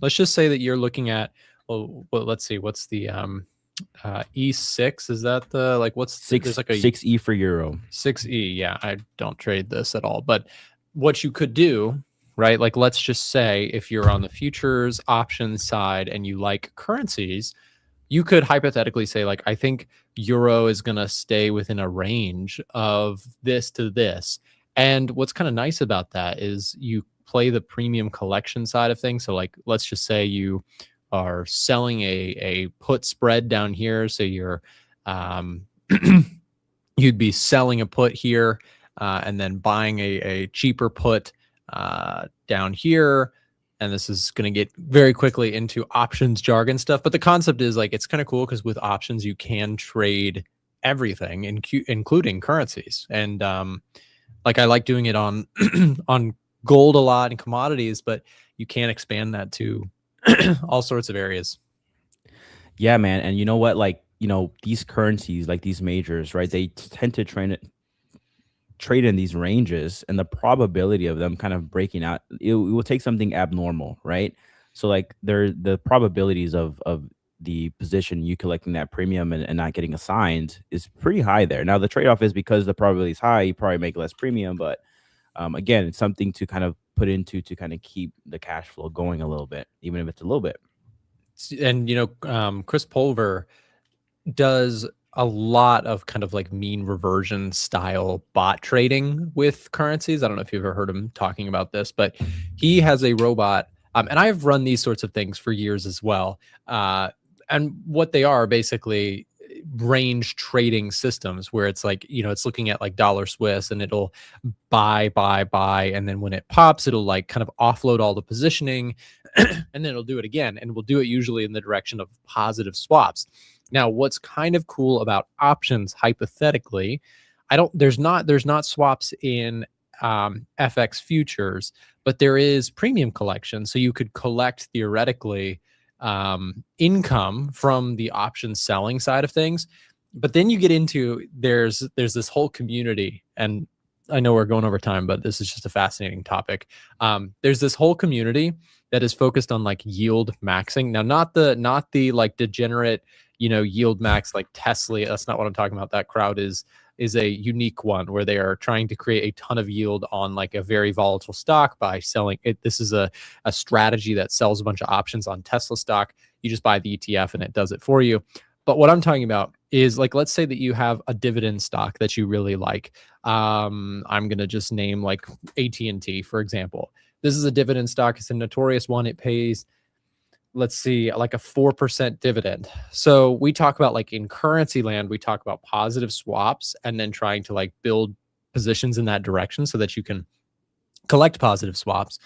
let's just say that you're looking at, well, let's see, what's the E6? Is that the, like, what's there's like a 6E for euro. 6E. Yeah, I don't trade this at all. But what you could do, right? Like, let's just say if you're on the futures options side and you like currencies, you could hypothetically say, like, I think euro is going to stay within a range of this to this. And what's kind of nice about that is you play the premium collection side of things. So, like, let's just say you are selling a put spread down here. So you're you'd be selling a put here and then buying a cheaper put down here. And this is going to get very quickly into options jargon stuff. But the concept is, like, it's kind of cool because with options, you can trade everything, including currencies. And Like I like doing it on on gold a lot and commodities, but you can't expand that to all sorts of areas. Yeah, man. And you know what? Like, these currencies, like these majors, right? They tend to trade in these ranges, and the probability of them kind of breaking out, it will take something abnormal, right? So like the probabilities of the position you collecting that premium and not getting assigned is pretty high there. Now the trade-off is because the probability is high, you probably make less premium, but again, it's something to kind of put into to kind of keep the cash flow going a little bit, even if it's a little bit. And Chris Pulver does a lot of kind of like mean reversion style bot trading with currencies. I don't know if you've ever heard him talking about this, but he has a robot. And I've run these sorts of things for years as well. And what they are basically range trading systems where it's like, it's looking at like dollar Swiss and it'll buy. And then when it pops, it'll like kind of offload all the positioning and then it'll do it again. And we'll do it usually in the direction of positive swaps. Now, what's kind of cool about options, hypothetically, there's not swaps in FX futures, but there is premium collection. So you could collect theoretically income from the option selling side of things. But then you get into there's this whole community, and I know we're going over time, but this is just a fascinating topic. There's this whole community that is focused on like yield maxing. Now, not the like degenerate, yield max like Tesla. That's not what I'm talking about. That crowd is a unique one where they are trying to create a ton of yield on like a very volatile stock by selling it. This is a strategy that sells a bunch of options on Tesla stock. You just buy the ETF and it does it for you. But what I'm talking about is like, let's say that you have a dividend stock that you really like. I'm going to just name like AT&T, for example. This is a dividend stock. It's a notorious one. It pays, let's see, like a 4% dividend. So we talk about like in currency land, we talk about positive swaps and then trying to like build positions in that direction so that you can collect positive swaps.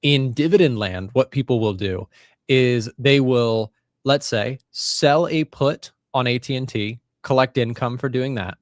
In dividend land, what people will do is they will, let's say, sell a put on AT&T, collect income for doing that.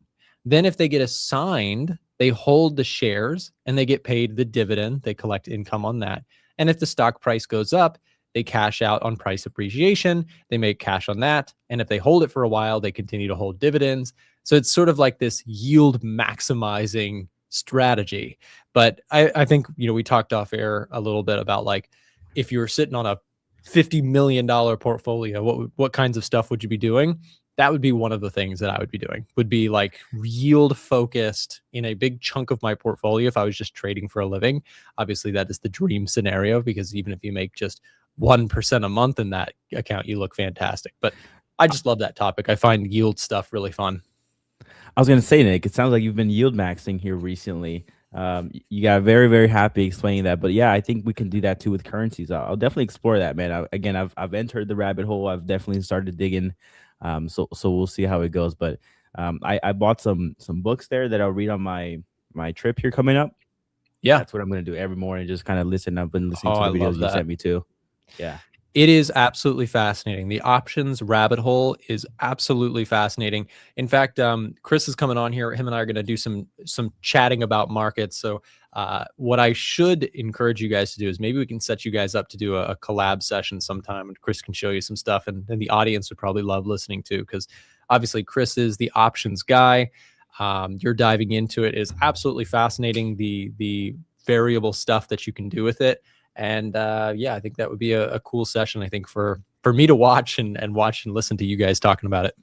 Then if they get assigned, they hold the shares and they get paid the dividend. They collect income on that. And if the stock price goes up, they cash out on price appreciation. They make cash on that. And if they hold it for a while, they continue to hold dividends. So it's sort of like this yield maximizing strategy. But I think, we talked off air a little bit about like, if you were sitting on a $50 million portfolio, what kinds of stuff would you be doing? That would be one of the things that I would be doing, would be like yield focused in a big chunk of my portfolio. If I was just trading for a living, obviously that is the dream scenario, because even if you make just 1% a month in that account, you look fantastic. But I just love that topic. I find yield stuff really fun. I was going to say, Nick, it sounds like you've been yield maxing here recently. You got very, very happy explaining that. But yeah, I think we can do that too with currencies. I'll definitely explore that, man. I've entered the rabbit hole. I've definitely started digging. So we'll see how it goes. But I bought some books there that I'll read on my trip here coming up. Yeah, that's what I'm going to do every morning. Just kind of listen. I've been listening to the videos you sent me too. Yeah. It is absolutely fascinating. The options rabbit hole is absolutely fascinating. In fact, Chris is coming on here. Him and I are going to do some chatting about markets. So what I should encourage you guys to do is maybe we can set you guys up to do a collab session sometime, and Chris can show you some stuff, and the audience would probably love listening to, because obviously Chris is the options guy. You're diving into it. Is absolutely fascinating, the variable stuff that you can do with it. And yeah, I think that would be a cool session, I think, for me to watch and listen to you guys talking about it.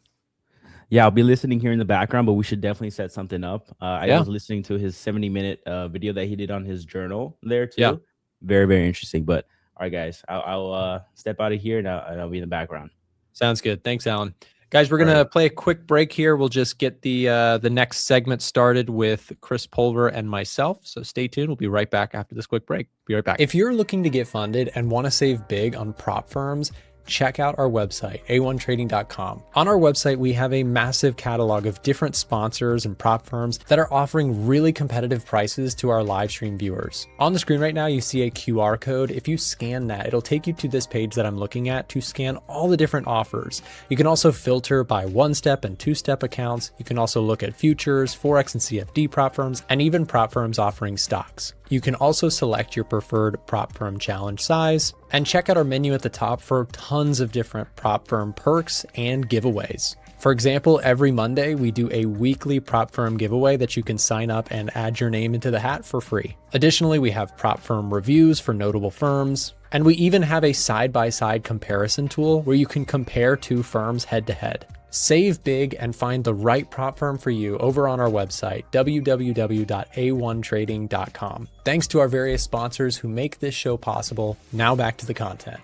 Yeah, I'll be listening here in the background, but we should definitely set something up. I was listening to his 70-minute video that he did on his journal there too. Yeah. Very, very interesting. But all right, guys, I'll step out of here and I'll be in the background. Sounds good. Thanks, Alan. Guys, we're going to play a quick break here. We'll just get the next segment started with Chris Pulver and myself. So stay tuned. We'll be right back after this quick break. Be right back. If you're looking to get funded and want to save big on prop firms, check out our website, a1trading.com. On our website, we have a massive catalog of different sponsors and prop firms that are offering really competitive prices to our live stream viewers. On the screen right now, you see a QR code. If you scan that, it'll take you to this page that I'm looking at to scan all the different offers. You can also filter by one-step and two-step accounts. You can also look at futures, Forex and CFD prop firms, and even prop firms offering stocks. You can also select your preferred prop firm challenge size and check out our menu at the top for tons of different prop firm perks and giveaways. For example, every Monday, we do a weekly prop firm giveaway that you can sign up and add your name into the hat for free. Additionally, we have prop firm reviews for notable firms, and we even have a side-by-side comparison tool where you can compare two firms head-to-head. Save big and find the right prop firm for you over on our website, www.a1trading.com. Thanks to our various sponsors who make this show possible. Now back to the content.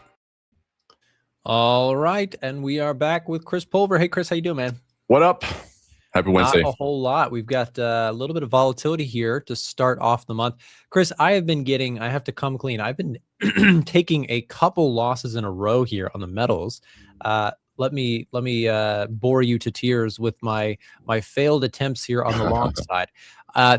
All right, and we are back with Chris Pulver. Hey, Chris, how you doing, man? What up? Happy Wednesday. Not a whole lot. We've got a little bit of volatility here to start off the month. Chris, I have to come clean. I've been taking a couple losses in a row here on the metals. Let me bore you to tears with my failed attempts here on the long side.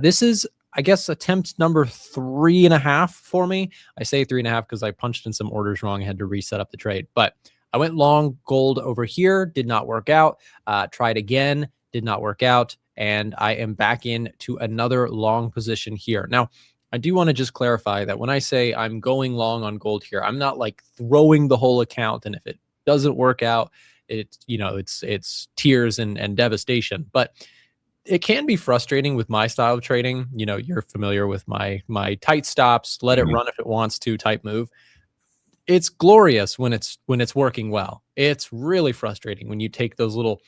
This is, I guess, attempt number 3.5 for me. I say 3.5 because I punched in some orders wrong. I had to reset up the trade, but I went long gold over here, did not work out. Tried again, did not work out, and I am back into another long position here. Now, I do want to just clarify that when I say I'm going long on gold here, I'm not like throwing the whole account, and if it doesn't work out, it's tears and devastation. But it can be frustrating with my style of trading. You're familiar with my tight stops, let it run if it wants to type move. It's glorious when it's working well. It's really frustrating when you take those little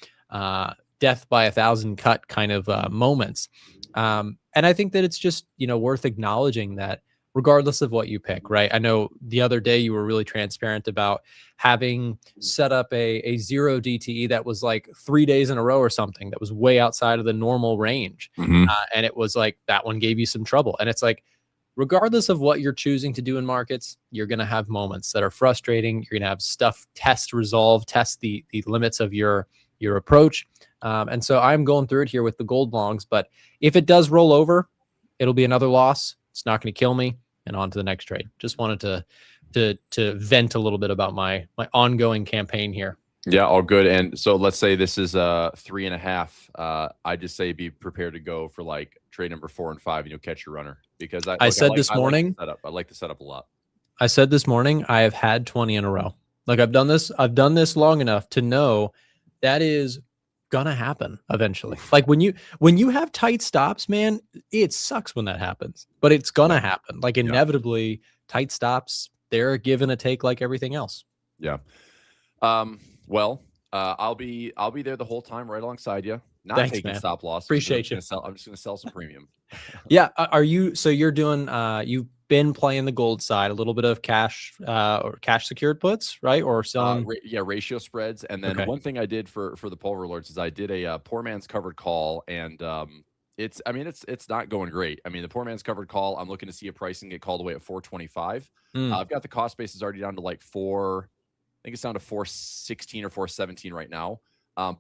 death by 1,000 cut kind of moments. And I think that it's just worth acknowledging that regardless of what you pick, right? I know the other day you were really transparent about having set up a 0 DTE that was like 3 days in a row or something that was way outside of the normal range. And it was like that one gave you some trouble. And it's like, regardless of what you're choosing to do in markets, you're going to have moments that are frustrating. You're going to have stuff test the limits of your approach. And so I'm going through it here with the gold longs, but if it does roll over, it'll be another loss. It's not going to kill me, and on to the next trade. Just wanted to vent a little bit about my ongoing campaign here. Yeah, all good. And so let's say this is 3.5. I just say be prepared to go for like trade number 4 and 5, and you'll catch your runner. Because I said this morning, I like the setup a lot. I said this morning, I have had 20 in a row. Like I've done this long enough to know that is gonna happen eventually. Like when you have tight stops, man, it sucks when that happens, but it's gonna happen. Like inevitably, tight stops, they're a give and a take like everything else. Yeah. Well, I'll be there the whole time right alongside you. Not Thanks, taking man. stop loss. Appreciate you. I'm just gonna sell some premium. Yeah. So you're doing you've been playing the gold side, a little bit of cash or cash secured puts, right? Or selling ratio spreads. And then one thing I did for the Pulver Lords is I did a poor man's covered call, and it's not going great. I mean, the poor man's covered call, I'm looking to see a pricing get called away at 425. I've got the cost basis already down to like I think it's down to 416 or 417 right now.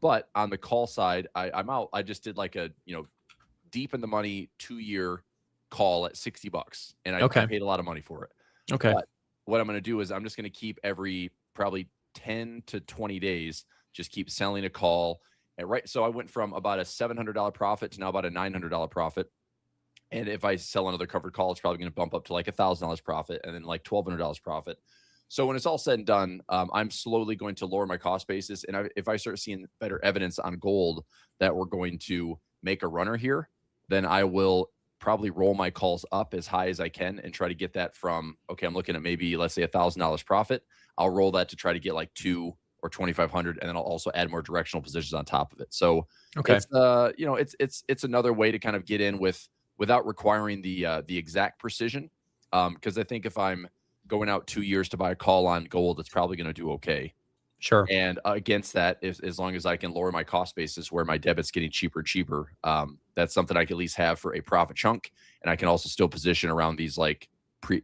But on the call side, I'm out. I just did like a deep in the money 2-year call at $60, and I paid a lot of money for it. Okay. But what I'm going to do is I'm just going to keep every probably 10 to 20 days, just keep selling a call. And so I went from about a $700 profit to now about a $900 profit. And if I sell another covered call, it's probably going to bump up to like $1,000 profit and then like $1,200 profit. So when it's all said and done, I'm slowly going to lower my cost basis. And if I start seeing better evidence on gold that we're going to make a runner here, then I will probably roll my calls up as high as I can and try to get that from, okay, I'm looking at maybe, let's say $1,000 profit. I'll roll that to try to get like 2 or 2,500. And then I'll also add more directional positions on top of it. So it's another way to kind of get in without requiring the exact precision. Because I think if I'm going out 2 years to buy a call on gold, it's probably going to do okay. Sure. And against that, as long as I can lower my cost basis where my debit's getting cheaper and cheaper, that's something I can at least have for a profit chunk. And I can also still position around these like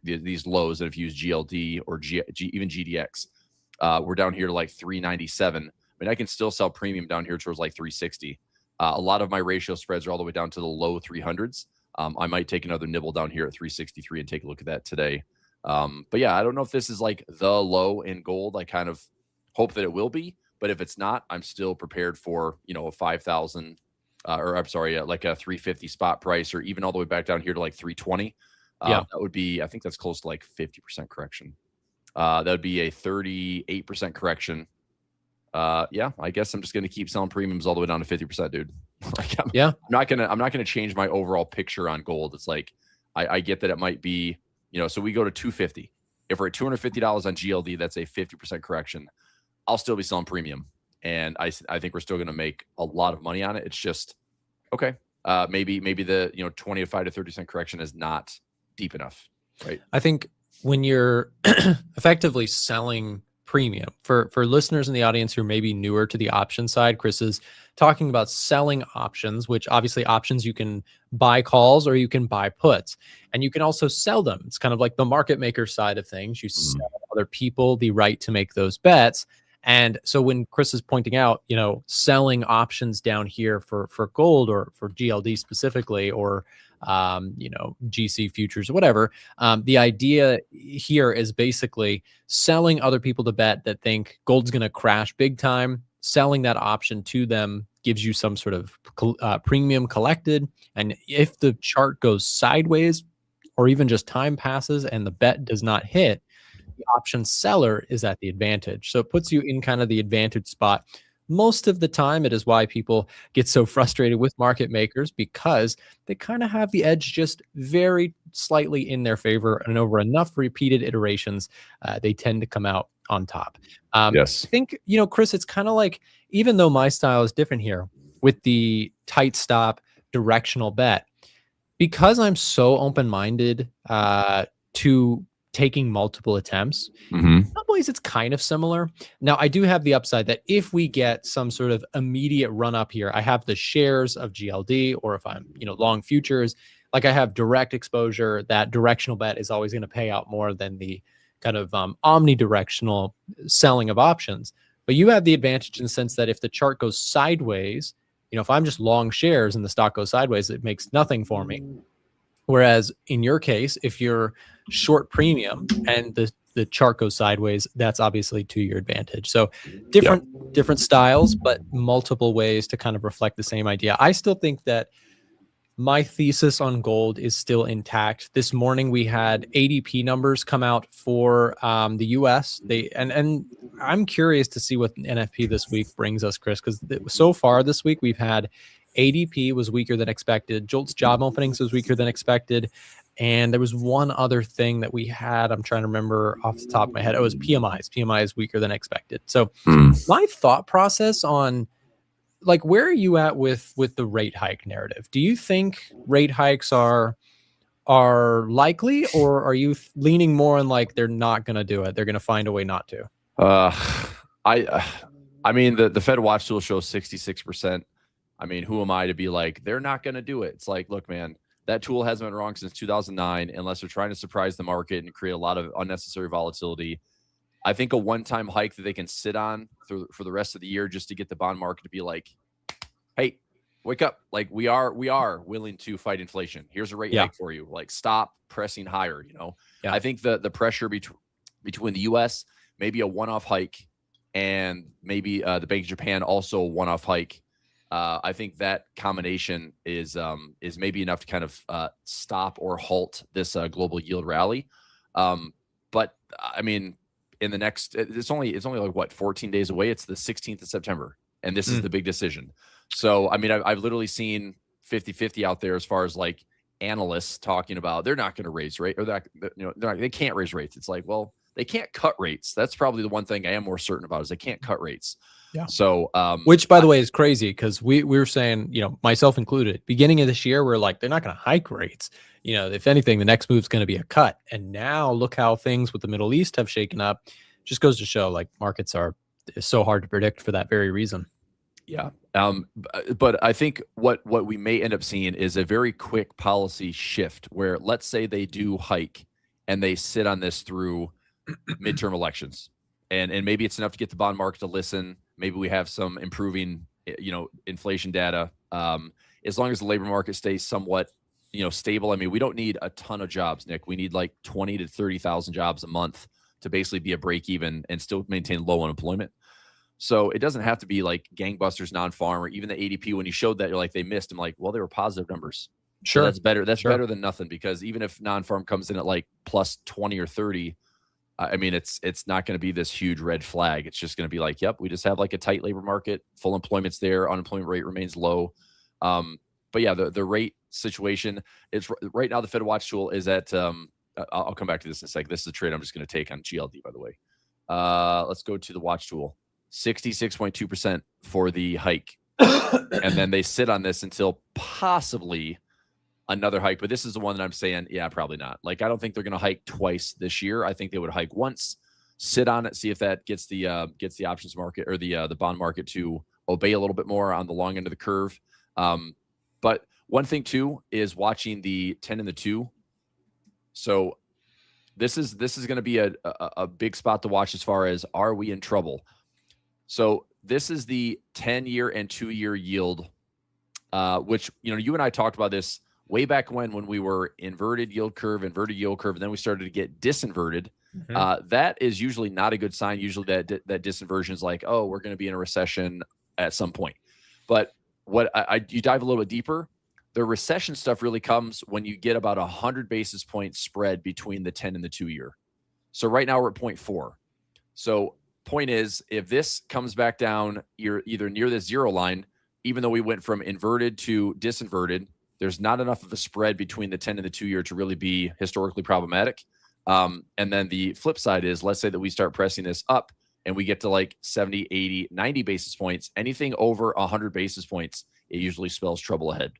these lows that if you use GLD or even GDX. We're down here to like 397. I mean, I can still sell premium down here towards like 360. A lot of my ratio spreads are all the way down to the low 300s. I might take another nibble down here at 363 and take a look at that today. But yeah, I don't know if this is like the low in gold. I kind of hope that it will be, but if it's not, I'm still prepared for, you know, a 5,000 or I'm sorry, like a 350 spot price, or even all the way back down here to like 320. That would be, I think that's close to like 50% correction. That would be a 38% correction. Yeah, I guess I'm just going to keep selling premiums all the way down to 50%, dude. Like, I'm not gonna change my overall picture on gold. It's like, I get that it might be, you know, so we go to 250. If we're at $250 on GLD, that's a 50% correction. I'll still be selling premium. And I think we're still going to make a lot of money on it. It's just, okay, maybe the, you know, 25 to 30% correction is not deep enough, right? I think when you're effectively selling premium, for listeners in the audience who may be newer to the option side, Chris is talking about selling options, which obviously options you can buy calls or you can buy puts, and you can also sell them. It's kind of like the market maker side of things. You sell other people the right to make those bets. And so when Chris is pointing out, you know, selling options down here for gold or for GLD specifically, or you know, GC futures or whatever, the idea here is basically selling other people to bet that think gold's going to crash big time. Selling that option to them gives you some sort of premium collected. And if the chart goes sideways or even just time passes and the bet does not hit, the option seller is at the advantage. So it puts you in kind of the advantage spot. Most of the time, it is why people get so frustrated with market makers, because they kind of have the edge just very slightly in their favor, and over enough repeated iterations, they tend to come out on top. Yes. I think, you know, Chris, it's kind of like, even though my style is different here with the tight stop directional bet, because I'm so open-minded to taking multiple attempts. In some ways, it's kind of similar. Now, I do have the upside that if we get some sort of immediate run up here, I have the shares of GLD, or if I'm, you know, long futures, like I have direct exposure, that directional bet is always going to pay out more than the kind of omnidirectional selling of options. But you have the advantage in the sense that if the chart goes sideways, you know, if I'm just long shares and the stock goes sideways, it makes nothing for me. Whereas in your case, if you're short premium and the chart goes sideways, that's obviously to your advantage. So different styles, but multiple ways to kind of reflect the same idea. I still think that my thesis on gold is still intact. This morning we had ADP numbers come out for the US. And I'm curious to see what NFP this week brings us, Chris, because so far this week we've had ADP was weaker than expected. Jolt's job openings was weaker than expected. And there was one other thing that we had, I'm trying to remember off the top of my head. It was PMIs. PMI is weaker than expected. So my thought process on, like, where are you at with the rate hike narrative? Do you think rate hikes are likely, or are you leaning more on like they're not going to do it? They're going to find a way not to? I mean, the Fed watch tool shows 66%. I mean, who am I to be like, they're not going to do it? It's like, look, man, that tool hasn't been wrong since 2009, unless they're trying to surprise the market and create a lot of unnecessary volatility. I think a one-time hike that they can sit on for the rest of the year, just to get the bond market to be like, hey, wake up. Like, we are willing to fight inflation. Here's a rate hike for you. Like, stop pressing higher, you know? I think the pressure between the US, maybe a one-off hike, and maybe the Bank of Japan also a one-off hike. I think that combination is maybe enough to kind of stop or halt this global yield rally. But I mean, in the next, it's only like what, 14 days away. It's the 16th of September, and this is the big decision. So I mean, I've literally seen 50-50 out there as far as like analysts talking about they're not going to raise rate, or that, you know, they can't raise rates. It's like, well, they can't cut rates. That's probably the one thing I am more certain about, is they can't cut rates. Yeah. So, which, by the way, is crazy, because we were saying, you know, myself included, beginning of this year, we're like, they're not going to hike rates. You know, if anything, the next move is going to be a cut. And now look how things with the Middle East have shaken up. Just goes to show, like, markets are so hard to predict for that very reason. Yeah. But I think what we may end up seeing is a very quick policy shift where, let's say they do hike and they sit on this through midterm elections. and maybe it's enough to get the bond market to listen. Maybe we have some improving, inflation data. As long as the labor market stays somewhat, stable. I mean, we don't need a ton of jobs, Nick. We need like 20 to 30,000 jobs a month to basically be a break even and still maintain low unemployment. So it doesn't have to be like gangbusters non-farm or even the ADP. When you showed that, you're like, they missed. I'm like, well, they were positive numbers. Sure. So that's better. That's Sure. better than nothing, because even if non-farm comes in at like plus 20 or 30, I mean, it's not going to be this huge red flag. It's just going to be like, yep, we just have like a tight labor market. Full employment's there. Unemployment rate remains low. But yeah, the rate situation is right now. The Fed watch tool is at, I'll come back to this in a second. This is a trade I'm just going to take on GLD, by the way. Let's go to the watch tool. 66.2% for the hike. And then they sit on this until possibly another hike. But this is the one that I'm saying, yeah, probably not. Like, I don't think they're going to hike twice this year. I think they would hike once, sit on it, see if that gets the options market or the bond market to obey a little bit more on the long end of the curve. But one thing too is watching the 10 and the 2. So this is going to be a big spot to watch as far as, are we in trouble? So this is the 10-year and 2-year yield, which, you and I talked about this way back when we were inverted yield curve, and then we started to get disinverted. That is usually not a good sign. Usually that disinversion is like, oh, we're going to be in a recession at some point. But what you dive a little bit deeper, the recession stuff really comes when you get about 100 basis point spread between the 10 and the 2-year. So right now we're at 0.4. So point is, if this comes back down, you're either near the zero line, even though we went from inverted to disinverted, there's not enough of a spread between the 10 and the 2-year to really be historically problematic. And then the flip side is, let's say that we start pressing this up and we get to like 70, 80, 90 basis points, anything over 100 basis points, it usually spells trouble ahead.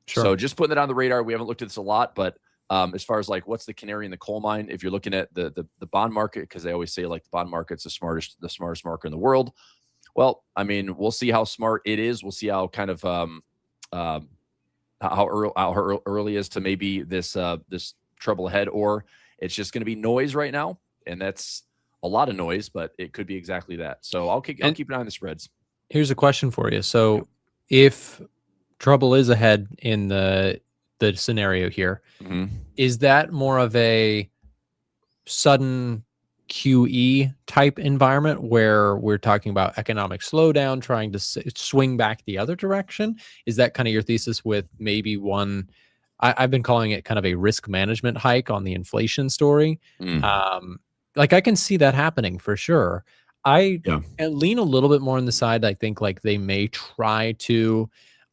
Sure. So just putting that on the radar. We haven't looked at this a lot, but as far as like what's the canary in the coal mine, if you're looking at the bond market, because they always say like the bond market's the smartest market in the world. Well, I mean, we'll see how smart it is. We'll see how kind of how early is to maybe this trouble ahead, or it's just going to be noise right now, and that's a lot of noise, but it could be exactly that. So I'll keep an eye on the spreads. Here's a question for you. So if trouble is ahead in the scenario here, is that more of a sudden QE type environment where we're talking about economic slowdown, trying to swing back the other direction? Is that kind of your thesis with maybe one? I've been calling it kind of a risk management hike on the inflation story. Like, I can see that happening for sure. I lean a little bit more on the side. I think like they may try to,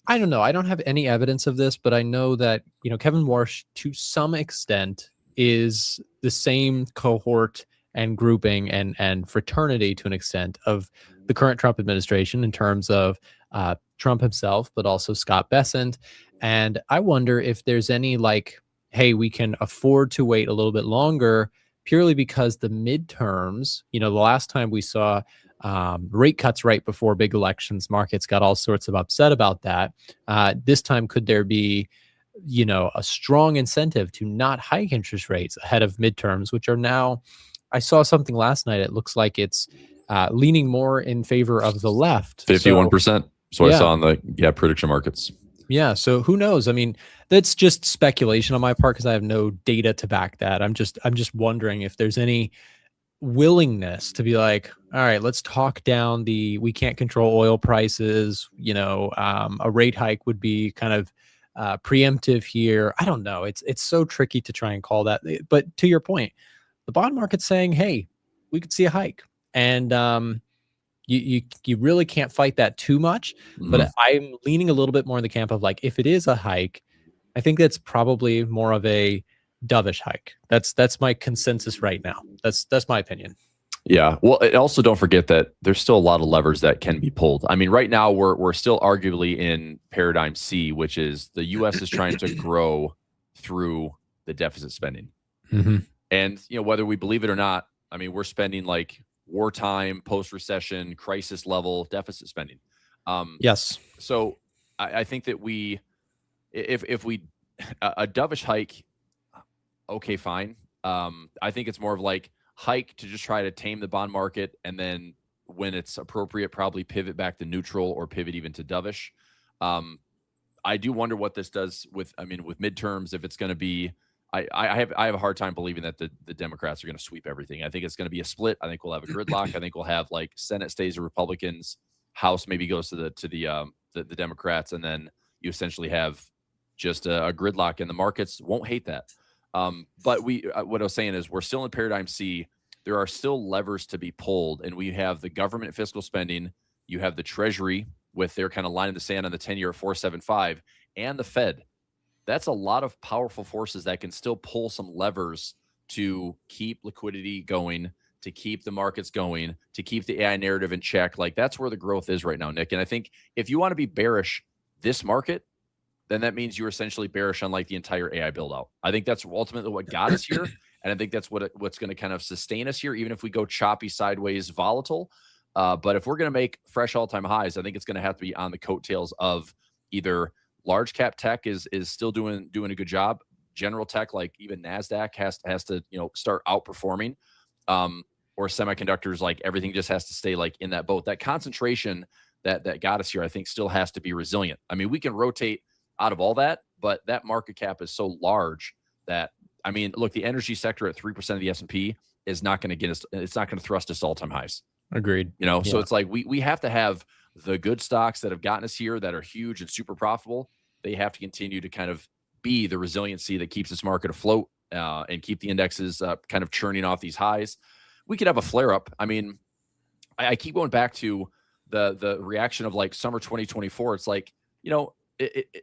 I don't know. I don't have any evidence of this, but I know that, Kevin Warsh to some extent is the same cohort and grouping and fraternity to an extent of the current Trump administration in terms of Trump himself, but also Scott Bessent. And I wonder if there's any like, hey, we can afford to wait a little bit longer purely because the midterms, the last time we saw rate cuts right before big elections, markets got all sorts of upset about that. This time, could there be, a strong incentive to not hike interest rates ahead of midterms, which are now, I saw something last night. It looks like it's leaning more in favor of the left. 51%. So I saw on the prediction markets. Yeah. So who knows? I mean, that's just speculation on my part because I have no data to back that. I'm just wondering if there's any willingness to be like, all right, let's talk down we can't control oil prices. A rate hike would be kind of preemptive here. I don't know. It's so tricky to try and call that. But to your point, the bond market's saying, hey, we could see a hike. And you really can't fight that too much. But I'm leaning a little bit more in the camp of like, if it is a hike, I think that's probably more of a dovish hike. That's my consensus right now. That's my opinion. Yeah. Well, also don't forget that there's still a lot of levers that can be pulled. I mean, right now we're still arguably in paradigm C, which is the U.S. is trying to grow through the deficit spending. And whether we believe it or not, I mean, we're spending like wartime, post-recession, crisis level deficit spending. Yes. So I think that if we a dovish hike, okay, fine. I think it's more of like hike to just try to tame the bond market, and then when it's appropriate, probably pivot back to neutral or pivot even to dovish. I do wonder what this does with midterms, if it's going to be. I have a hard time believing that the Democrats are going to sweep everything. I think it's going to be a split. I think we'll have a gridlock. I think we'll have like Senate stays the Republicans, House maybe goes to the Democrats, and then you essentially have just a gridlock, and the markets won't hate that. But what I was saying is we're still in paradigm C. There are still levers to be pulled, and we have the government fiscal spending. You have the Treasury with their kind of line in the sand on the 10-year at 4.75, and the Fed. That's a lot of powerful forces that can still pull some levers to keep liquidity going, to keep the markets going, to keep the AI narrative in check. Like, that's where the growth is right now, Nick. And I think if you want to be bearish this market, then that means you're essentially bearish on like the entire AI build out. I think that's ultimately what got us here. And I think that's what's going to kind of sustain us here, even if we go choppy, sideways, volatile. But if we're going to make fresh all-time highs, I think it's going to have to be on the coattails of either large cap tech is still doing a good job. General tech, like even Nasdaq, has to start outperforming. Or semiconductors, like everything just has to stay like in that boat. That concentration that got us here, I think, still has to be resilient. I mean, we can rotate out of all that, but that market cap is so large that, I mean, look, the energy sector at 3% of the S&P is not going to get us. It's not going to thrust us to all-time highs. Agreed. So it's like we have to have the good stocks that have gotten us here, that are huge and super profitable. They have to continue to kind of be the resiliency that keeps this market afloat and keep the indexes kind of churning off these highs. We could have a flare up. I mean, I keep going back to the reaction of like summer 2024. It's like,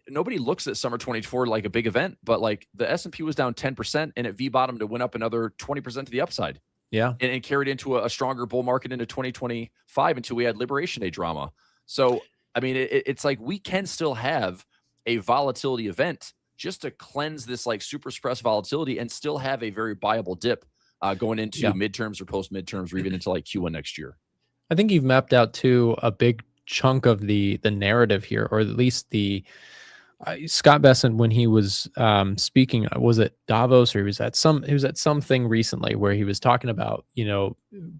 nobody looks at summer 2024 like a big event, but like the S&P was down 10% and it V-bottomed to went up another 20% to the upside. Yeah. And carried into a stronger bull market into 2025 until we had Liberation Day drama. So, I mean, it's like we can still have a volatility event just to cleanse this like super suppressed volatility and still have a very viable dip going into midterms or post midterms or even into like Q1 next year. I think you've mapped out too a big chunk of the narrative here, or at least the Scott Bessent, when he was speaking, was it Davos, or he was at something recently where he was talking about,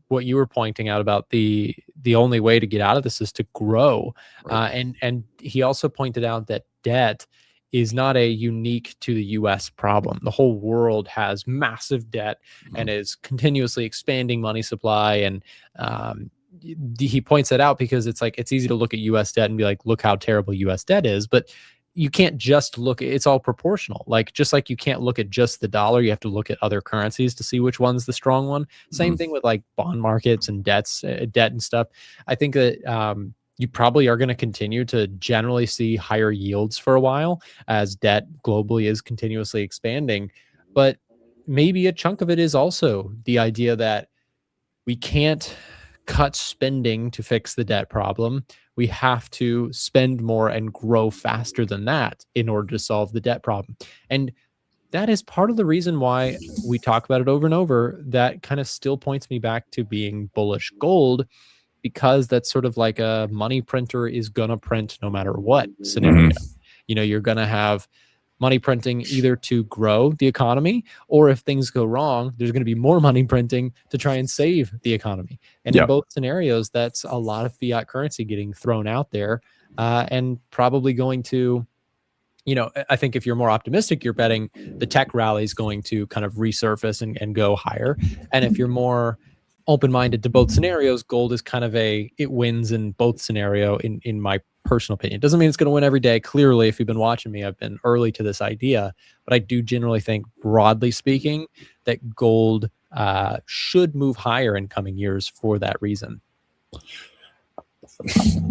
what you were pointing out about the only way to get out of this is to grow. Right. And he also pointed out that debt is not a unique to the US problem. The whole world has massive debt and is continuously expanding money supply. And he points that out because it's like, it's easy to look at US debt and be like, look how terrible US debt is. But you can't just look, it's all proportional. Like, just like you can't look at just the dollar, you have to look at other currencies to see which one's the strong one. Same thing with like bond markets and debt and stuff. I think that you probably are going to continue to generally see higher yields for a while as debt globally is continuously expanding. But maybe a chunk of it is also the idea that we can't cut spending to fix the debt problem. We have to spend more and grow faster than that in order to solve the debt problem. And that is part of the reason why we talk about it over and over. That kind of still points me back to being bullish gold, because that's sort of like a money printer is going to print no matter what scenario. You're going to have money printing either to grow the economy, or if things go wrong, there's going to be more money printing to try and save the economy. And in both scenarios, that's a lot of fiat currency getting thrown out there and probably going to, I think if you're more optimistic, you're betting the tech rally is going to kind of resurface and go higher. And if you're more open-minded to both scenarios, gold is kind of it wins in both scenario in my personal opinion. Doesn't mean it's going to win every day. Clearly, if you've been watching me, I've been early to this idea, but I do generally think, broadly speaking, that gold should move higher in coming years for that reason.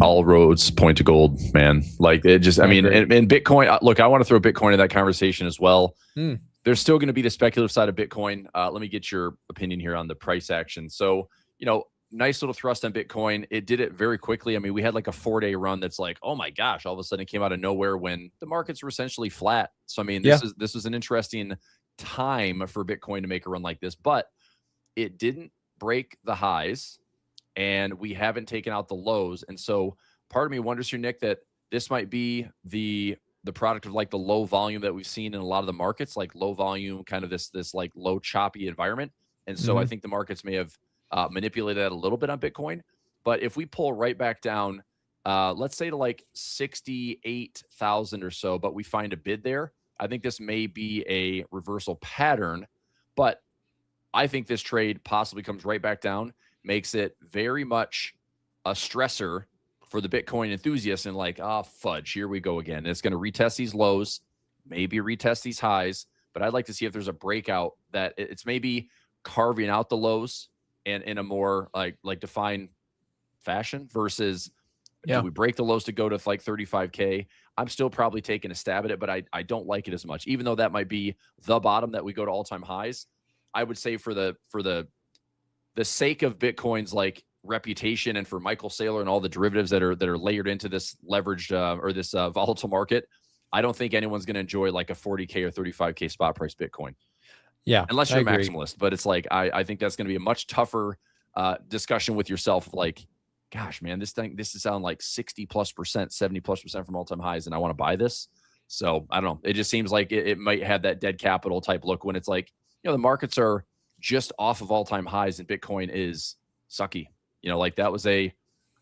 All roads point to gold, man. Like, it just, and Bitcoin, look, I want to throw Bitcoin in that conversation as well. There's still going to be the speculative side of Bitcoin. Let me get your opinion here on the price action. So, nice little thrust on Bitcoin. It did it very quickly. I mean, we had like a 4-day run that's like, oh my gosh, all of a sudden it came out of nowhere when the markets were essentially flat. So, I mean, this was an interesting time for Bitcoin to make a run like this, but it didn't break the highs and we haven't taken out the lows. And so part of me wonders here, Nick, that this might be the product of like the low volume that we've seen in a lot of the markets, like low volume, kind of this like low choppy environment. And so I think the markets may have manipulated that a little bit on Bitcoin. But if we pull right back down, let's say to like 68,000 or so, but we find a bid there, I think this may be a reversal pattern. But I think this trade possibly comes right back down, makes it very much a stressor for the Bitcoin enthusiasts, and like, fudge, here we go again. It's going to retest these lows, maybe retest these highs, but I'd like to see if there's a breakout that it's maybe carving out the lows and in a more like defined fashion versus do we break the lows to go to like 35K? I'm still probably taking a stab at it, but I don't like it as much, even though that might be the bottom that we go to all-time highs. I would say for the sake of Bitcoin's like reputation and for Michael Saylor and all the derivatives that are layered into this leveraged or this volatile market, I don't think anyone's going to enjoy like a 40K or 35K spot price Bitcoin. Yeah, unless you're a maximalist. But it's like I think that's going to be a much tougher discussion with yourself. Like, gosh, man, this is sound like 60+%, 70+% from all-time highs, and I want to buy this. So I don't know. It just seems like it might have that dead capital type look when it's like, the markets are just off of all-time highs and Bitcoin is sucky. Like that was a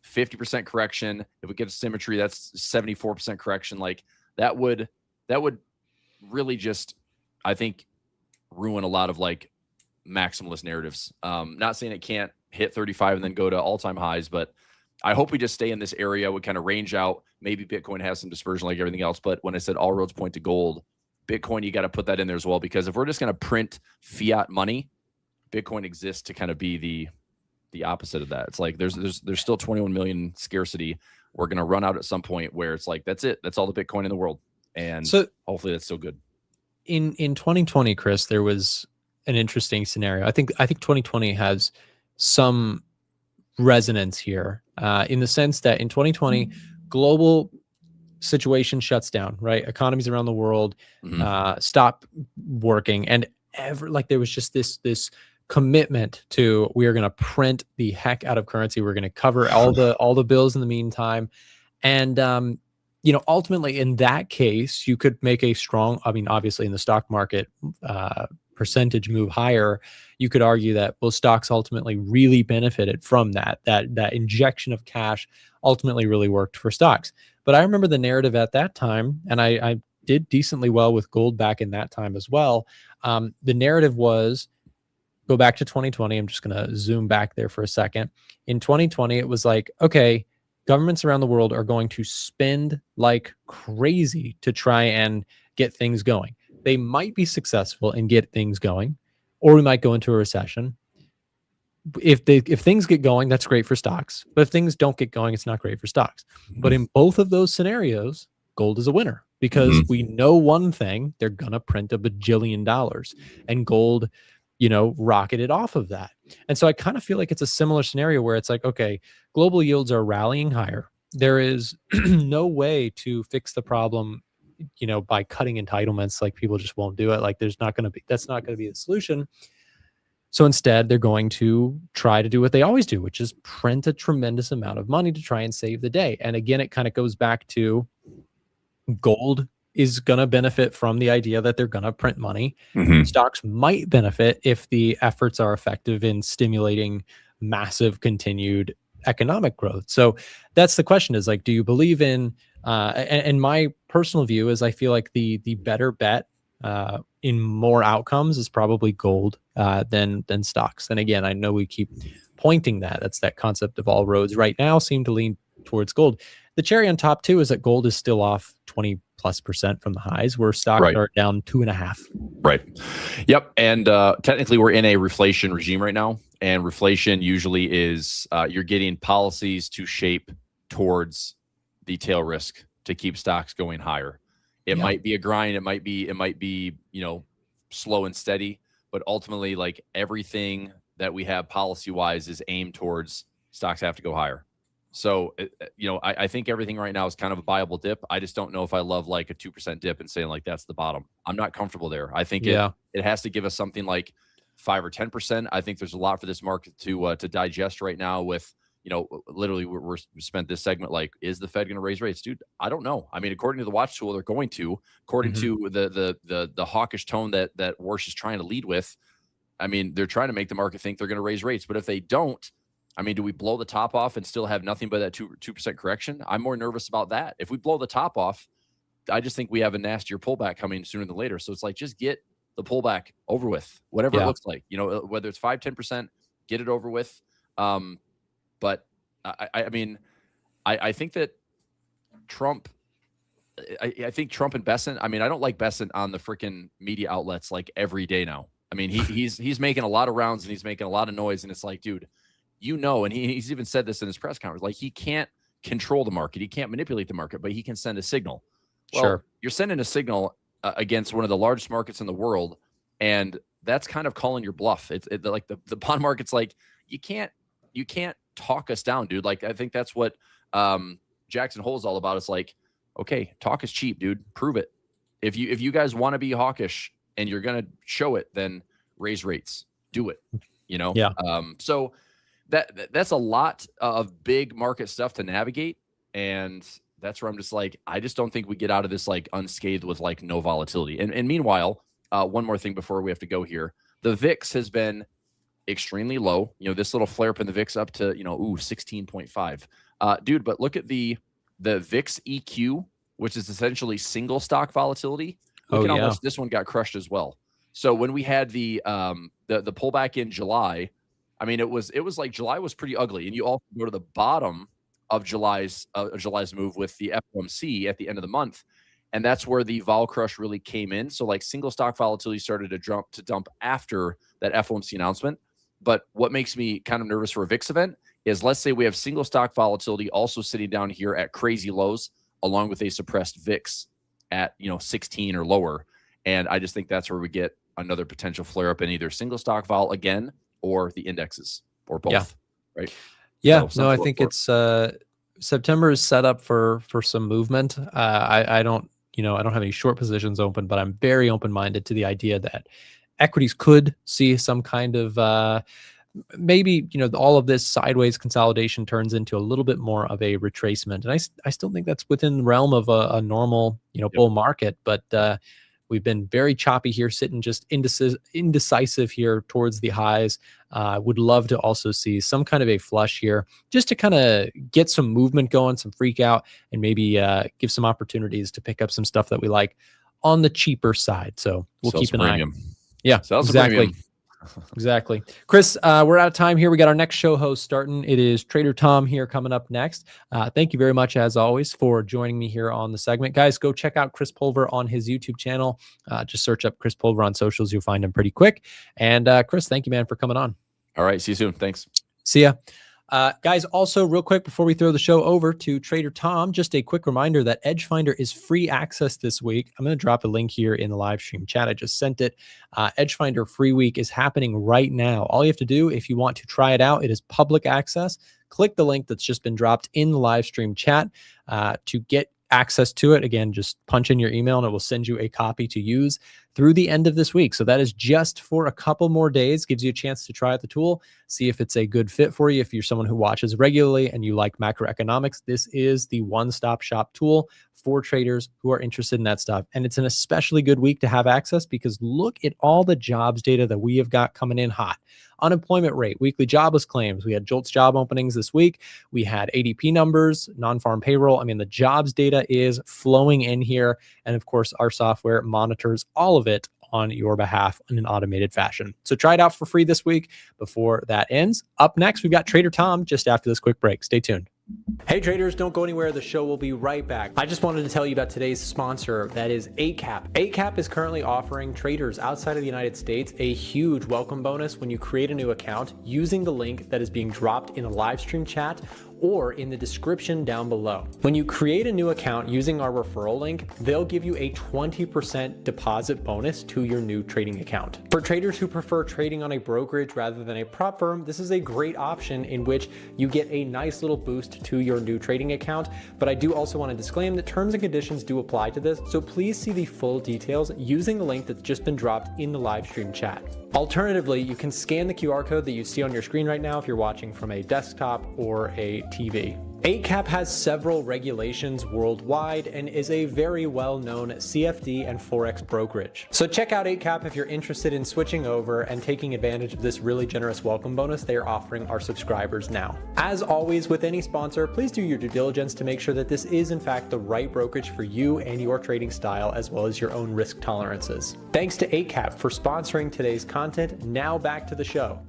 50% correction. If we get a symmetry, that's 74% correction. Like that would really just, I think, ruin a lot of like maximalist narratives. Not saying it can't hit 35 and then go to all-time highs, but I hope we just stay in this area. We kind of range out. Maybe Bitcoin has some dispersion like everything else, but when I said all roads point to gold, Bitcoin, you got to put that in there as well, because if we're just going to print fiat money, Bitcoin exists to kind of be the opposite of that. It's like there's still 21 million scarcity. We're going to run out at some point where it's like, that's it. That's all the Bitcoin in the world. And so hopefully that's still good. In 2020, Chris, there was an interesting scenario. I think 2020 has some resonance here in the sense that in 2020, global situation shuts down, right? Economies around the world stop working, and there was just this commitment to, we are going to print the heck out of currency. We're going to cover all the bills in the meantime, and ultimately in that case, you could make a strong, obviously in the stock market, percentage move higher, you could argue that, well, stocks ultimately really benefited from that injection of cash ultimately really worked for stocks. But I remember the narrative at that time, and I did decently well with gold back in that time as well. The narrative was, go back to 2020. I'm just going to zoom back there for a second. In 2020, it was like, okay, governments around the world are going to spend like crazy to try and get things going. They might be successful and get things going, or we might go into a recession. If things get going, that's great for stocks. But if things don't get going, it's not great for stocks. But in both of those scenarios, gold is a winner, because we know one thing: they're gonna print $1 bajillion, and gold, rocketed off of that. And so I kind of feel like it's a similar scenario where it's like, okay, global yields are rallying higher. There is no way to fix the problem, by cutting entitlements. Like, people just won't do it. Like, that's not going to be the solution. So instead, they're going to try to do what they always do, which is print a tremendous amount of money to try and save the day. And again, it kind of goes back to gold is going to benefit from the idea that they're going to print money. Stocks might benefit if the efforts are effective in stimulating massive continued economic growth. So that's the question, is like, do you believe in, and my personal view is, I feel like the better bet in more outcomes is probably gold than stocks. And again, I know we keep pointing that's that concept of all roads right now seem to lean towards gold. The cherry on top too is that gold is still off 20+% from the highs, where stocks are down 2.5%. Right. Yep. And technically we're in a reflation regime right now. And reflation usually is you're getting policies to shape towards the tail risk to keep stocks going higher. It might be a grind. It might be, slow and steady, but ultimately, like, everything that we have policy wise is aimed towards stocks have to go higher. So, I think everything right now is kind of a buyable dip. I just don't know if I love like a 2% dip and saying like that's the bottom. I'm not comfortable there. I think it has to give us something like 5 or 10%. I think there's a lot for this market to digest right now with, literally we spent this segment like, is the Fed going to raise rates? Dude, I don't know. I mean, according to the watch tool, they're going to, according to the hawkish tone that Warsh is trying to lead with, I mean, they're trying to make the market think they're going to raise rates. But if they don't, I mean, do we blow the top off and still have nothing but that 2% correction? I'm more nervous about that. If we blow the top off, I just think we have a nastier pullback coming sooner than later. So it's like, just get the pullback over with, whatever it looks like, you know, whether it's 5-10%, get it over with. But I mean, I think that Trump, I think Trump and Bessent, I mean, I don't like Bessent on the freaking media outlets like every day now. I mean, he's making a lot of rounds and he's making a lot of noise. And it's like, dude, you know, and he's even said this in his press conference, like he can't control the market. He can't manipulate the market, but he can send a signal. Well, Sure. You're sending a signal against one of the largest markets in the world. And that's kind of calling your bluff. It's like the bond market's like, you can't talk us down, dude. Like, I think that's what Jackson Hole is all about. It's like, okay, talk is cheap, dude. Prove it. If you guys want to be hawkish and you're going to show it, then raise rates. Do it. You know? Yeah. So that's a lot of big market stuff to navigate. And that's where I'm just like, I just don't think we get out of this like unscathed with like no volatility. And meanwhile, one more thing before we have to go here. The VIX has been extremely low. You know, this little flare up in the VIX up to, 16.5. Dude, but look at the VIX EQ, which is essentially single stock volatility. Look at how much this one got crushed as well. So when we had the pullback in July, I mean, it was like July was pretty ugly. And you also go to the bottom of July's move with the FOMC at the end of the month. And that's where the vol crush really came in. So like single stock volatility started to dump after that FOMC announcement. But what makes me kind of nervous for a VIX event is, let's say we have single stock volatility also sitting down here at crazy lows, along with a suppressed VIX at 16 or lower. And I just think that's where we get another potential flare up in either single stock vol again or the indexes or both. Right. Yeah. So I think it's September is set up for some movement. I don't have any short positions open, but I'm very open-minded to the idea that equities could see some kind of maybe, all of this sideways consolidation turns into a little bit more of a retracement. And I still think that's within the realm of a normal, bull market, but we've been very choppy here, sitting just indecisive here towards the highs. Would love to also see some kind of a flush here just to kind of get some movement going, some freak out, and maybe give some opportunities to pick up some stuff that we like on the cheaper side. So we'll keep an eye. Yeah, exactly. Exactly. Chris, we're out of time here. We got our next show host starting. It is Trader Tom here coming up next. Thank you very much, as always, for joining me here on the segment. Guys, go check out Chris Pulver on his YouTube channel. Just search up Chris Pulver on socials. You'll find him pretty quick. And Chris, thank you, man, for coming on. All right. See you soon. Thanks. See ya. Guys, also real quick before we throw the show over to Trader Tom, just a quick reminder that Edge Finder is free access this week. I'm going to drop a link here in the live stream chat. I just sent it. Edge Finder free week is happening right now. All you have to do if you want to try it out, it is public access. Click the link that's just been dropped in the live stream chat to get access to it. Again, just punch in your email and it will send you a copy to use through the end of this week. So that is just for a couple more days, gives you a chance to try out the tool, see if it's a good fit for you. If you're someone who watches regularly and you like macroeconomics, this is the one-stop shop tool for traders who are interested in that stuff. And it's an especially good week to have access because look at all the jobs data that we have got coming in hot. Unemployment rate, weekly jobless claims. We had JOLTS job openings this week. We had ADP numbers, non-farm payroll. I mean, the jobs data is flowing in here. And of course, our software monitors all of it on your behalf in an automated fashion. So try it out for free this week before that ends. Up next, we've got Trader Tom just after this quick break. Stay tuned. Hey traders, don't go anywhere. The show will be right back. I just wanted to tell you about today's sponsor, that is 8cap. 8cap is currently offering traders outside of the United States a huge welcome bonus when you create a new account using the link that is being dropped in the live stream chat or in the description down below. When you create a new account using our referral link, they'll give you a 20% deposit bonus to your new trading account. For traders who prefer trading on a brokerage rather than a prop firm, this is a great option in which you get a nice little boost to your new trading account. But I do also want to disclaim that terms and conditions do apply to this, so please see the full details using the link that's just been dropped in the live stream chat. Alternatively, you can scan the QR code that you see on your screen right now if you're watching from a desktop or a TV. 8cap has several regulations worldwide and is a very well-known CFD and Forex brokerage. So check out 8cap if you're interested in switching over and taking advantage of this really generous welcome bonus they are offering our subscribers now. As always with any sponsor, please do your due diligence to make sure that this is in fact the right brokerage for you and your trading style as well as your own risk tolerances. Thanks to 8cap for sponsoring today's content. Now back to the show.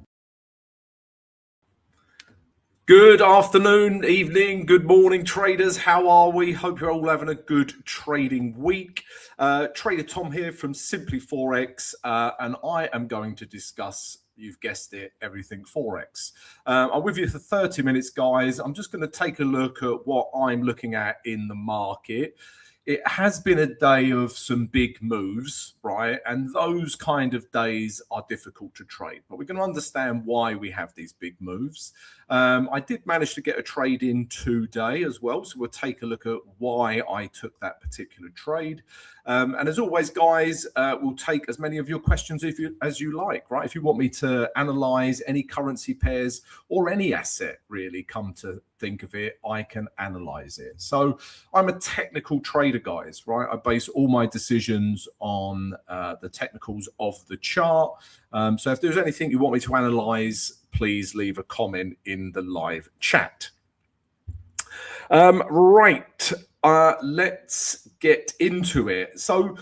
Good afternoon, evening, good morning, traders. How are we? Hope you're all having a good trading week. Trader Tom here from Simply Forex, and I am going to discuss, you've guessed it, everything Forex. I'm with you for 30 minutes, guys. I'm just going to take a look at what I'm looking at in the market. It has been a day of some big moves, right? And those kind of days are difficult to trade. But we're going to understand why we have these big moves. I did manage to get a trade in today as well. So we'll take a look at why I took that particular trade. And as always, guys, we'll take as many of your questions as you like, right? If you want me to analyze any currency pairs or any asset, really, come to think of it, I can analyze it. So I'm a technical trader, guys, right? I base all my decisions on the technicals of the chart. So if there's anything you want me to analyze, please leave a comment in the live chat. Right, let's get into it. So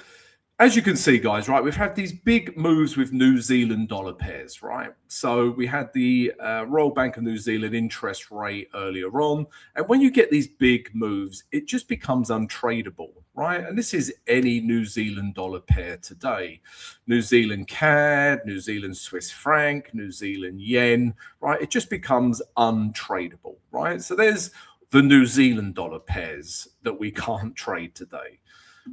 as you can see, guys, right, we've had these big moves with New Zealand dollar pairs, right? So we had the Royal Bank of New Zealand interest rate earlier on. And when you get these big moves, it just becomes untradeable, right? And this is any New Zealand dollar pair today. New Zealand CAD, New Zealand Swiss franc, New Zealand yen, right? It just becomes untradeable, right? So there's the New Zealand dollar pairs that we can't trade today.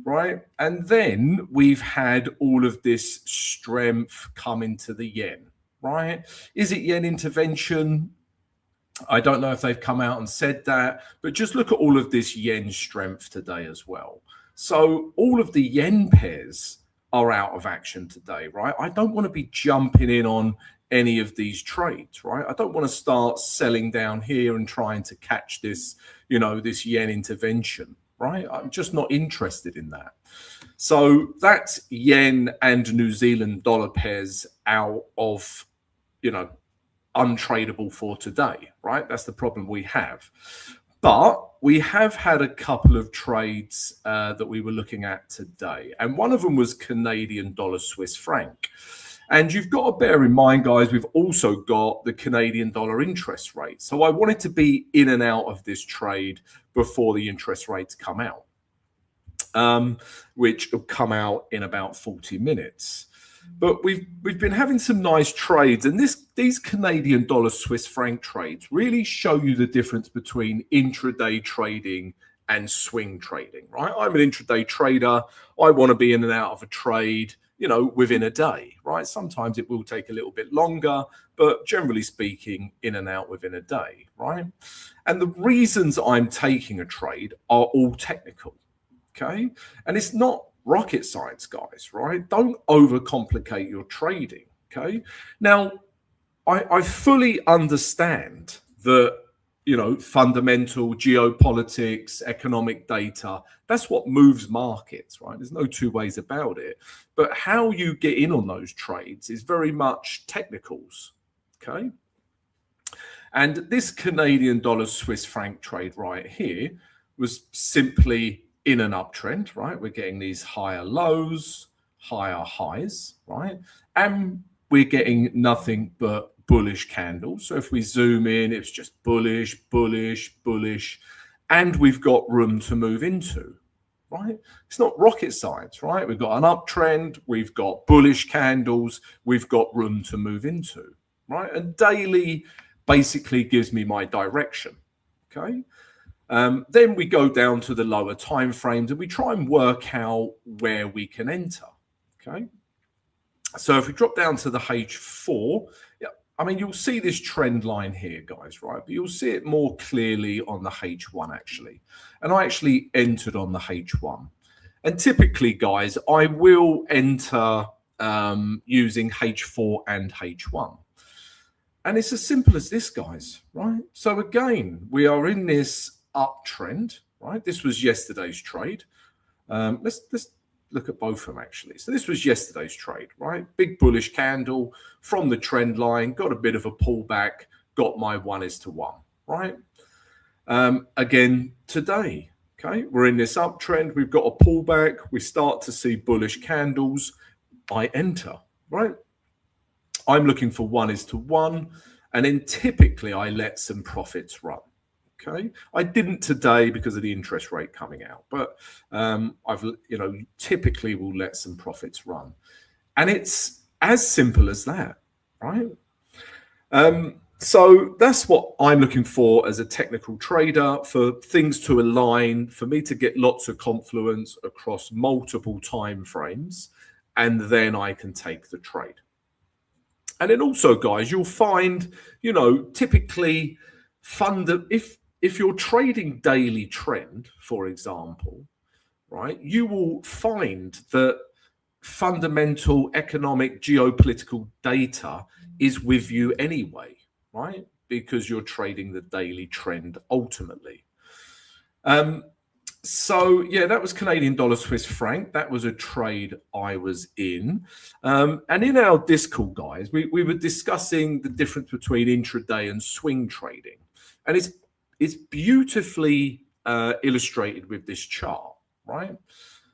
Right. And then we've had all of this strength come into the yen. Right. Is it yen intervention? I don't know if they've come out and said that, but just look at all of this yen strength today as well. So all of the yen pairs are out of action today. Right. I don't want to be jumping in on any of these trades. Right. I don't want to start selling down here and trying to catch this, you know, this yen intervention. Right, I'm just not interested in that. So that's yen and New Zealand dollar pairs out of, you know, untradeable for today. Right, that's the problem we have. But we have had a couple of trades that we were looking at today, and one of them was Canadian dollar Swiss franc. And you've got to bear in mind, guys, we've also got the Canadian dollar interest rate. So I wanted to be in and out of this trade before the interest rates come out, which will come out in about 40 minutes. But we've been having some nice trades, and these Canadian dollar Swiss franc trades really show you the difference between intraday trading and swing trading, right? I'm an intraday trader. I want to be in and out of a trade, you know, within a day, right? Sometimes it will take a little bit longer, but generally speaking, in and out within a day, right? And the reasons I'm taking a trade are all technical, okay? And it's not rocket science, guys, right? Don't overcomplicate your trading, okay? Now, I fully understand that, you know, fundamental geopolitics, economic data, that's what moves markets, right? There's no two ways about it. But how you get in on those trades is very much technicals, okay? And this Canadian dollar Swiss franc trade right here was simply in an uptrend, right? We're getting these higher lows, higher highs, right? And we're getting nothing but bullish candles. So if we zoom in, it's just bullish, bullish, bullish, and we've got room to move into, right? It's not rocket science, right? We've got an uptrend, we've got bullish candles, we've got room to move into, right? And daily basically gives me my direction, okay? Then we go down to the lower time frames and we try and work out where we can enter, okay? So if we drop down to the H4, yeah, I mean, you'll see this trend line here, guys, right? But you'll see it more clearly on the H1, actually. And I actually entered on the H1. And typically, guys, I will enter using H4 and H1. And it's as simple as this, guys, right? So again, we are in this uptrend, right? This was yesterday's trade. Let's look at both of them, actually. So this was yesterday's trade, right? Big bullish candle from the trend line, got a bit of a pullback, got my 1:1, right? Again, today, okay, we're in this uptrend. We've got a pullback. We start to see bullish candles. I enter, right? I'm looking for 1:1, and then typically I let some profits run. Okay, I didn't today because of the interest rate coming out, but I've typically will let some profits run, and it's as simple as that, right? So that's what I'm looking for as a technical trader, for things to align, for me to get lots of confluence across multiple time frames, and then I can take the trade. And then also, guys, you'll find, typically if you're trading daily trend, for example, right, you will find that fundamental economic geopolitical data is with you anyway, right? Because you're trading the daily trend ultimately. So yeah, that was Canadian dollar Swiss franc. That was a trade I was in. And in our Discord, guys, we were discussing the difference between intraday and swing trading. And it's beautifully illustrated with this chart, right?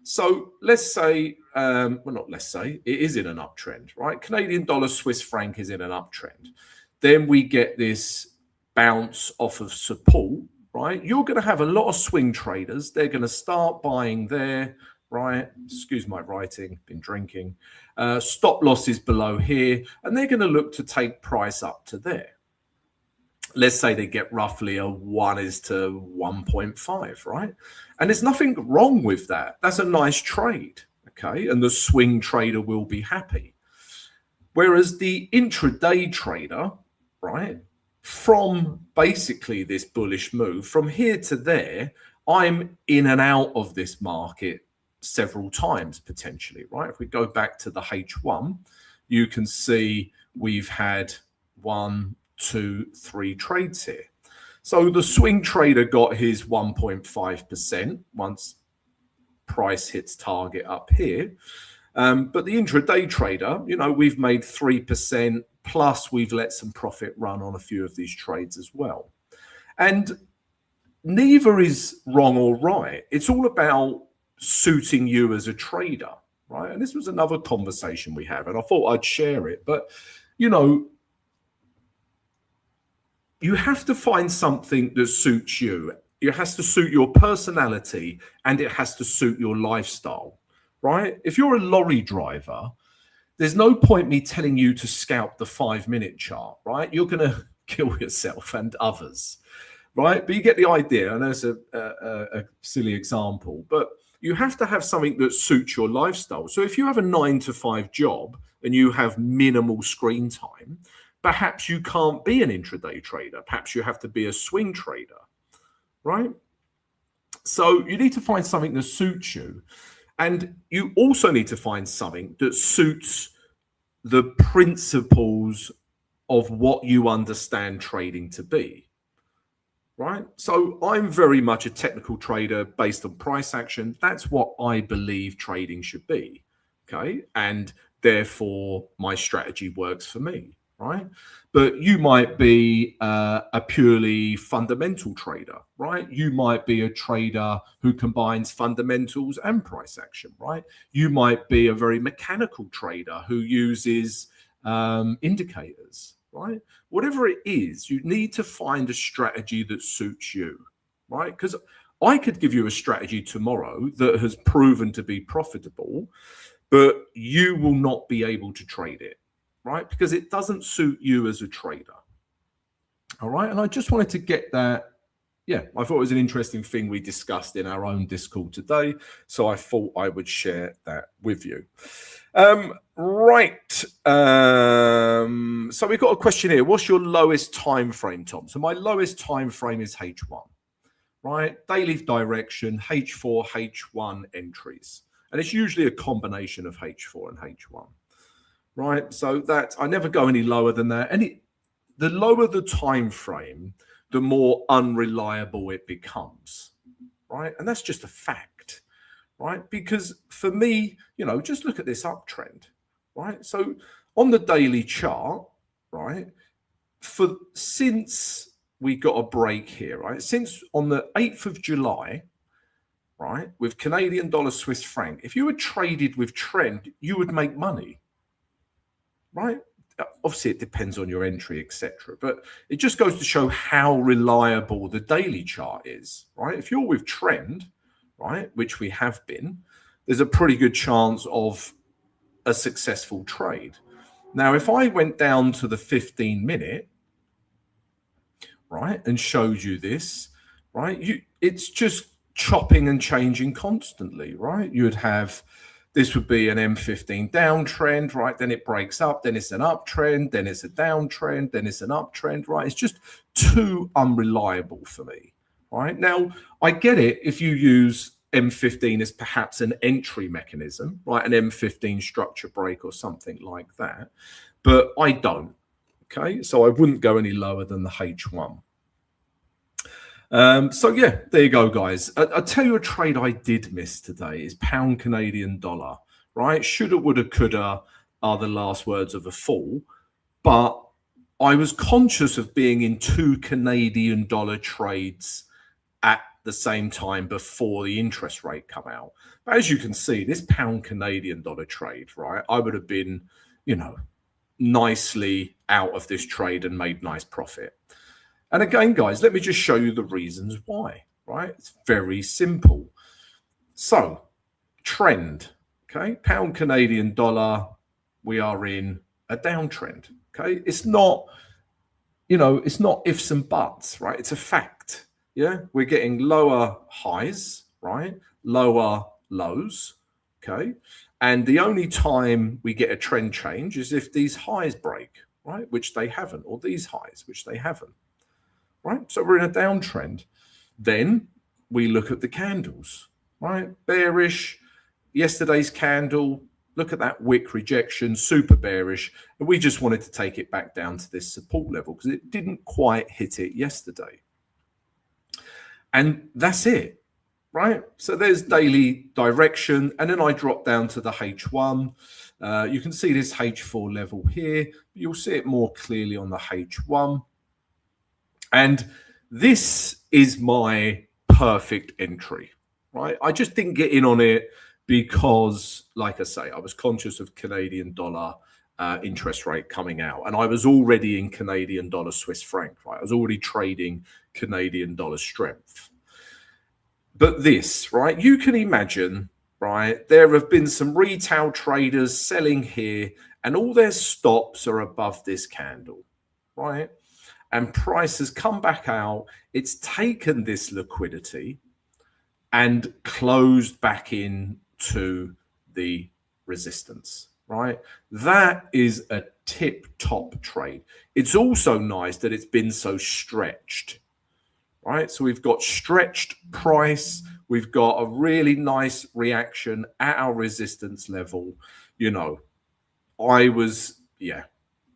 So let's say, it is in an uptrend, right? Canadian dollar Swiss franc is in an uptrend. Then we get this bounce off of support, right? You're going to have a lot of swing traders. They're going to start buying there, right? Excuse my writing, been drinking. Stop losses below here, and they're going to look to take price up to there. Let's say they get roughly a 1:1.5, right? And there's nothing wrong with that. That's a nice trade, okay? And the swing trader will be happy. Whereas the intraday trader, right, from basically this bullish move, from here to there, I'm in and out of this market several times potentially, right? If we go back to the H1, you can see we've had 1, 2, 3 trades here. So the swing trader got his 1.5% once price hits target up here. But the intraday trader, we've made 3%, plus we've let some profit run on a few of these trades as well. And neither is wrong or right. It's all about suiting you as a trader, right? And this was another conversation we had, and I thought I'd share it. But, you have to find something that suits you. It has to suit your personality, and it has to suit your lifestyle, right? If you're a lorry driver, there's no point me telling you to scalp the 5-minute chart, right? You're going to kill yourself and others, right? But you get the idea. I know it's a silly example, but you have to have something that suits your lifestyle. So if you have a 9-to-5 job and you have minimal screen time, perhaps you can't be an intraday trader. Perhaps you have to be a swing trader, right? So you need to find something that suits you. And you also need to find something that suits the principles of what you understand trading to be, right? So I'm very much a technical trader based on price action. That's what I believe trading should be, okay? And therefore, my strategy works for me, right? But you might be a purely fundamental trader, right? You might be a trader who combines fundamentals and price action, right? You might be a very mechanical trader who uses indicators, right? Whatever it is, you need to find a strategy that suits you, right? Because I could give you a strategy tomorrow that has proven to be profitable, but you will not be able to trade it, right? Because it doesn't suit you as a trader. All right. And I just wanted to get that. Yeah, I thought it was an interesting thing we discussed in our own Discord today. So I thought I would share that with you. Right. So we've got a question here. What's your lowest time frame, Tom? So my lowest time frame is H1, right? Daily direction, H4, H1 entries. And it's usually a combination of H4 and H1. Right, so that I never go any lower than that. And the lower the time frame, the more unreliable it becomes, right? And that's just a fact, right? Because for me, you know, just look at this uptrend, right? So on the daily chart, right, since we got a break here, right, since on the 8th of July, right, with Canadian dollar, Swiss franc, if you were traded with trend, you would make money, right? Obviously, it depends on your entry, etc. But it just goes to show how reliable the daily chart is, right? If you're with trend, right, which we have been, there's a pretty good chance of a successful trade. Now, if I went down to the 15-minute, right, and showed you this, right, it's just chopping and changing constantly, right? You would have, this would be an M15 downtrend, right? Then it breaks up, then it's an uptrend, then it's a downtrend, then it's an uptrend, right? It's just too unreliable for me, right? Now, I get it if you use M15 as perhaps an entry mechanism, right? An M15 structure break or something like that, but I don't, okay? So I wouldn't go any lower than the H1. So yeah, there you go, guys. I'll tell you a trade I did miss today is pound Canadian dollar, right? Shoulda, woulda, coulda are the last words of a fool, but I was conscious of being in 2 Canadian dollar trades at the same time before the interest rate come out. But as you can see, this pound Canadian dollar trade, right, I would have been, you know, nicely out of this trade and made nice profit. And again, guys, let me just show you the reasons why, right? It's very simple. So, trend, okay? Pound Canadian dollar, we are in a downtrend, okay? It's not, you know, it's not ifs and buts, right? It's a fact, yeah? We're getting lower highs, right? Lower lows, okay? And the only time we get a trend change is if these highs break, right? Which they haven't, or these highs, which they haven't. Right, so we're in a downtrend. Then we look at the candles, right? Bearish, yesterday's candle, look at that wick rejection, super bearish. And we just wanted to take it back down to this support level because it didn't quite hit it yesterday. And that's it, right? So there's daily direction. And then I drop down to the H1. You can see this H4 level here. You'll see it more clearly on the H1. And this is my perfect entry, right? I just didn't get in on it because, like I say, I was conscious of Canadian dollar interest rate coming out. And I was already in Canadian dollar Swiss franc, right? I was already trading Canadian dollar strength. But this, right, you can imagine, right, there have been some retail traders selling here and all their stops are above this candle, right? And price has come back out. It's taken this liquidity and closed back into the resistance, right? That is a tip-top trade. It's also nice that it's been so stretched, right? So we've got stretched price. We've got a really nice reaction at our resistance level. You know, I was, yeah,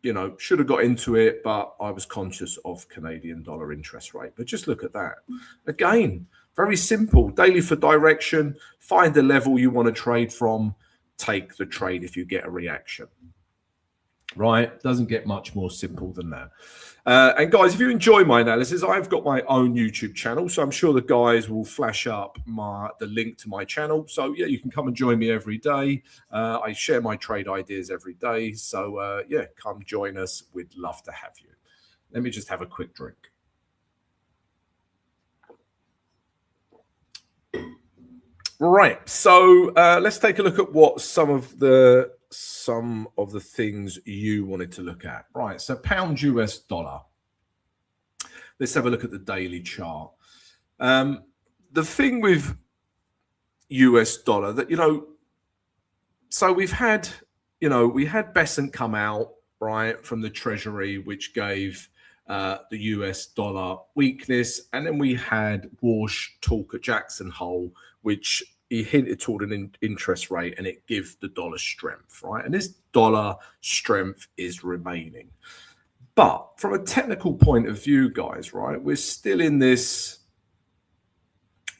you know, should have got into it, but I was conscious of Canadian dollar interest rate. But just look at that. Again, very simple. Daily for direction. Find the level you want to trade from. Take the trade if you get a reaction. Right? Doesn't get much more simple than that. And guys, if you enjoy my analysis, I've got my own YouTube channel. So I'm sure the guys will flash up the link to my channel. So yeah, you can come and join me every day. I share my trade ideas every day. So yeah, come join us. We'd love to have you. Let me just have a quick drink. Right. So let's take a look at what some of the things you wanted to look at. Right. So pound US dollar. Let's have a look at the daily chart. The thing with US dollar that, you know, so we've had, you know, we had Besant come out, right, from the Treasury, which gave the US dollar weakness. And then we had Walsh talk at Jackson Hole, which he hinted toward an interest rate and it gives the dollar strength, right? And this dollar strength is remaining. But from a technical point of view, guys, right, we're still in this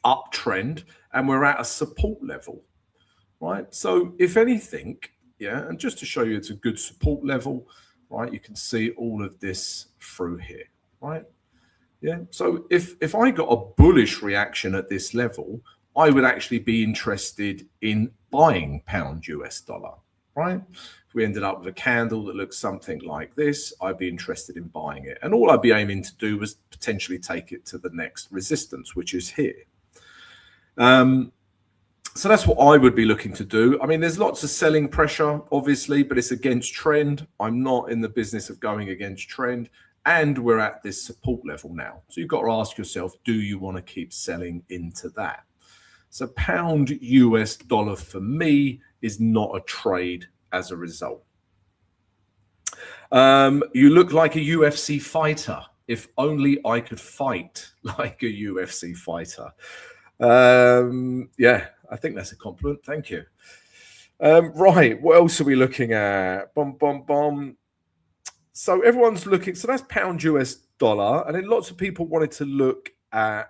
uptrend and we're at a support level, right? So if anything, yeah, and just to show you it's a good support level, right, you can see all of this through here, right? Yeah, so if I got a bullish reaction at this level, I would actually be interested in buying pound US dollar, right? If we ended up with a candle that looks something like this, I'd be interested in buying it. And all I'd be aiming to do was potentially take it to the next resistance, which is here. So that's what I would be looking to do. I mean, there's lots of selling pressure, obviously, but it's against trend. I'm not in the business of going against trend. And we're at this support level now. So you've got to ask yourself, do you want to keep selling into that? So pound US dollar for me is not a trade as a result. You look like a UFC fighter. If only I could fight like a UFC fighter. Yeah, I think that's a compliment. Thank you. Right, what else are we looking at? So everyone's looking, so that's pound US dollar. And then lots of people wanted to look at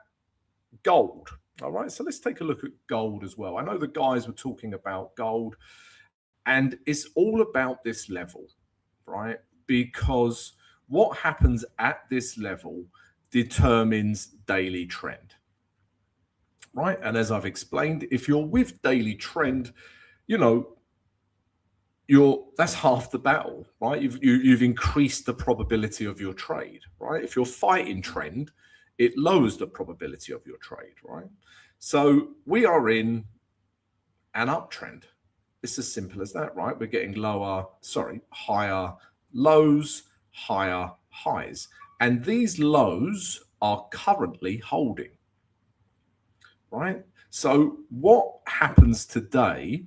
gold. All right, so let's take a look at gold as well. I know the guys were talking about gold, and it's all about this level, right? Because what happens at this level determines daily trend, right? And as I've explained, if you're with daily trend, you know, that's half the battle, right? You've increased the probability of your trade, right? If you're fighting trend, it lowers the probability of your trade, right? So we are in an uptrend. It's as simple as that, right? We're getting higher lows, higher highs. And these lows are currently holding, right? So what happens today,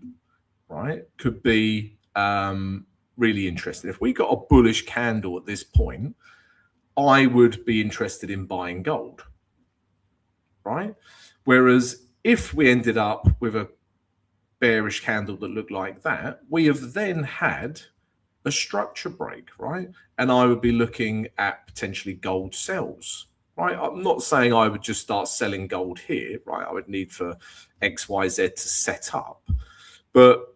right, could be really interesting. If we got a bullish candle at this point, I would be interested in buying gold, right? Whereas if we ended up with a bearish candle that looked like that, we have then had a structure break, right? And I would be looking at potentially gold sells, right? I'm not saying I would just start selling gold here, right? I would need for XYZ to set up. But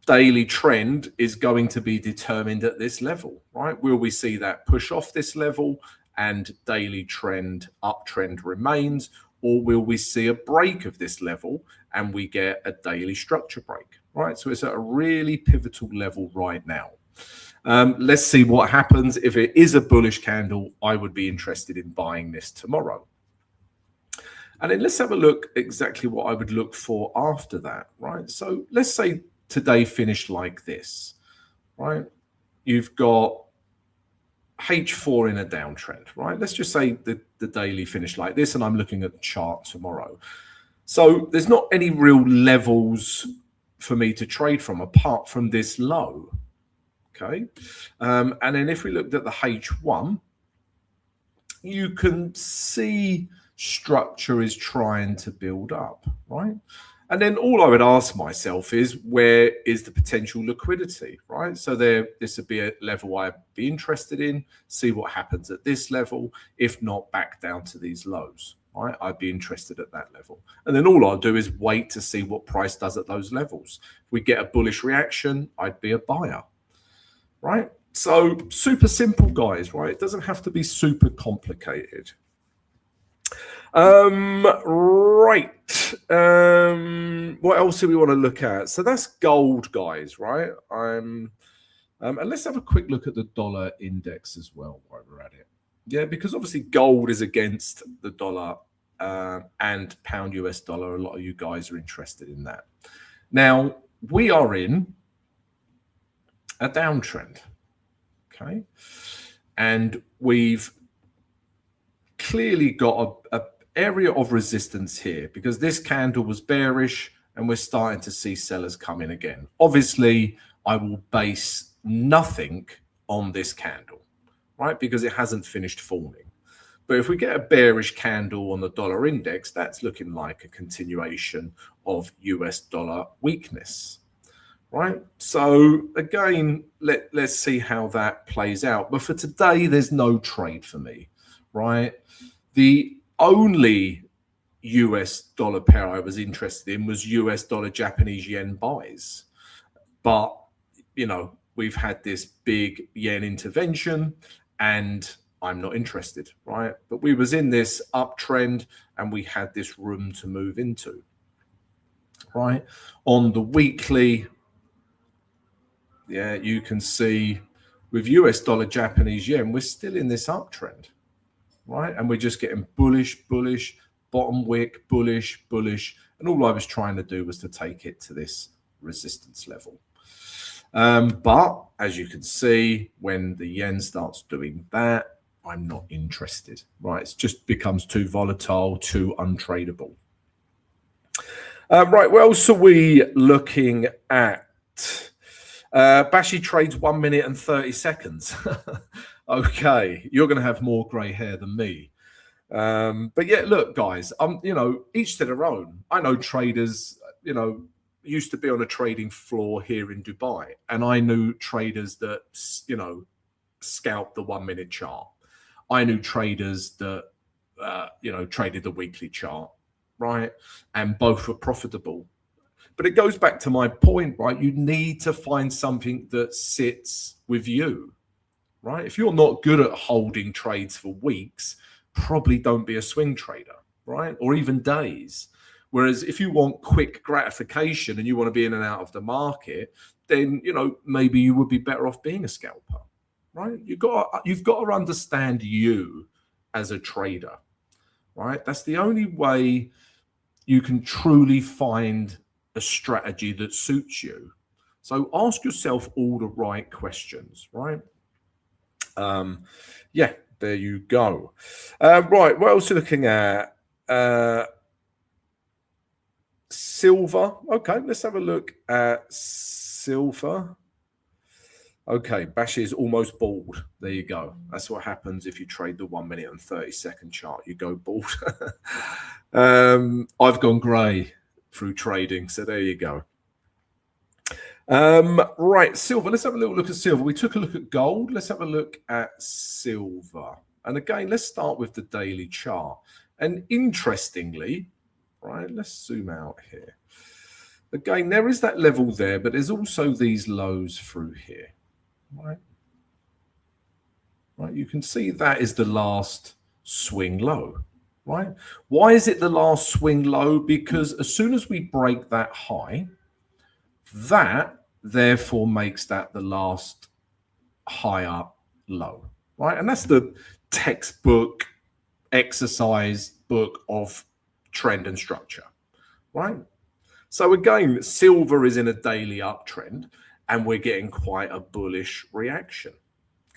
daily trend is going to be determined at this level, right? Will we see that push off this level and daily trend uptrend remains, or will we see a break of this level and we get a daily structure break, right? So it's at a really pivotal level right now. Let's see what happens. If it is a bullish candle, I would be interested in buying this tomorrow. And then let's have a look exactly what I would look for after that, right? So let's say today finished like this, right? You've got H4 in a downtrend, right? Let's just say the daily finished like this, and I'm looking at the chart tomorrow. So there's not any real levels for me to trade from apart from this low, okay? And then if we looked at the H1, you can see structure is trying to build up, right? And then all I would ask myself is, where is the potential liquidity, right? So this would be a level I'd be interested in, see what happens at this level. If not, back down to these lows, right? I'd be interested at that level. And then all I'll do is wait to see what price does at those levels. If we get a bullish reaction, I'd be a buyer, right? So super simple, guys, right? It doesn't have to be super complicated. Right. What else do we want to look at? So that's gold, guys, right? And let's have a quick look at the dollar index as well while we're at it. Yeah, because obviously gold is against the dollar and pound US dollar. A lot of you guys are interested in that. Now, we are in a downtrend, okay? And we've clearly got a area of resistance here because this candle was bearish and we're starting to see sellers come in again. Obviously, I will base nothing on this candle, right? Because it hasn't finished falling. But if we get a bearish candle on the dollar index, that's looking like a continuation of US dollar weakness, right? So again, let's see how that plays out. But for today, there's no trade for me, right? The only US dollar pair I was interested in was US dollar Japanese yen buys. But, you know, we've had this big yen intervention and I'm not interested, right? But we was in this uptrend and we had this room to move into, right? On the weekly, yeah, you can see with US dollar Japanese yen, we're still in this uptrend, right? And we're just getting bullish, bullish, bottom wick, bullish, bullish. And all I was trying to do was to take it to this resistance level. But as you can see, when the yen starts doing that, I'm not interested, right? It just becomes too volatile, too untradeable. Right, what else are we looking at? Bashi trades 1 minute and 30 seconds. Okay, you're going to have more grey hair than me. But yeah, look, guys, you know, each to their own. I know traders, you know, used to be on a trading floor here in Dubai, and I knew traders that, you know, scalped the 1 minute chart. I knew traders that, you know, traded the weekly chart, right? And both were profitable. But it goes back to my point, right? You need to find something that sits with you, right? If you're not good at holding trades for weeks, probably don't be a swing trader, right? Or even days. Whereas if you want quick gratification and you want to be in and out of the market, then, you know, maybe you would be better off being a scalper, right? You've got to understand you as a trader, right? That's the only way you can truly find a strategy that suits you. So ask yourself all the right questions, right? Yeah, there you go. Right, what else are you looking at? Silver. Okay, let's have a look at silver. Okay, Bashi is almost bald. There you go. That's what happens if you trade the 1 minute and 30 second chart. You go bald. I've gone grey through trading, so there you go. Right, silver. Let's have a little look at silver. We took a look at gold. Let's have a look at silver. And again, let's start with the daily chart. And interestingly, right, let's zoom out here. Again, there is that level there, but there's also these lows through here. Right, you can see that is the last swing low, right? Why is it the last swing low? Because as soon as we break that high, that therefore makes that the last higher low, right? And that's the textbook exercise book of trend and structure, right? So again, silver is in a daily uptrend and we're getting quite a bullish reaction.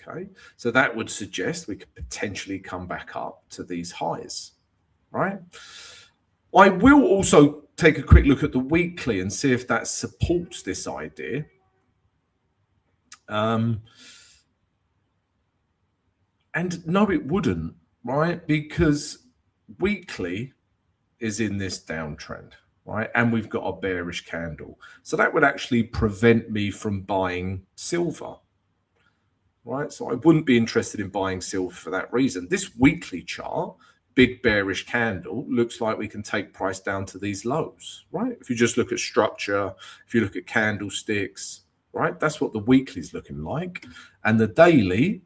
Okay, so that would suggest we could potentially come back up to these highs, right? I will also take a quick look at the weekly and see if that supports this idea. And no, it wouldn't, right? Because weekly is in this downtrend, right? And we've got a bearish candle. So that would actually prevent me from buying silver, right? So I wouldn't be interested in buying silver for that reason. This weekly chart, big bearish candle, looks like we can take price down to these lows, right? If you just look at structure, if you look at candlesticks, right? That's what the weekly is looking like. And the daily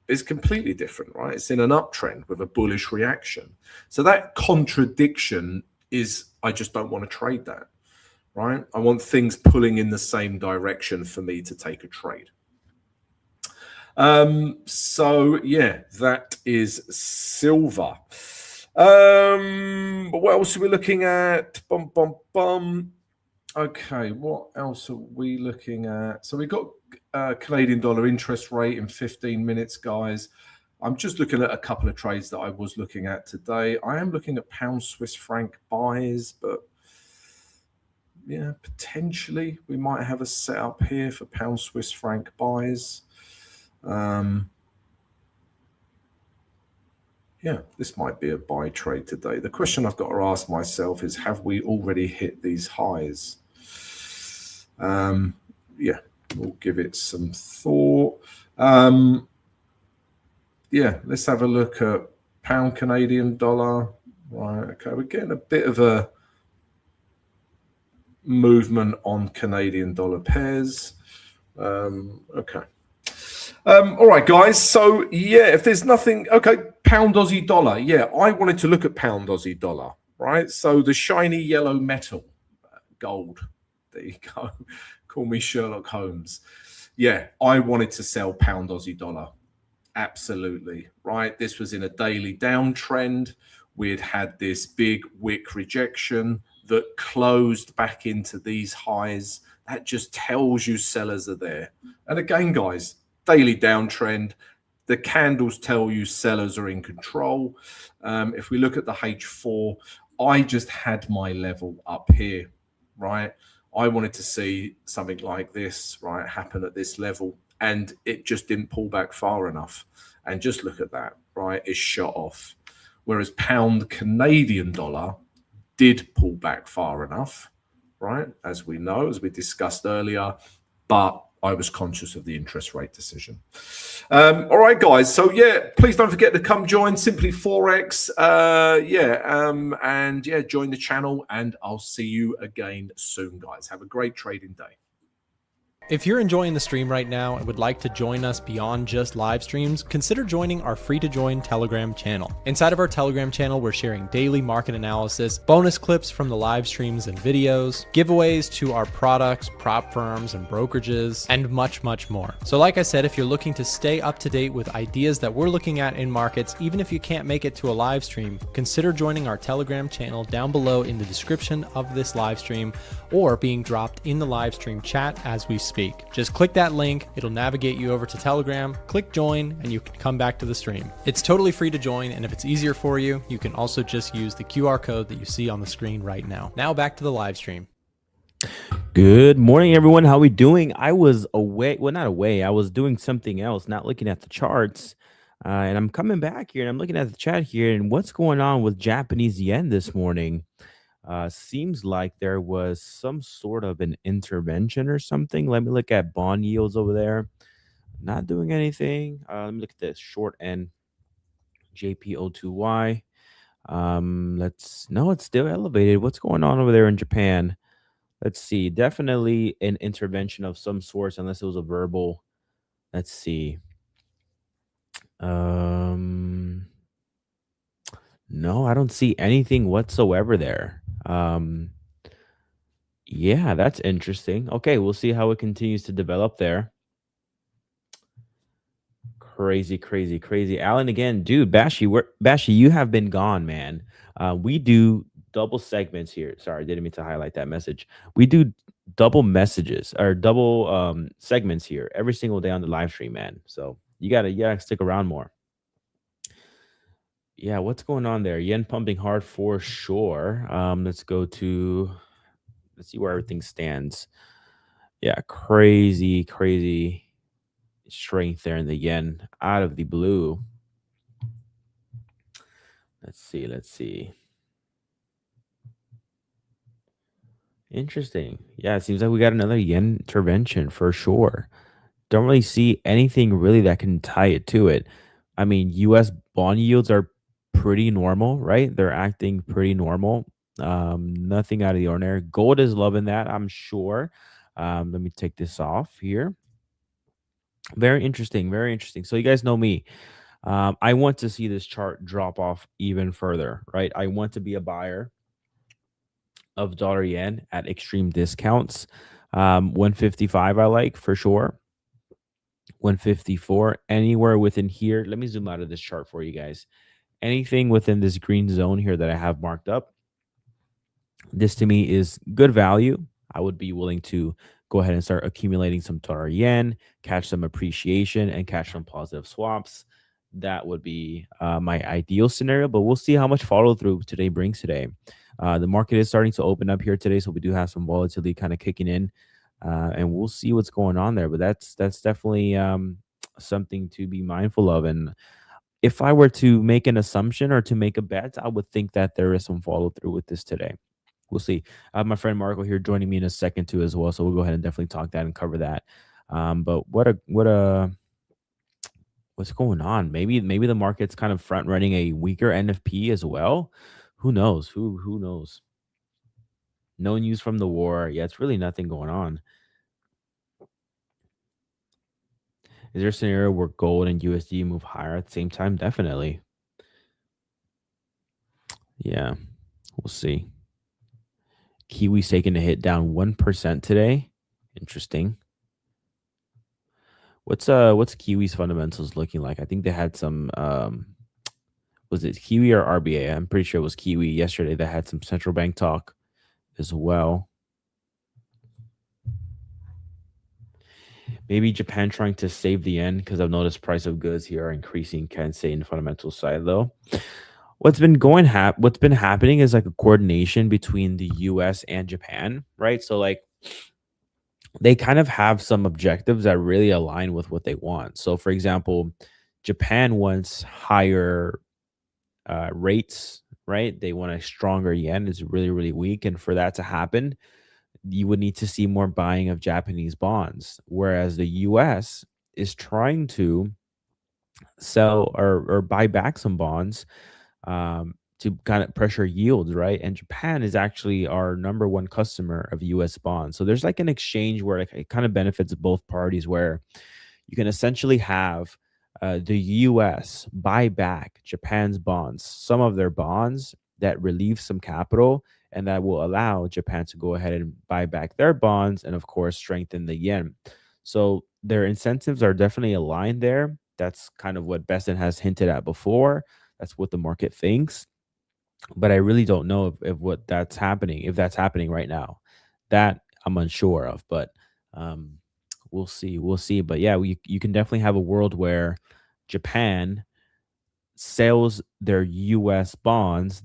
is completely different, right? It's in an uptrend with a bullish reaction. So that contradiction is, I just don't want to trade that, right? I want things pulling in the same direction for me to take a trade. So yeah, that is silver. What else are we looking at? Okay, what else are we looking at? So we got Canadian dollar interest rate in 15 minutes, guys. I'm just looking at a couple of trades that I was looking at today. I am looking at pound Swiss franc buys, but yeah, potentially we might have a setup here for pound Swiss franc buys. Yeah, this might be a buy trade today. The question I've got to ask myself is, have we already hit these highs? yeah, we'll give it some thought. Yeah, let's have a look at pound Canadian dollar. Right, okay, we're getting a bit of a movement on Canadian dollar pairs. Okay. All right, guys. So yeah, if there's nothing, okay, pound Aussie dollar. Yeah, I wanted to look at pound Aussie dollar, right? So the shiny yellow metal, gold. There you go. Call me Sherlock Holmes. Yeah, I wanted to sell pound Aussie dollar. Absolutely, right? This was in a daily downtrend. We had this big wick rejection that closed back into these highs. That just tells you sellers are there. And again, guys, daily downtrend. The candles tell you sellers are in control. If we look at the H4, I just had my level up here, right? I wanted to see something like this, right, happen at this level, and it just didn't pull back far enough. And just look at that, right? It's shot off. Whereas pound Canadian dollar did pull back far enough, right? As we know, as we discussed earlier, but I was conscious of the interest rate decision. All right, guys. So yeah, please don't forget to come join Simply Forex. And yeah, join the channel, and I'll see you again soon, guys. Have a great trading day. If you're enjoying the stream right now and would like to join us beyond just live streams, consider joining our free-to-join Telegram channel. Inside of our Telegram channel, we're sharing daily market analysis, bonus clips from the live streams and videos, giveaways to our products, prop firms, and brokerages, and much, much more. So like I said, if you're looking to stay up to date with ideas that we're looking at in markets, even if you can't make it to a live stream, consider joining our Telegram channel down below in the description of this live stream, or being dropped in the live stream chat as we speak. Just click that link, it'll navigate you over to Telegram, click join, and you can come back to the stream. It's totally free to join, and if it's easier for you, you can also just use the QR code that you see on the screen right now. Now back to the live stream. Good morning, everyone. How we doing? I was away. Well, not away. I was doing something else, not looking at the charts. And I'm coming back here, and I'm looking at the chat here, and what's going on with Japanese yen this morning? Seems like there was some sort of an intervention or something. Let me look at bond yields over there. Not doing anything. Let me look at this short end JPO2Y. No, it's still elevated. What's going on over there in Japan? Let's see. Definitely an intervention of some sort, unless it was a verbal. Let's see. No, I don't see anything whatsoever there. Yeah, that's interesting. Okay, we'll see how it continues to develop there. Crazy. Alan again, dude. Bashi, you have been gone, man. We do double segments here. Sorry, I didn't mean to highlight that message. We do double messages or double segments here every single day on the live stream, man. So you gotta stick around more. Yeah, what's going on there? Yen pumping hard for sure. Let's see where everything stands. Yeah, crazy strength there in the yen out of the blue. Let's see. Interesting. Yeah, it seems like we got another yen intervention for sure. Don't really see anything really that can tie it to it. I mean, US bond yields are pretty normal, right? They're acting pretty normal. Nothing out of the ordinary. Gold is loving that, I'm sure. Let me take this off here. Very interesting. So you guys know me. I want to see this chart drop off even further, right? I want to be a buyer of dollar yen at extreme discounts. 155 I like for sure. 154, anywhere within here. Let me zoom out of this chart for you guys. Anything within this green zone here that I have marked up, this to me is good value. I would be willing to go ahead and start accumulating some dollar yen, catch some appreciation, and catch some positive swaps. That would be my ideal scenario, but we'll see how much follow through today brings today. The market is starting to open up here today, so we do have some volatility kind of kicking in, and we'll see what's going on there. But that's definitely something to be mindful of. And if I were to make an assumption or to make a bet, I would think that there is some follow through with this today. we'll see. I have my friend Marco here joining me in a second too as well, so we'll go ahead and definitely talk that and cover that. But what's going on? Maybe the market's kind of front running a weaker NFP as well. Who knows? Who knows? No news from the war. Yeah, it's really nothing going on. Is there a scenario where gold and USD move higher at the same time? Definitely. Yeah, we'll see. Kiwi's taking a hit down 1% today. Interesting. What's Kiwi's fundamentals looking like? I think they had some was it Kiwi or RBA? I'm pretty sure it was Kiwi yesterday that had some central bank talk as well. Maybe Japan trying to save the yen, because I've noticed price of goods here are increasing. Can't say in the fundamental side though. What's been happening is like a coordination between the US and Japan, right? So like they kind of have some objectives that really align with what they want. So for example, Japan wants higher rates, right? They want a stronger yen. It's really, really weak. And for that to happen, you would need to see more buying of Japanese bonds. Whereas the US is trying to sell or buy back some bonds to kind of pressure yields, right? And Japan is actually our number one customer of US bonds. So there's like an exchange where it kind of benefits both parties, where you can essentially have the US buy back Japan's bonds, some of their bonds that relieve some capital, and that will allow Japan to go ahead and buy back their bonds and, of course, strengthen the yen. So their incentives are definitely aligned there. That's kind of what Besson has hinted at before. That's what the market thinks. But I really don't know if that's happening right now. That I'm unsure of, but we'll see. But yeah, you can definitely have a world where Japan sells their US bonds,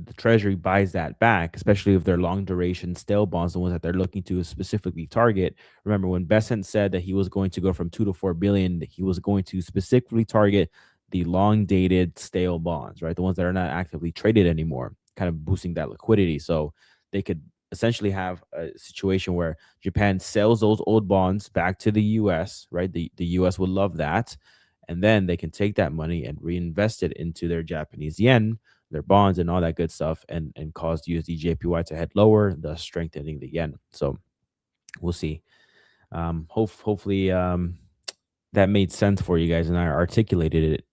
the treasury buys that back, especially if they're long duration stale bonds, the ones that they're looking to specifically target. Remember when Besant said that he was going to go from 2 to 4 billion, that he was going to specifically target the long dated stale bonds, right? The ones that are not actively traded anymore, kind of boosting that liquidity. So they could essentially have a situation where Japan sells those old bonds back to the US, right? The US would love that. And then they can take that money and reinvest it into their Japanese yen, their bonds, and all that good stuff, and cause USD JPY to head lower, thus strengthening the yen. So we'll see. Hopefully that made sense for you guys, and I articulated it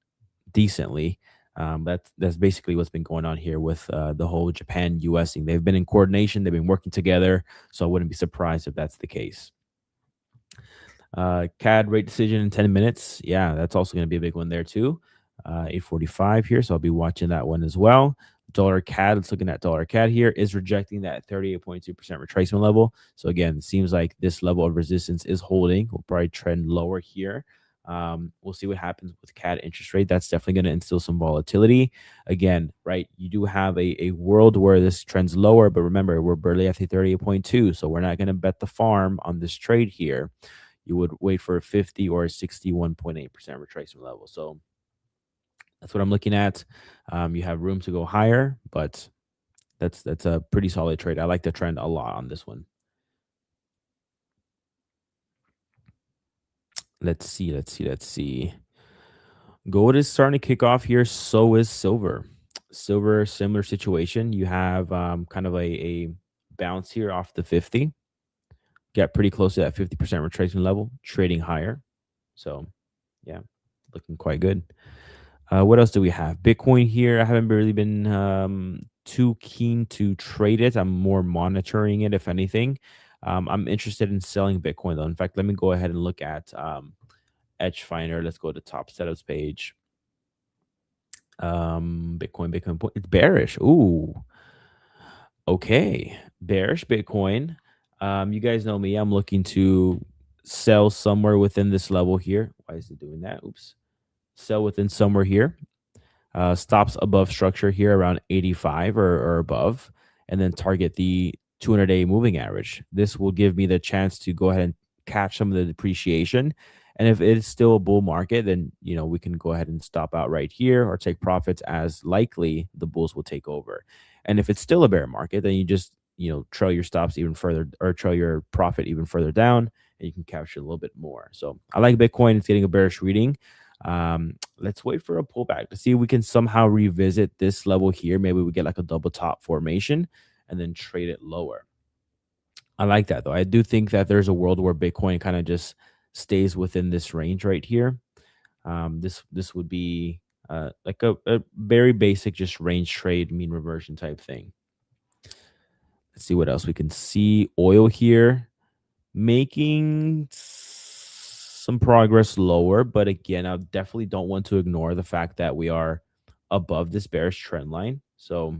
decently. That's basically what's been going on here with the whole Japan US thing. They've been in coordination, they've been working together, so I wouldn't be surprised if that's the case. CAD rate decision in 10 minutes. Yeah, that's also going to be a big one there too. 8:45 here, so I'll be watching that one as well. Dollar CAD, let's looking at dollar CAD here, is rejecting that 38.2% retracement level. So again, it seems like this level of resistance is holding. We'll probably trend lower here. We'll see what happens with CAD interest rate. That's definitely going to instill some volatility. Again, right, you do have a world where this trends lower, but remember, we're barely at the 38.2, so we're not going to bet the farm on this trade here. You would wait for a 50 or a 61.8% retracement level. So that's what I'm looking at. You have room to go higher, but that's a pretty solid trade. I like the trend a lot on this one. Let's see. Gold is starting to kick off here. So is silver. Silver, similar situation. You have kind of a bounce here off the 50. Get pretty close to that 50% retracement level, trading higher. So, yeah, looking quite good. What else do we have? Bitcoin here. I haven't really been too keen to trade it. I'm more monitoring it, if anything. I'm interested in selling Bitcoin, though. In fact, let me go ahead and look at Edge Finder. Let's go to top setups page. Bitcoin. It's bearish. Ooh. Okay. Bearish Bitcoin. You guys know me. I'm looking to sell somewhere within this level here. Why is it doing that? Oops. Sell within somewhere here. Stops above structure here around 85 or above, and then target the 200-day moving average. This will give me the chance to go ahead and catch some of the depreciation. And if it's still a bull market, then we can go ahead and stop out right here or take profits, as likely the bulls will take over. And if it's still a bear market, then you just, trail your stops even further, or trail your profit even further down, and you can capture a little bit more. So I like Bitcoin. It's getting a bearish reading. Let's wait for a pullback to see if we can somehow revisit this level here. Maybe we get like a double top formation and then trade it lower. I like that though. I do think that there's a world where Bitcoin kind of just stays within this range right here. This would be like a very basic, just range trade, mean reversion type thing. Let's see what else we can see. Oil here making some progress lower, but again, I definitely don't want to ignore the fact that we are above this bearish trend line. So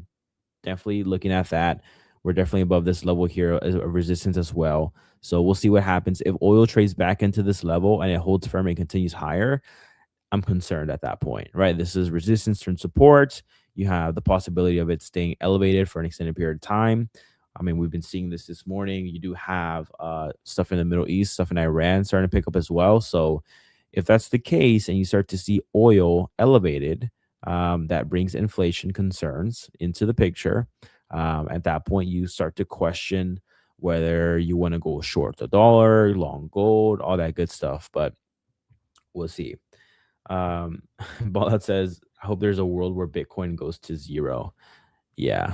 definitely looking at that. We're definitely above this level here as a resistance as well. So we'll see what happens. If oil trades back into this level and it holds firm and continues higher, I'm concerned at that point, right? This is resistance turn support. You have the possibility of it staying elevated for an extended period of time. I mean, we've been seeing this morning. You do have stuff in the Middle East, stuff in Iran starting to pick up as well. So if that's the case and you start to see oil elevated, that brings inflation concerns into the picture. At that point, you start to question whether you want to go short the dollar, long gold, all that good stuff. But we'll see. Ballat says, I hope there's a world where Bitcoin goes to zero. Yeah.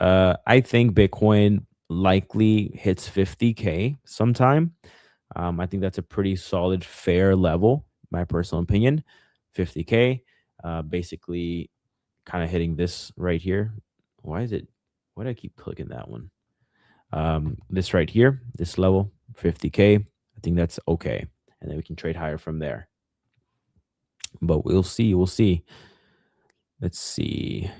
I think Bitcoin likely hits 50K sometime. I think that's a pretty solid, fair level, my personal opinion. 50K, basically kind of hitting this right here. Why do I keep clicking that one? This right here, this level, 50K. I think that's okay. And then we can trade higher from there. But we'll see. We'll see. Let's see.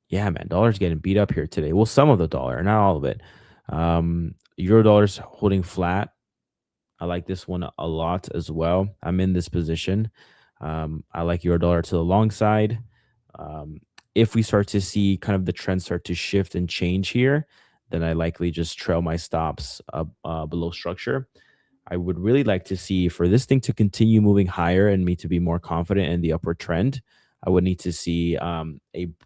Yeah, man, dollar's getting beat up here today. Well, some of the dollar, not all of it. Euro dollar's holding flat. I like this one a lot as well. I'm in this position. I like euro dollar to the long side. If we start to see kind of the trend start to shift and change here, then I likely just trail my stops below structure. I would really like to see for this thing to continue moving higher and me to be more confident in the upward trend. I would need to see a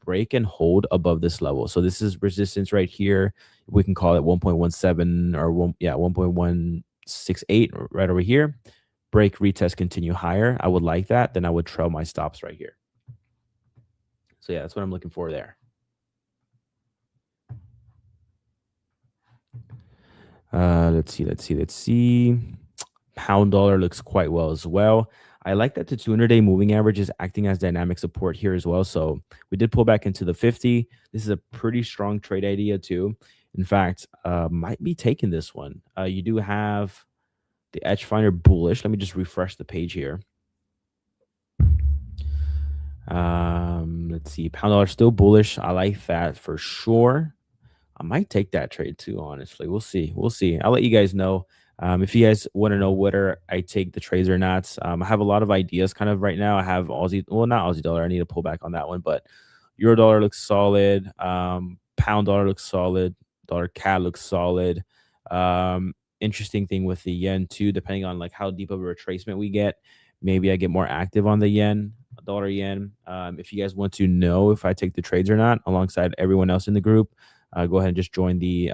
break and hold above this level. So this is resistance right here. We can call it 1.17 or 1.168 right over here. Break, retest, continue higher. I would like that. Then I would trail my stops right here. So yeah, that's what I'm looking for there. Let's see. Pound dollar looks quite well as well. I like that the 200-day moving average is acting as dynamic support here as well. So we did pull back into the 50. This is a pretty strong trade idea too. In fact, might be taking this one. You do have the edge finder bullish. Let me just refresh the page here. Let's see. Pound dollar still bullish. I like that for sure. I might take that trade too, honestly. We'll see. I'll let you guys know. If you guys want to know whether I take the trades or not, I have a lot of ideas kind of right now. I have Aussie, well, not Aussie dollar. I need to pull back on that one, but euro dollar looks solid. Pound dollar looks solid. Dollar CAD looks solid. Interesting thing with the yen too, depending on like how deep of a retracement we get, maybe I get more active on the yen, dollar yen. If you guys want to know if I take the trades or not, alongside everyone else in the group, go ahead and just join the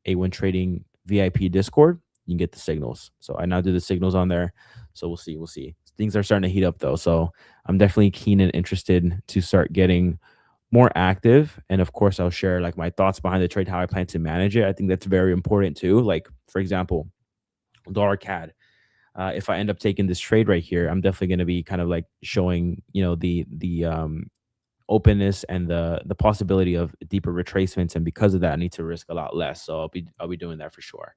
A1 Trading VIP Discord. You can get the signals. So I now do the signals on there. So we'll see. Things are starting to heat up though. So I'm definitely keen and interested to start getting more active. And of course, I'll share like my thoughts behind the trade, how I plan to manage it. I think that's very important too. Like for example, dollar CAD. If I end up taking this trade right here, I'm definitely going to be kind of like showing, the openness and the possibility of deeper retracements. And because of that, I need to risk a lot less. So I'll be doing that for sure.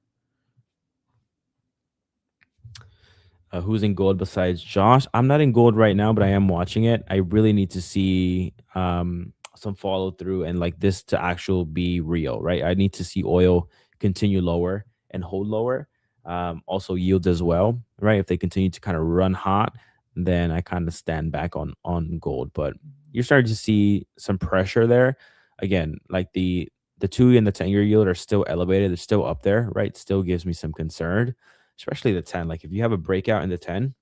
Who's in gold besides Josh? I'm not in gold right now, but I am watching it. I really need to see some follow through and like this to actually be real, right? I need to see oil continue lower and hold lower. Also yields as well, right? If they continue to kind of run hot, then I kind of stand back on gold. But you're starting to see some pressure there. Again, like the 2 and the 10-year yield are still elevated. They're still up there, right? Still gives me some concern, especially the 10. Like if you have a breakout in the 10,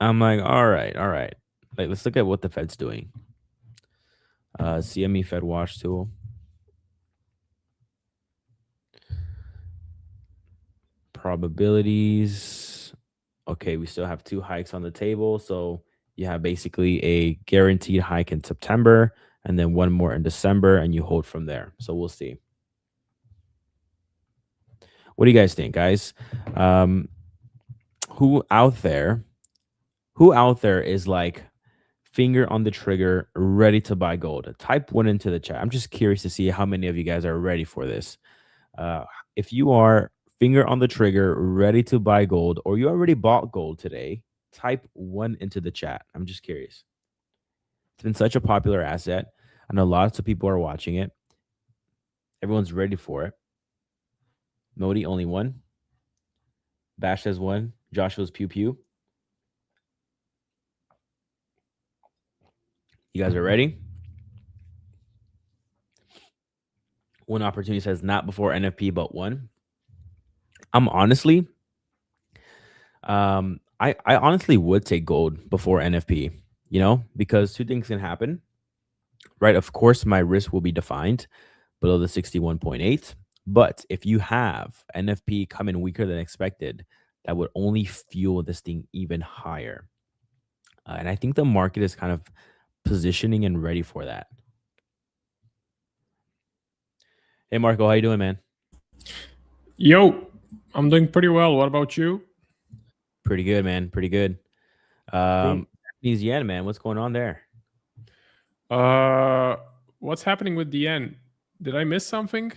I'm like, all right. Like let's look at what the Fed's doing. CME Fed Watch tool. Probabilities. Okay, we still have 2 hikes on the table. So you have basically a guaranteed hike in September and then one more in December, and you hold from there. So we'll see. What do you guys think, guys? Who out there is like finger on the trigger, ready to buy gold? Type 1 into the chat. I'm just curious to see how many of you guys are ready for this. If you are finger on the trigger, ready to buy gold, or you already bought gold today, type 1 into the chat. I'm just curious. It's been such a popular asset. I know lots of people are watching it. Everyone's ready for it. Modi, only 1. Bash says 1. Joshua's pew pew. You guys are ready? One opportunity says not before NFP, but 1. I'm honestly, I honestly would take gold before NFP, because 2 things can happen, right? Of course, my risk will be defined below the 61.8. But if you have NFP come in weaker than expected, that would only fuel this thing even higher. And I think the market is kind of positioning and ready for that. Hey, Marco, how you doing, man? Yo, I'm doing pretty well. What about you? Pretty good, man. Pretty good. Cool. Japanese yen, man. What's going on there? What's happening with the yen? Did I miss something?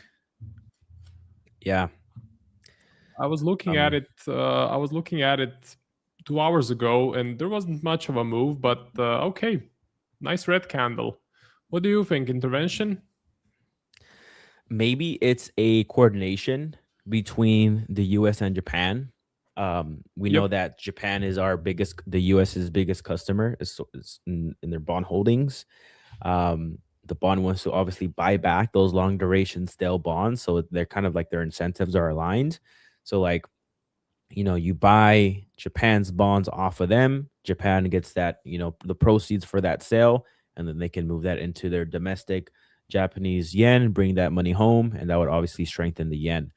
Yeah. I was looking at it. I was looking at it 2 hours ago, and there wasn't much of a move. But okay, nice red candle. What do you think? Intervention? Maybe it's a coordination between the U.S. and Japan. We know that Japan is the U.S.'s biggest customer is in their bond holdings. The bond wants to obviously buy back those long duration stale bonds. So they're kind of like their incentives are aligned. So like, you buy Japan's bonds off of them. Japan gets that, the proceeds for that sale, and then they can move that into their domestic Japanese yen, bring that money home, and that would obviously strengthen the yen.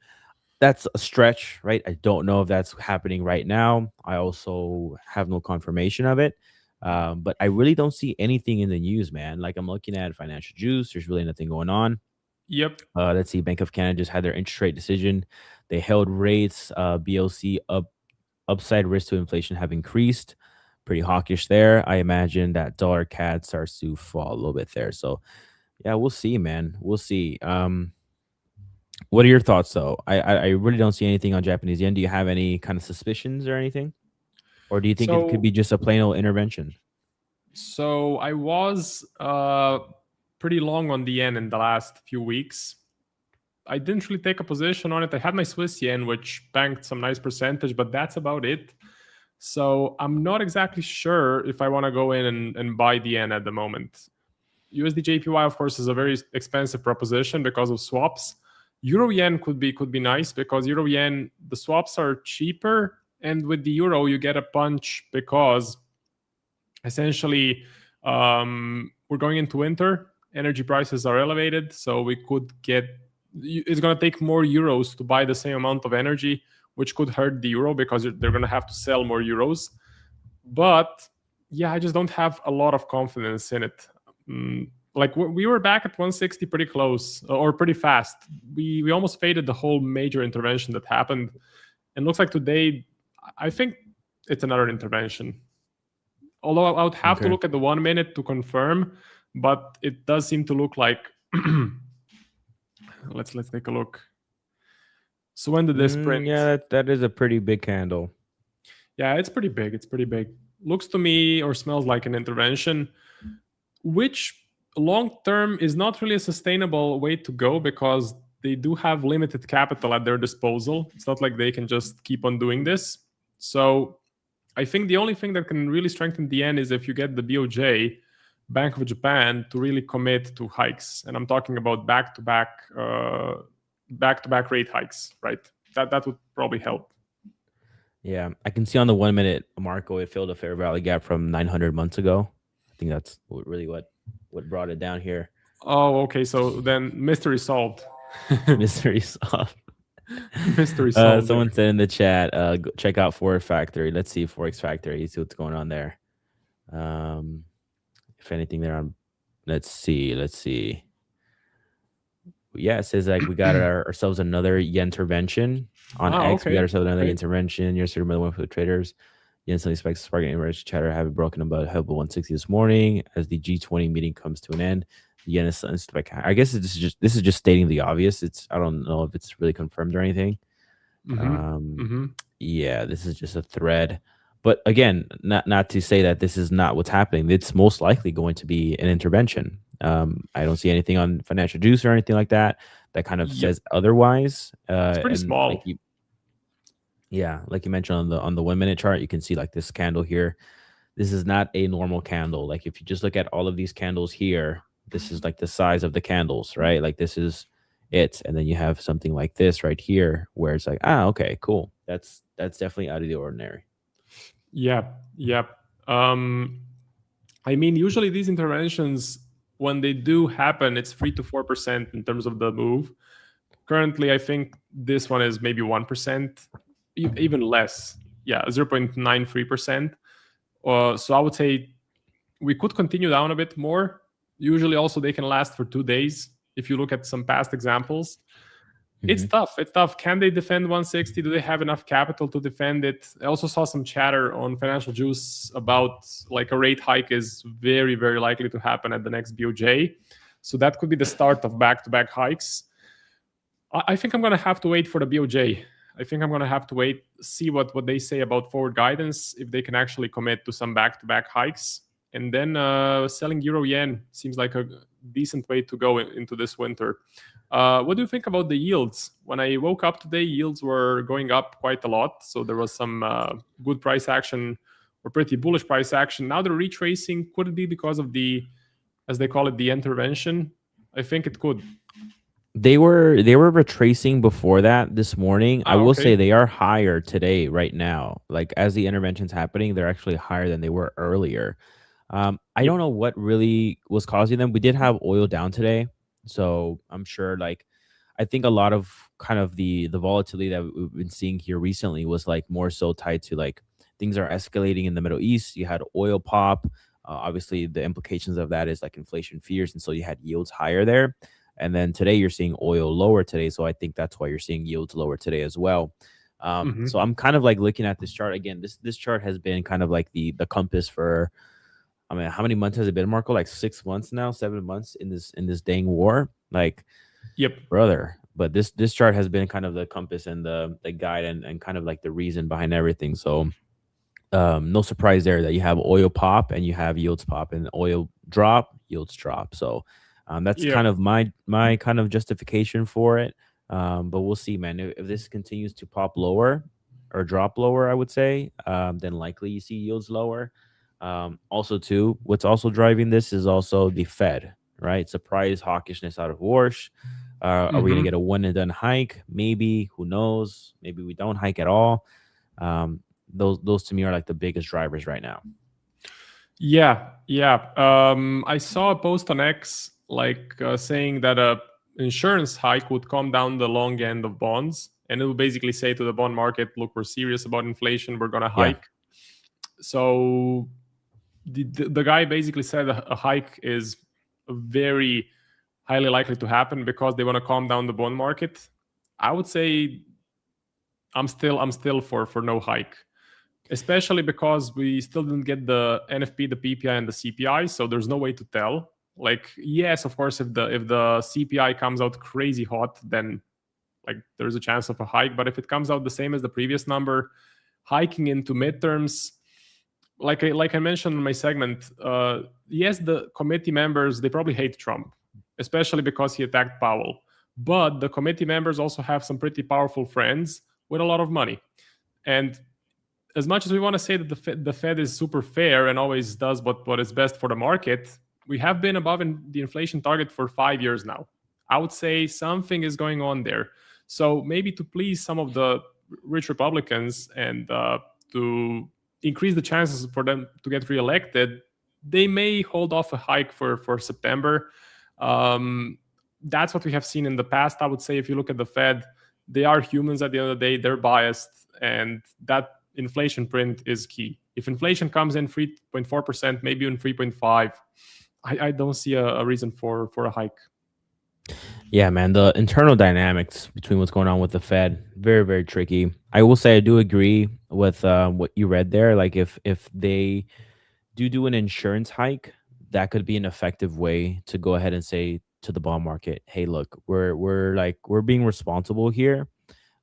That's a stretch, right? I don't know if that's happening right now. I also have no confirmation of it. But I really don't see anything in the news, man. Like I'm looking at Financial Juice. There's really nothing going on. Yep. Let's see. Bank of Canada just had their interest rate decision. They held rates. BOC upside risk to inflation have increased. Pretty hawkish there. I imagine that dollar CAD starts to fall a little bit there. So yeah, we'll see, man. We'll see. What are your thoughts, though? I really don't see anything on Japanese yen. Do you have any kind of suspicions or anything? Or do you think it could be just a plain old intervention? So I was pretty long on the yen in the last few weeks. I didn't really take a position on it. I had my Swiss yen, which banked some nice percentage, but that's about it. So I'm not exactly sure if I want to go in and buy the yen at the moment. USD JPY, of course, is a very expensive proposition because of swaps. Euro yen could be nice because Euro yen, the swaps are cheaper, and with the euro you get a punch because essentially we're going into winter. Energy prices are elevated, so we could get. It's going to take more euros to buy the same amount of energy, which could hurt the euro because they're going to have to sell more euros. But yeah, I just don't have a lot of confidence in it. Like we were back at 160 pretty close or pretty fast. We almost faded the whole major intervention that happened, and looks like today I think it's another intervention. Although I would have to look at the 1 minute to confirm, but it does seem to look like let's take a look. So when did this print? Yeah, that is a pretty big candle. Yeah, it's pretty big. It's pretty big. Looks to me or smells like an intervention, which long term is not really a sustainable way to go because they do have limited capital at their disposal. It's not like they can just keep on doing this. So I think the only thing that can really strengthen the yen is if you get the BOJ, Bank of Japan, to really commit to hikes. And I'm talking about back-to-back rate hikes, right? That would probably help. Yeah, I can see on the 1 minute, Marco, it filled a fair value gap from 900 months ago. think that's really what brought it down here. Oh, okay. So then mystery solved. Mystery solved. Mystery solved. Someone said in the chat, check out Forex Factory. Let's see Forex Factory. See what's going on there. If anything there, let's see. Yeah, it says like we got ourselves another intervention on X. Okay. We got ourselves another Great. intervention. Yesterday, another one for the traders. The instantly expects sparking emerged chatter have it broken about help 160 this morning as the G20 meeting comes to an end. The yen is like, I guess this is just stating the obvious. I don't know if it's really confirmed or anything. Yeah, this is just a thread. But again, not to say that this is not what's happening. It's most likely going to be an intervention. I don't see anything on Financial Juice or anything like that kind of says otherwise. It's pretty small. Like you mentioned on the 1 minute chart, you can see like this candle here. This is not a normal candle. Like if you just look at all of these candles here, this is like the size of the candles, right? Like this is it. And then you have something like this right here where it's like, okay, cool. That's definitely out of the ordinary. Yeah. I mean, usually these interventions, when they do happen, it's 3 to 4% in terms of the move. Currently, I think this one is maybe 1%, even less. Yeah, 0.93%. So I would say we could continue down a bit more. Usually also they can last for 2 days. If you look at some past examples, it's tough. Can they defend 160? Do they have enough capital to defend it? I also saw some chatter on Financial Juice about like a rate hike is very, very likely to happen at the next BOJ. So that could be the start of back-to-back hikes. I think I'm going to have to wait for the BOJ. I think I'm going to have to wait, see what they say about forward guidance, if they can actually commit to some back-to-back hikes. And then selling euro-yen seems like a decent way to go into this winter. What do you think about the yields? When I woke up today, yields were going up quite a lot. So there was some good price action or pretty bullish price action. Now they're retracing. Could it be because of the, as they call it, the intervention? I think it could. They were retracing before that this morning. I will say they are higher today right now. Like as the intervention's happening, they're actually higher than they were earlier. I don't know what really was causing them. We did have oil down today. So I'm sure like I think a lot of kind of the volatility that we've been seeing here recently was like more so tied to like things are escalating in the Middle East. You had oil pop. Obviously the implications of that is like inflation fears. And so you had yields higher there. And then today you're seeing oil lower today. So I think that's why you're seeing yields lower today as well. So I'm kind of like looking at this chart again. This chart has been kind of like the compass for, I mean, how many months has it been, Marco? Like 6 months now, 7 months in this dang war. Like, yep, brother. But this chart has been kind of the compass and the guide and kind of like the reason behind everything. So no surprise there that you have oil pop and you have yields pop, and oil drop, yields drop. So that's kind of my kind of justification for it. But we'll see, man. If this continues to pop lower or drop lower, I would say, then likely you see yields lower. Also, too, what's also driving this is also the Fed, right? Surprise hawkishness out of Warsh. Are we going to get a one and done hike? Maybe. Who knows? Maybe we don't hike at all. Those to me are like the biggest drivers right now. Yeah. I saw a post on X saying that a insurance hike would come down the long end of bonds, and it would basically say to the bond market, look, we're serious about inflation, we're going to hike. So the guy basically said a hike is very highly likely to happen because they want to calm down the bond market. I would say I'm still for no hike, especially because we still didn't get the NFP, the PPI, and the CPI, so there's no way to tell. Like, yes, of course, if the CPI comes out crazy hot, then like there's a chance of a hike. But if it comes out the same as the previous number, hiking into midterms, like I mentioned in my segment, yes, the committee members, they probably hate Trump, especially because he attacked Powell. But the committee members also have some pretty powerful friends with a lot of money. And as much as we want to say that the Fed is super fair and always does what is best for the market, we have been above the inflation target for 5 years now. I would say something is going on there. So maybe to please some of the rich Republicans and to increase the chances for them to get reelected, they may hold off a hike for September. That's what we have seen in the past. I would say if you look at the Fed, they are humans at the end of the day. They're biased, and that inflation print is key. If inflation comes in 3.4%, maybe even 3.5, I don't see a reason for a hike. Yeah, man, the internal dynamics between what's going on with the Fed, very, very tricky. I will say I do agree with what you read there. Like if they do an insurance hike, that could be an effective way to go ahead and say to the bond market, hey, look, we're being responsible here.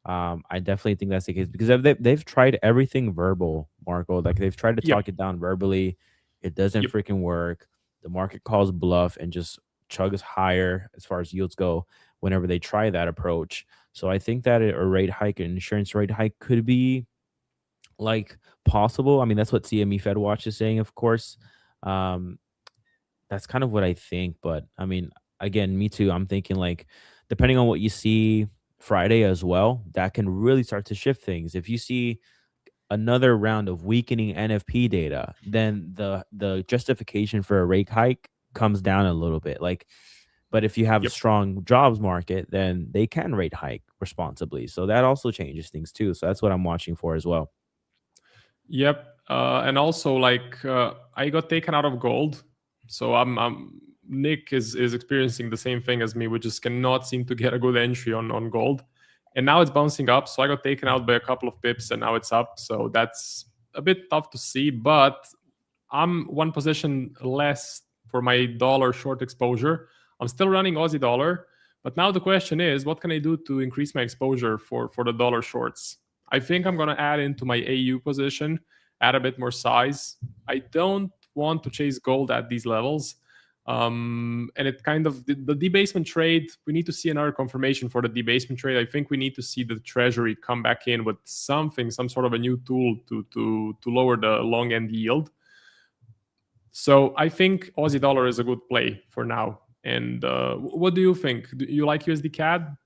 I definitely think that's the case because they've tried everything verbal, Marco. Like they've tried to Yep. talk it down verbally. It doesn't Yep. freaking work. The market calls bluff and just chugs higher as far as yields go whenever they try that approach. So I think that a rate hike, an insurance rate hike, could be like possible. I mean, that's what CME Fed Watch is saying, of course. Um, that's kind of what I think. But I mean, again, me too. I'm thinking like, depending on what you see Friday as well, that can really start to shift things. If you see another round of weakening NFP data, then the justification for a rate hike comes down a little bit. Like, but if you have a Yep. strong jobs market, then they can rate hike responsibly. So that also changes things too. So that's what I'm watching for as well. Yep. And also, like, I got taken out of gold, so I'm Nick is experiencing the same thing as me. We just cannot seem to get a good entry on gold, and now it's bouncing up. So I got taken out by a couple of pips, and now it's up. So that's a bit tough to see, but I'm one position less for my dollar short exposure. I'm still running Aussie dollar, but now the question is, what can I do to increase my exposure for the dollar shorts? I think I'm going to add into my AU position, add a bit more size. I don't want to chase gold at these levels. And it kind of, the debasement trade, we need to see another confirmation for the debasement trade. I think we need to see the treasury come back in with something, some sort of a new tool to lower the long end yield. So I think Aussie dollar is a good play for now. And what do you think? Do you like USD CAD?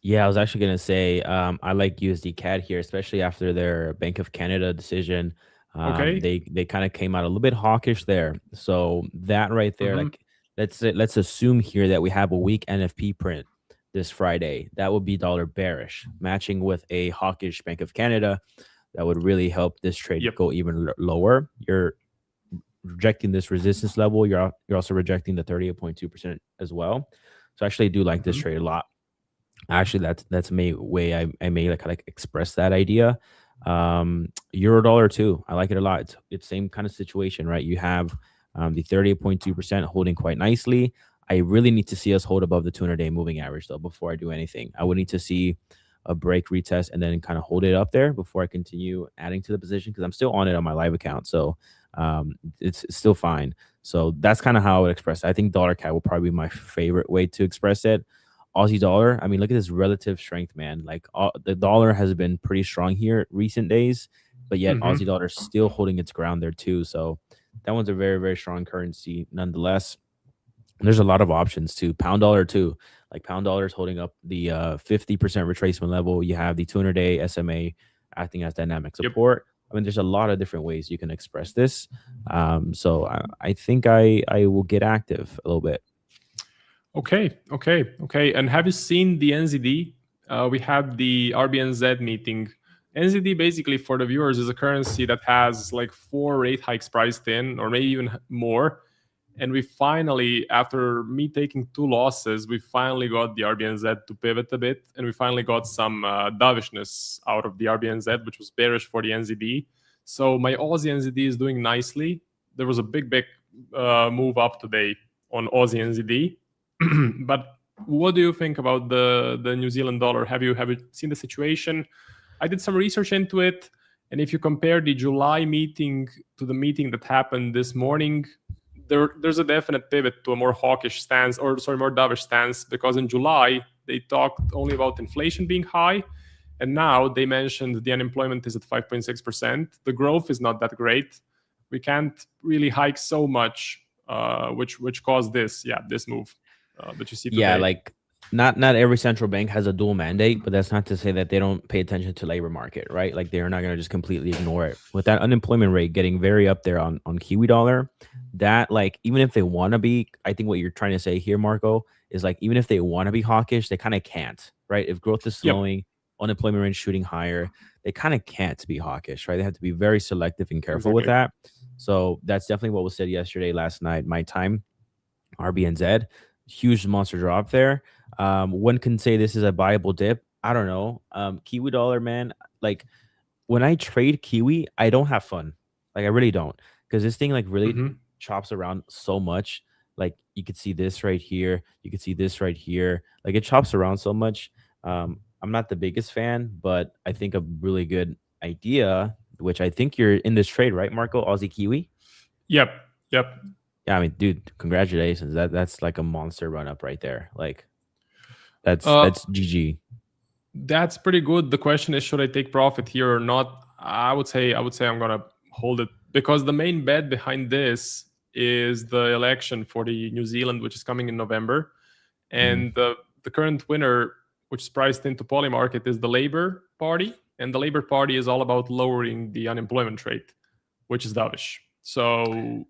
Yeah, I was actually gonna say I like USD CAD here, especially after their Bank of Canada decision. Okay. They kind of came out a little bit hawkish there. So that right there, Mhm. like let's assume here that we have a weak NFP print this Friday. That would be dollar bearish, matching with a hawkish Bank of Canada. That would really help this trade Yep. go even lower. You're rejecting this resistance level. You're also rejecting the 38.2% as well. So I actually do like this Mhm. trade a lot. Actually, that's a way I may like express that idea. Euro dollar too. I like it a lot. It's same kind of situation, right? You have the 38.2% holding quite nicely. I really need to see us hold above the 200-day moving average though before I do anything. I would need to see a break retest and then kind of hold it up there before I continue adding to the position because I'm still on it on my live account. So it's still fine. So that's kind of how I would express it. I think dollar CAD will probably be my favorite way to express it. Aussie dollar, I mean, look at this relative strength, man. Like the dollar has been pretty strong here recent days, but yet Aussie dollar is still holding its ground there too. So that one's a very, very strong currency nonetheless. And there's a lot of options too. Pound dollar too. Like pound dollar is holding up the 50% retracement level. You have the 200-day SMA acting as dynamic support. I mean, there's a lot of different ways you can express this. So I think I will get active a little bit. Okay. And have you seen the NZD? We had the RBNZ meeting. NZD basically for the viewers is a currency that has like 4 rate hikes priced in, or maybe even more. And we finally, after me taking 2 losses, we finally got the RBNZ to pivot a bit, and we finally got some dovishness out of the RBNZ, which was bearish for the NZD. So my Aussie NZD is doing nicely. There was a big move up today on Aussie NZD. But what do you think about the New Zealand dollar? Have you seen the situation? I did some research into it, and if you compare the July meeting to the meeting that happened this morning, there's a definite pivot to a more hawkish stance, or sorry, more dovish stance, because in July they talked only about inflation being high, and now they mentioned the unemployment is at 5.6%. The growth is not that great. We can't really hike so much, which caused this move that you see today. Yeah, like not every central bank has a dual mandate, but that's not to say that they don't pay attention to labor market, right? Like they're not going to just completely ignore it. With that unemployment rate getting very up there on Kiwi dollar, that like even if they want to be, I think what you're trying to say here, Marco, is like even if they want to be hawkish, they kind of can't, right? If growth is Yep. slowing, unemployment rate shooting higher, they kind of can't be hawkish, right? They have to be very selective and careful with that. So that's definitely what was said yesterday, last night, my time, RBNZ, huge monster drop there. One can say this is a buyable dip. I don't know. Kiwi dollar, man. Like when I trade Kiwi, I don't have fun. Like I really don't, because this thing like really Mhm. chops around so much. Like you could see this right here, you could see this right here. Like it chops around so much. I'm not the biggest fan, but I think a really good idea, which I think you're in this trade, right, Marco? Aussie Kiwi. Yep. Yeah, I mean, dude, congratulations. That's like a monster run up right there. Like that's Uh, GG. That's pretty good. The question is, should I take profit here or not? I would say I'm gonna hold it, because the main bet behind this is the election for the New Zealand, which is coming in November, and the current winner, which is priced into Polymarket, is the Labour Party, and the Labour Party is all about lowering the unemployment rate, which is dovish. So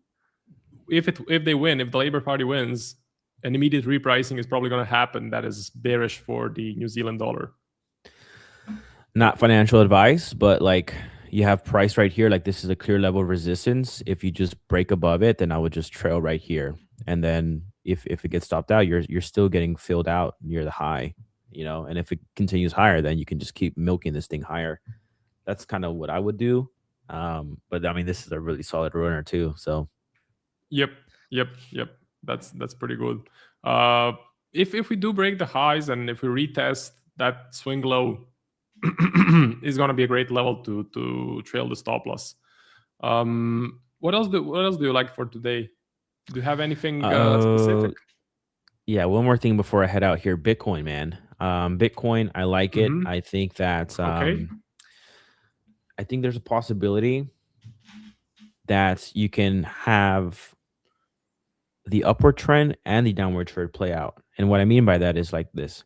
if they win, if the Labour Party wins, an immediate repricing is probably going to happen. That is bearish for the New Zealand dollar. Not financial advice, but like you have price right here. Like this is a clear level of resistance. If you just break above it, then I would just trail right here. And then if it gets stopped out, you're still getting filled out near the high, you know. And if it continues higher, then you can just keep milking this thing higher. That's kind of what I would do. But I mean, this is a really solid runner too. So Yep. That's pretty good. If we do break the highs and if we retest that swing low, is going to be a great level to trail the stop loss. What else do you like for today? Do you have anything specific? Yeah, one more thing before I head out here. Bitcoin, man. Bitcoin, I like it. Mhm. I think that Okay. I think there's a possibility that you can have the upward trend and the downward trend play out. And what I mean by that is like this.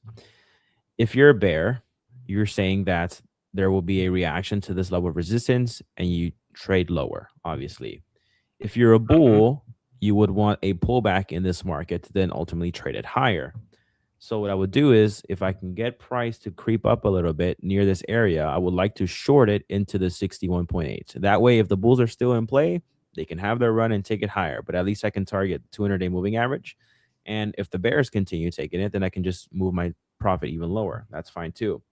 If you're a bear, you're saying that there will be a reaction to this level of resistance and you trade lower, obviously. If you're a bull, you would want a pullback in this market to then ultimately trade it higher. So what I would do is if I can get price to creep up a little bit near this area, I would like to short it into the 61.8. That way, if the bulls are still in play, they can have their run and take it higher, but at least I can target 200-day moving average. And if the bears continue taking it, then I can just move my profit even lower. That's fine too.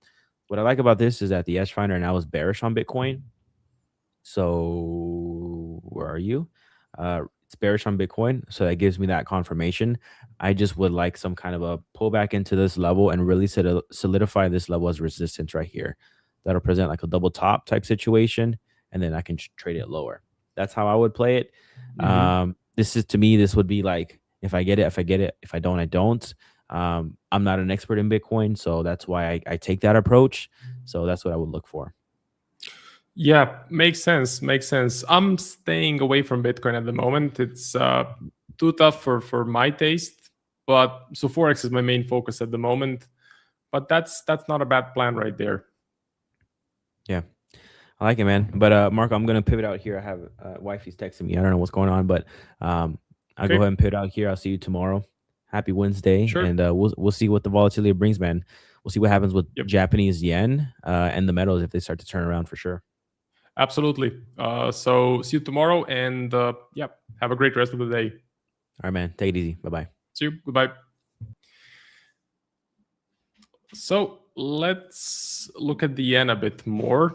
What I like about this is that the edge finder now is bearish on Bitcoin. So where are you? It's bearish on Bitcoin. So that gives me that confirmation. I just would like some kind of a pullback into this level and really solidify this level as resistance right here. That'll present like a double top type situation. And then I can trade it lower. That's how I would play it. This is, to me, this would be like, if I get it, if I get it. If I don't, I don't. I'm not an expert in Bitcoin, so that's why I take that approach. So that's what I would look for. Yeah, makes sense. I'm staying away from Bitcoin at the moment. It's too tough for my taste. But so Forex is my main focus at the moment. But that's not a bad plan right there. Yeah, I like it, man. But Marco, I'm gonna pivot out here. I have wifey's texting me. I don't know what's going on, but I'll go ahead and pivot out here. I'll see you tomorrow. Happy Wednesday, Sure. And we'll see what the volatility brings, man. We'll see what happens with Japanese yen and the metals if they start to turn around for sure. Absolutely. So see you tomorrow, and have a great rest of the day. All right, man. Take it easy. Bye-bye. See you. Goodbye. So let's look at the yen a bit more.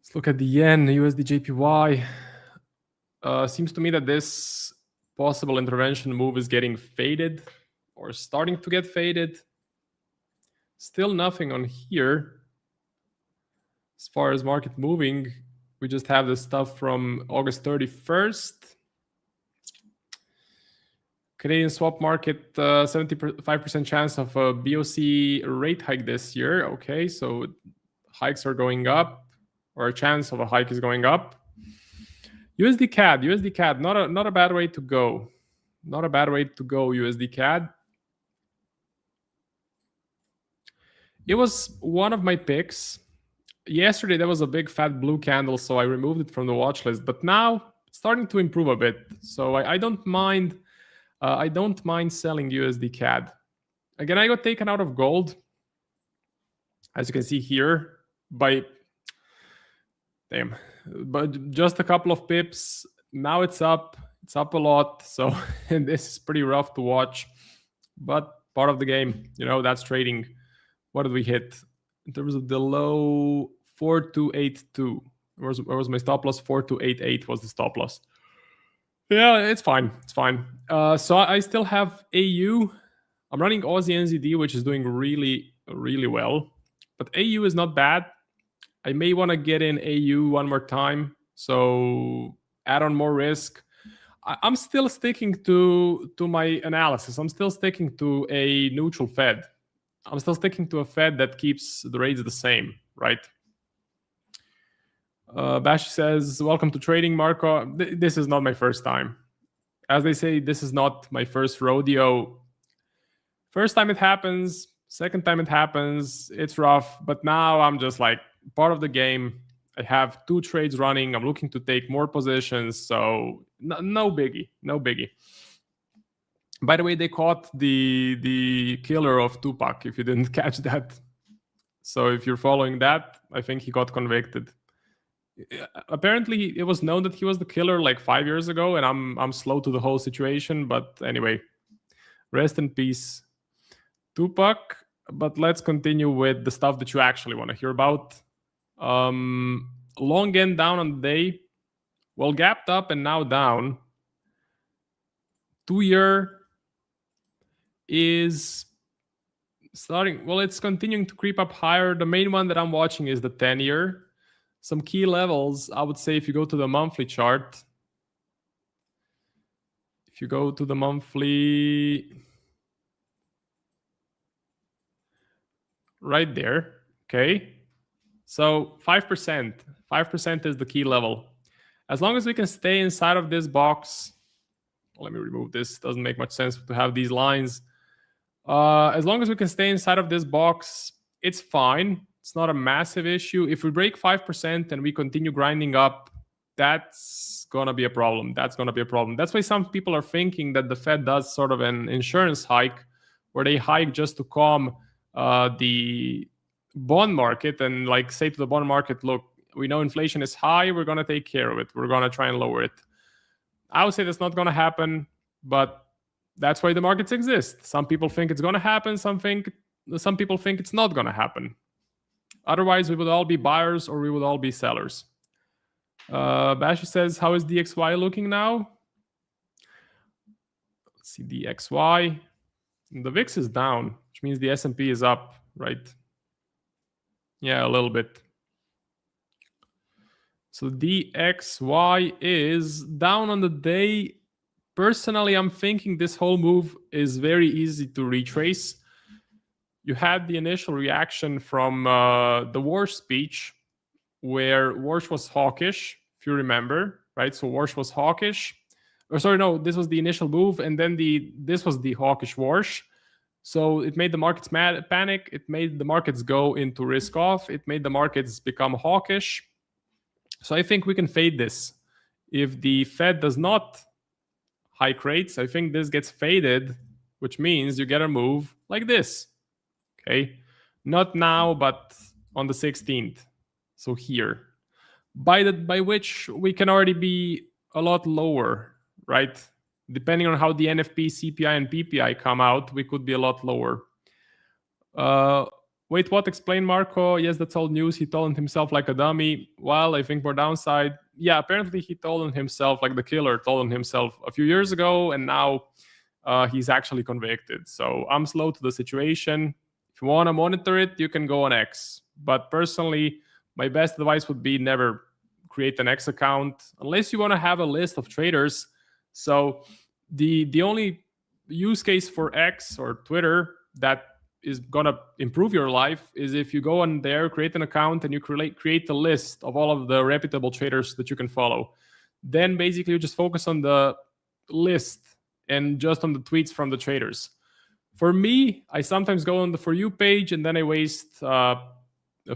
Let's look at the yen, USD JPY. Seems to me that this possible intervention move is getting faded or starting to get faded. Still nothing on here. As far as market moving, we just have the stuff from August 31st. Canadian swap market, 75% chance of a BOC rate hike this year. Okay, so hikes are going up, or a chance of a hike is going up. USD CAD, not a bad way to go. Not a bad way to go, USD CAD. It was one of my picks. Yesterday, there was a big fat blue candle, so I removed it from the watch list. But now it's starting to improve a bit. So I don't mind. I don't mind selling USD CAD. Again, I got taken out of gold, as you can see here, by just a couple of pips. Now it's up. It's up a lot. So and this is pretty rough to watch, but part of the game. That's trading. What did we hit? In terms of the low, 4282. Where was my stop loss? 4288 was the stop loss. Yeah, it's fine. It's fine. So I still have AU. I'm running Aussie NZD, which is doing really, really well. But AU is not bad. I may want to get in AU one more time. So add on more risk. I'm still sticking to my analysis. I'm still sticking to a neutral Fed. I'm still sticking to a Fed that keeps the rates the same, right? Bash says, welcome to trading, Marco. This is not my first time. As they say, this is not my first rodeo. First time it happens, second time it happens, it's rough. But now I'm just like part of the game. I have 2 trades running. I'm looking to take more positions. So no biggie, no biggie. By the way, they caught the killer of Tupac, if you didn't catch that. So if you're following that, I think he got convicted. Apparently, it was known that he was the killer like 5 years ago, and I'm slow to the whole situation. But anyway, rest in peace, Tupac. But let's continue with the stuff that you actually want to hear about. Long end down on the day. Well, gapped up and now down. 2-year is starting, well, it's continuing to creep up higher. The main one that I'm watching is the 10-year. Some key levels, I would say, if you go to the monthly chart, right there, okay? So 5% is the key level. As long as we can stay inside of this box, let me remove this, doesn't make much sense to have these lines. As long as we can stay inside of this box, it's fine. It's not a massive issue. If we break 5% and we continue grinding up, that's going to be a problem. That's why some people are thinking that the Fed does sort of an insurance hike where they hike just to calm the bond market and like say to the bond market, look, we know inflation is high. We're going to take care of it. We're going to try and lower it. I would say that's not going to happen, but that's why the markets exist. Some people think it's going to happen. Some people think it's not going to happen. Otherwise, we would all be buyers or we would all be sellers. Bashi says, how is DXY looking now? Let's see, DXY. The VIX is down, which means the S&P is up, right? Yeah, a little bit. So DXY is down on the day. Personally, I'm thinking this whole move is very easy to retrace. You had the initial reaction from the Warsh speech, where Warsh was hawkish, if you remember, right? So Warsh was hawkish. Or sorry, no, this was the initial move, and then this was the hawkish Warsh. So it made the markets panic. It made the markets go into risk off. It made the markets become hawkish. So I think we can fade this. If the Fed does not hike rates, I think this gets faded, which means you get a move like this. Okay, not now, but on the 16th. So here, by which we can already be a lot lower, right? Depending on how the NFP, CPI, and PPI come out, we could be a lot lower. Wait, what? Explain, Marco. Yes, that's old news. He told himself like a dummy. Well, I think more downside. Yeah, apparently he told himself like the killer told himself a few years ago, and now he's actually convicted. So I'm slow to the situation. If you want to monitor it, you can go on X. But personally, my best advice would be never create an X account unless you want to have a list of traders. So the only use case for X or Twitter that is going to improve your life is if you go on there, create an account, and you create a list of all of the reputable traders that you can follow. Then basically you just focus on the list and just on the tweets from the traders. For me, I sometimes go on the For You page and then I waste a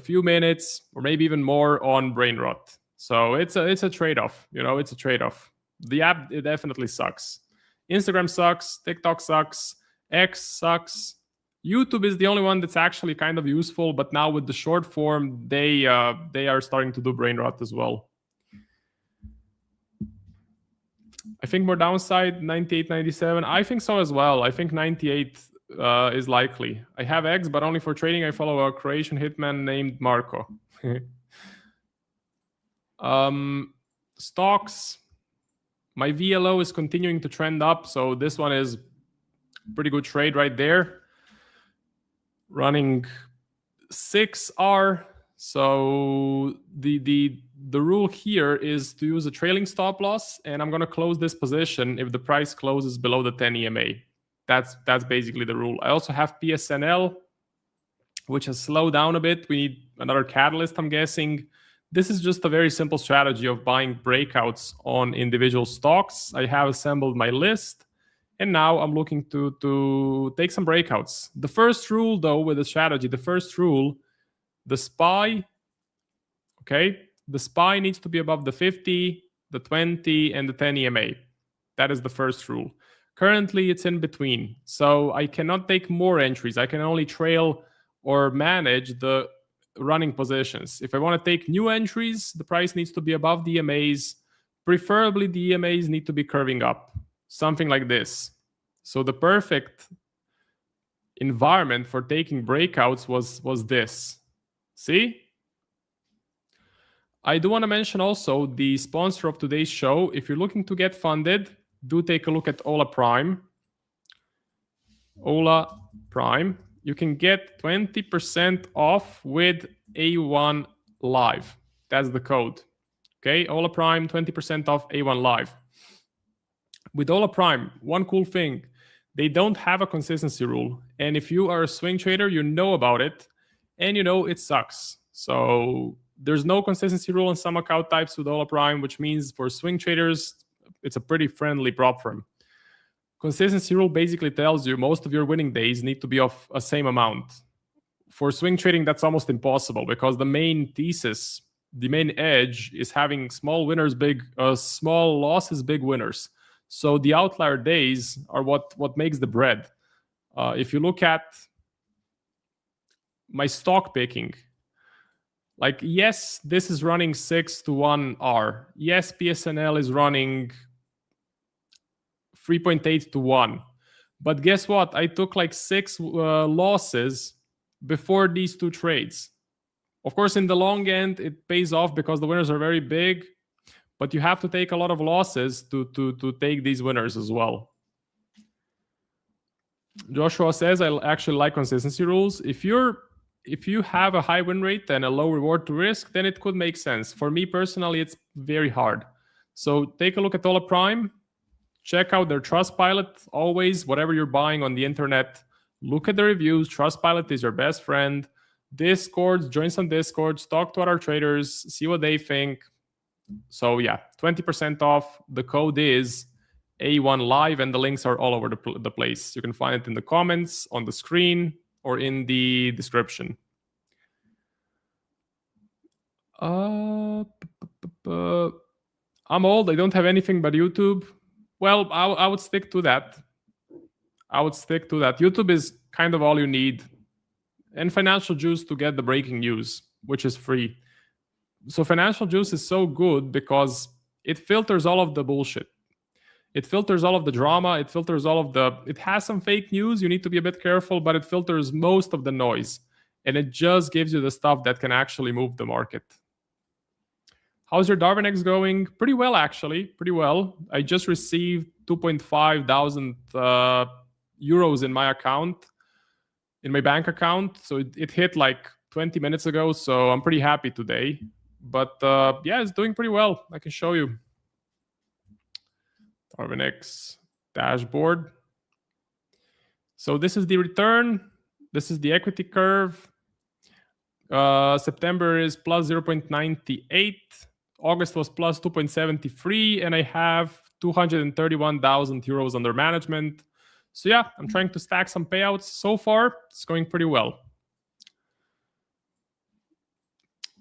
few minutes or maybe even more on brain rot. So it's a trade-off. It's a trade-off. The app, it definitely sucks. Instagram sucks. TikTok sucks. X sucks. YouTube is the only one that's actually kind of useful, but now with the short form, they are starting to do brain rot as well. I think more downside, 98, 97. I think so as well. I think 98 is likely. I have X, but only for trading. I follow a Croatian hitman named Marco. Stocks. My VLO is continuing to trend up, so this one is pretty good trade right there. Running 6R. So the rule here is to use a trailing stop loss, and I'm going to close this position if the price closes below the 10 EMA. That's basically the rule. I also have PSNL, which has slowed down a bit. We need another catalyst, I'm guessing. This is just a very simple strategy of buying breakouts on individual stocks. I have assembled my list, and now I'm looking to take some breakouts. The first rule, though, with the strategy, the SPY, okay? The SPY needs to be above the 50, the 20, and the 10 EMA. That is the first rule. Currently, it's in between. So I cannot take more entries. I can only trail or manage the running positions. If I want to take new entries, the price needs to be above the EMAs. Preferably, the EMAs need to be curving up. Something like this. So the perfect environment for taking breakouts was this. See? I do want to mention also the sponsor of today's show. If you're looking to get funded, do take a look at Ola Prime. Ola Prime. You can get 20% off with A1 Live. That's the code. Okay, Ola Prime, 20% off A1 Live. With Ola Prime, one cool thing, they don't have a consistency rule. And if you are a swing trader, you know about it. And you know it sucks. So there's no consistency rule on some account types with Ola Prime, which means for swing traders, it's a pretty friendly prop firm. Consistency rule basically tells you most of your winning days need to be of a same amount. For swing trading, that's almost impossible because the main thesis, the main edge is having small winners, small losses, big winners. So the outlier days are what makes the bread. If you look at my stock picking, like, yes, this is running 6-to-1 Yes, PSNL is running 3.8-to-1. But guess what? I took like 6 losses before these two trades. Of course, in the long end, it pays off because the winners are very big. But you have to take a lot of losses to take these winners as well. Joshua says, I actually like consistency rules. If you have a high win rate and a low reward to risk, then it could make sense. For me personally, it's very hard. So take a look at Ola Prime. Check out their Trustpilot. Always, whatever you're buying on the internet, look at the reviews. Trustpilot is your best friend. Discords, join some Discords, talk to other traders, see what they think. So yeah, 20% off. The code is A1 Live, and the links are all over the place. You can find it in the comments, on the screen, or in the description. I'm old. I don't have anything but YouTube. Well, I would stick to that. YouTube is kind of all you need. And Financial Juice to get the breaking news, which is free. So Financial Juice is so good because it filters all of the bullshit. It filters all of the drama. It filters all of it has some fake news. You need to be a bit careful, but it filters most of the noise. And it just gives you the stuff that can actually move the market. How's your Darwinex going? Pretty well, actually. Pretty well. I just received 2,500 euros in my account, in my bank account. So it hit like 20 minutes ago. So I'm pretty happy today. But yeah, it's doing pretty well. I can show you. Darwinex dashboard. So this is the return. This is the equity curve. September is plus 0.98. August was plus 2.73. And I have 231,000 euros under management. So yeah, I'm trying to stack some payouts. So far, it's going pretty well.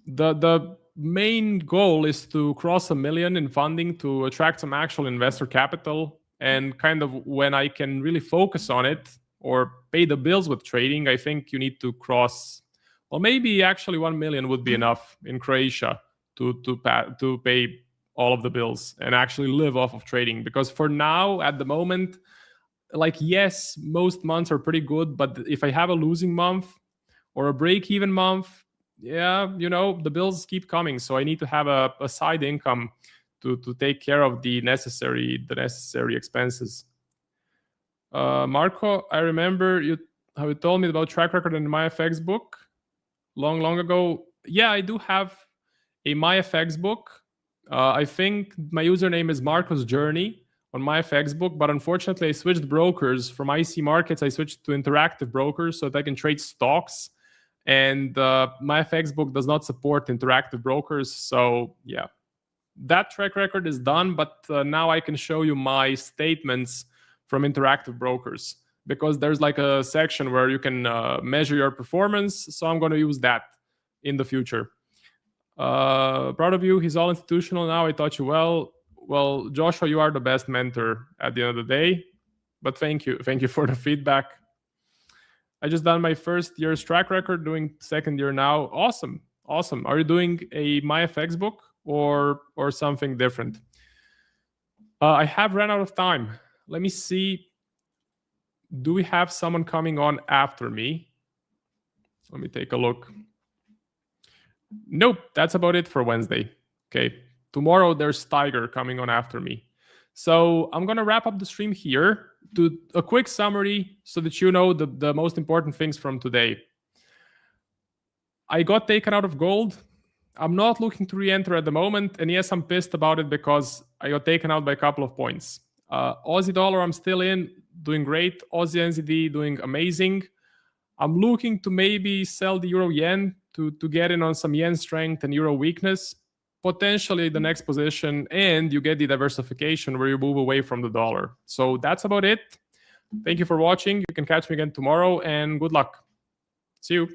The main goal is to cross 1 million in funding to attract some actual investor capital. And kind of when I can really focus on it or pay the bills with trading, I think you need to cross, well, maybe actually 1 million would be enough in Croatia to pay all of the bills and actually live off of trading. Because for now, at the moment, like, yes, most months are pretty good, but if I have a losing month or a break-even month, yeah, you know, the bills keep coming. So I need to have a side income to take care of the necessary expenses. Marco, I remember how you told me about track record in my FX book long ago. Yeah, I do have a MyFX book. I think my username is Marco's Journey on MyFX book, but unfortunately I switched brokers from IC Markets. I switched to Interactive Brokers so that I can trade stocks, and MyFX book does not support Interactive Brokers. So yeah, that track record is done, but now I can show you my statements from Interactive Brokers, because there's like a section where you can measure your performance. So I'm going to use that in the future. Proud of you. He's all institutional now. I taught you well. Well, Joshua, you are the best mentor at the end of the day. But thank you for the feedback. I just done my first year's track record, doing second year now. Awesome. Are you doing a MyFX book or something different? I have ran out of time. Let me see. Do we have someone coming on after me? Let me take a look. Nope, that's about it for Wednesday. Okay, tomorrow there's Tiger coming on after me. So I'm going to wrap up the stream here. Do a quick summary so that you know the most important things from today. I got taken out of gold. I'm not looking to re-enter at the moment. And yes, I'm pissed about it because I got taken out by a couple of points. Aussie dollar, I'm still in, doing great. Aussie NZD doing amazing. I'm looking to maybe sell the euro yen to get in on some yen strength and euro weakness, potentially the next position, and you get the diversification where you move away from the dollar. So that's about it. Thank you for watching. You can catch me again tomorrow, and good luck. See you.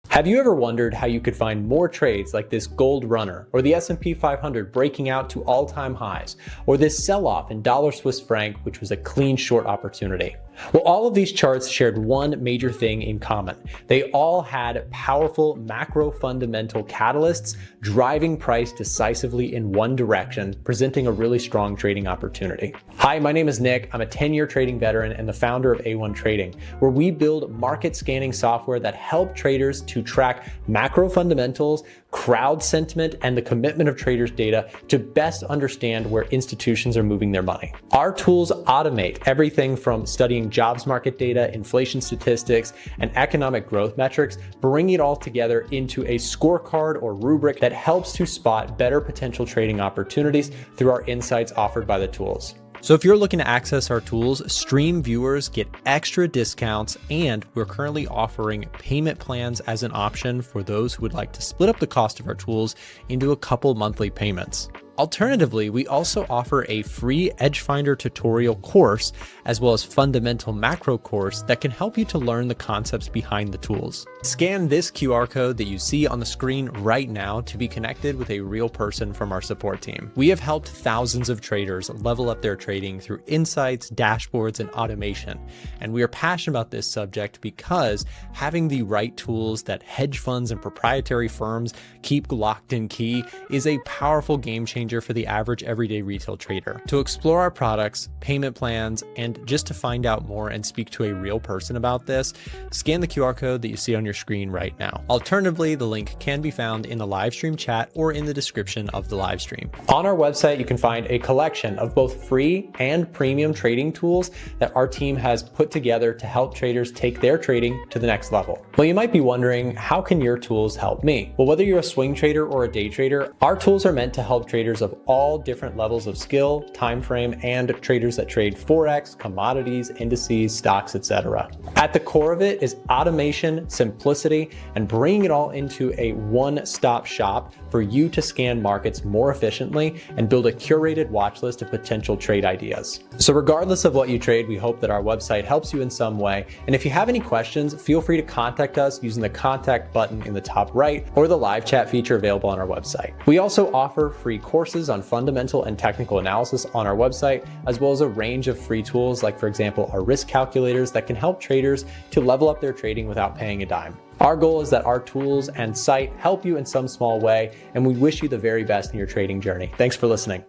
Have you ever wondered how you could find more trades like this gold runner, or the S&P 500 breaking out to all-time highs, or this sell-off in dollar Swiss franc, which was a clean short opportunity? Well, all of these charts shared one major thing in common. They all had powerful macro fundamental catalysts driving price decisively in one direction, presenting a really strong trading opportunity. Hi, my name is Nick. I'm a 10-year trading veteran and the founder of A1 Trading, where we build market scanning software that help traders to track macro fundamentals, crowd sentiment, and the commitment of traders' data to best understand where institutions are moving their money. Our tools automate everything from studying jobs market data, inflation statistics, and economic growth metrics, bringing it all together into a scorecard or rubric that helps to spot better potential trading opportunities through our insights offered by the tools. So if you're looking to access our tools, stream viewers get extra discounts, and we're currently offering payment plans as an option for those who would like to split up the cost of our tools into a couple monthly payments. Alternatively, we also offer a free Edge Finder tutorial course, as well as fundamental macro course that can help you to learn the concepts behind the tools. Scan this QR code that you see on the screen right now to be connected with a real person from our support team. We have helped thousands of traders level up their trading through insights, dashboards, and automation. And we are passionate about this subject because having the right tools that hedge funds and proprietary firms keep locked in key is a powerful game changer for the average everyday retail trader. To explore our products, payment plans, and just to find out more and speak to a real person about this, scan the QR code that you see on your screen right now. Alternatively, the link can be found in the live stream chat or in the description of the live stream. On our website, you can find a collection of both free and premium trading tools that our team has put together to help traders take their trading to the next level. Well, you might be wondering, how can your tools help me? Well, whether you're a swing trader or a day trader, our tools are meant to help traders traders of all different levels of skill, time frame, and traders that trade Forex, commodities, indices, stocks, etc. At the core of it is automation, simplicity, and bringing it all into a one-stop shop for you to scan markets more efficiently and build a curated watch list of potential trade ideas. So regardless of what you trade, we hope that our website helps you in some way. And if you have any questions, feel free to contact us using the contact button in the top right or the live chat feature available on our website. We also offer free courses on fundamental and technical analysis on our website, as well as a range of free tools like, for example, our risk calculators that can help traders to level up their trading without paying a dime. Our goal is that our tools and site help you in some small way, and we wish you the very best in your trading journey. Thanks for listening.